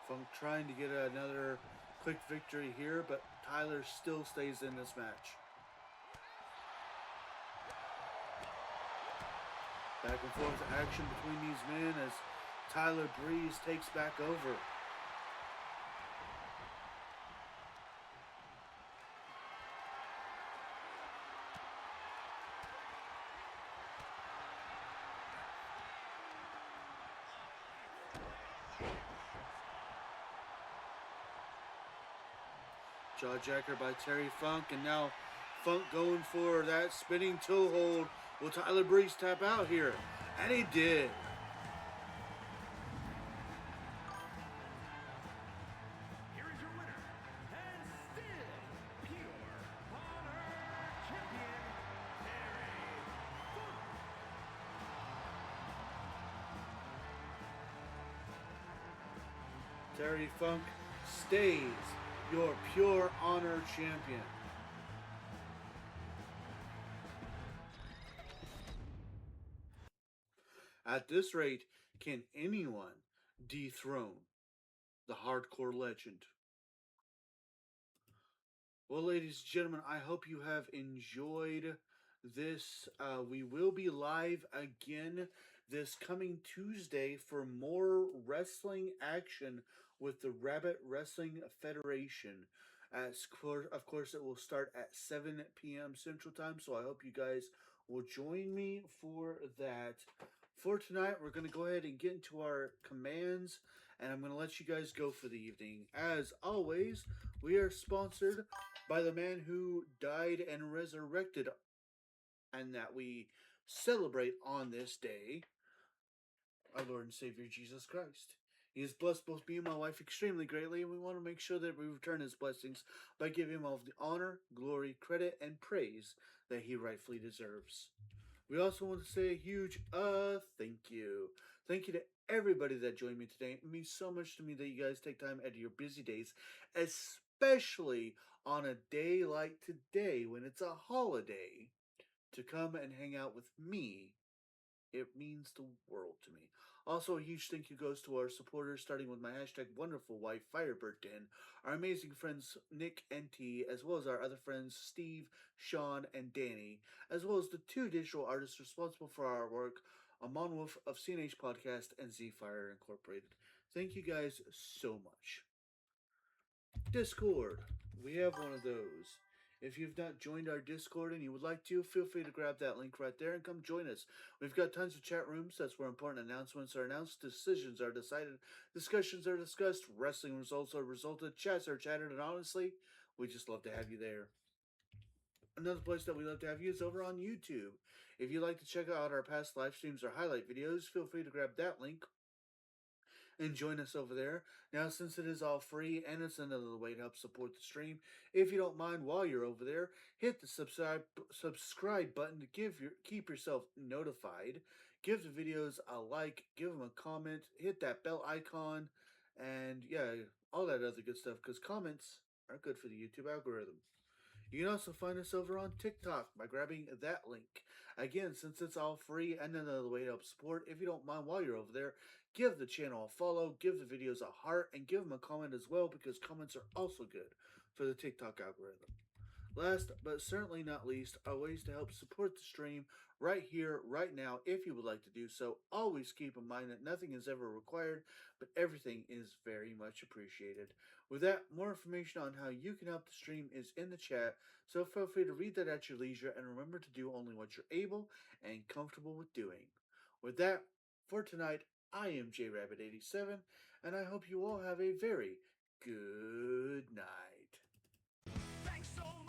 Funk trying to get another quick victory here, but Tyler still stays in this match. Back and forth action between these men as Tyler Breeze takes back over. Jawjacker by Terry Funk, and now Funk going for that spinning toe hold. Will Tyler Breeze tap out here? And he did. Here is your winner, and still pure honor champion, Terry Terry Funk. Funk stays your Pure Honor champion. At this rate, can anyone dethrone the hardcore legend? Well, ladies and gentlemen, I hope you have enjoyed this. We will be live again this coming Tuesday for more wrestling action with the Rabit Wrestling Federation. Of course, it will start at 7 p.m. Central Time, so I hope you guys will join me for that. For tonight, we're going to go ahead and get into our commands, and I'm going to let you guys go for the evening. As always, we are sponsored by the man who died and resurrected, and that we celebrate on this day, our Lord and Savior Jesus Christ. He has blessed both me and my wife extremely greatly, and we want to make sure that we return his blessings by giving him all of the honor, glory, credit, and praise that he rightfully deserves. We also want to say a huge thank you. Thank you to everybody that joined me today. It means so much to me that you guys take time out of your busy days, especially on a day like today when it's a holiday, to come and hang out with me. It means the world to me. Also, a huge thank you goes to our supporters, starting with my hashtag wonderful wife, Firebird10, our amazing friends Nick and T, as well as our other friends Steve, Sean, and Danny, as well as the two digital artists responsible for our work, Amon Wolf of CNH Podcast and Z Fire Incorporated. Thank you guys so much. Discord, we have one of those. If you've not joined our Discord and you would like to, feel free to grab that link right there and come join us. We've got tons of chat rooms. That's where important announcements are announced, decisions are decided, discussions are discussed, wrestling results are resulted, chats are chatted, and honestly, we just love to have you there. Another place that we love to have you is over on YouTube. If you'd like to check out our past live streams or highlight videos, feel free to grab that link and join us over there. Now, since it is all free and it's another way to help support the stream, if you don't mind, while you're over there, hit the subscribe button to keep yourself notified. Give the videos a like, give them a comment, hit that bell icon, and yeah, all that other good stuff. Because comments are good for the YouTube algorithm. You can also find us over on TikTok by grabbing that link. Again, since it's all free and another way to help support, if you don't mind while you're over there, give the channel a follow, give the videos a heart, and give them a comment as well because comments are also good for the TikTok algorithm. Last but certainly not least are ways to help support the stream right here, right now, if you would like to do so. Always keep in mind that nothing is ever required, but everything is very much appreciated. With that, more information on how you can help the stream is in the chat, so feel free to read that at your leisure and remember to do only what you're able and comfortable with doing. With that, for tonight, I am JRabbit87, and I hope you all have a very good night. Thanks so much.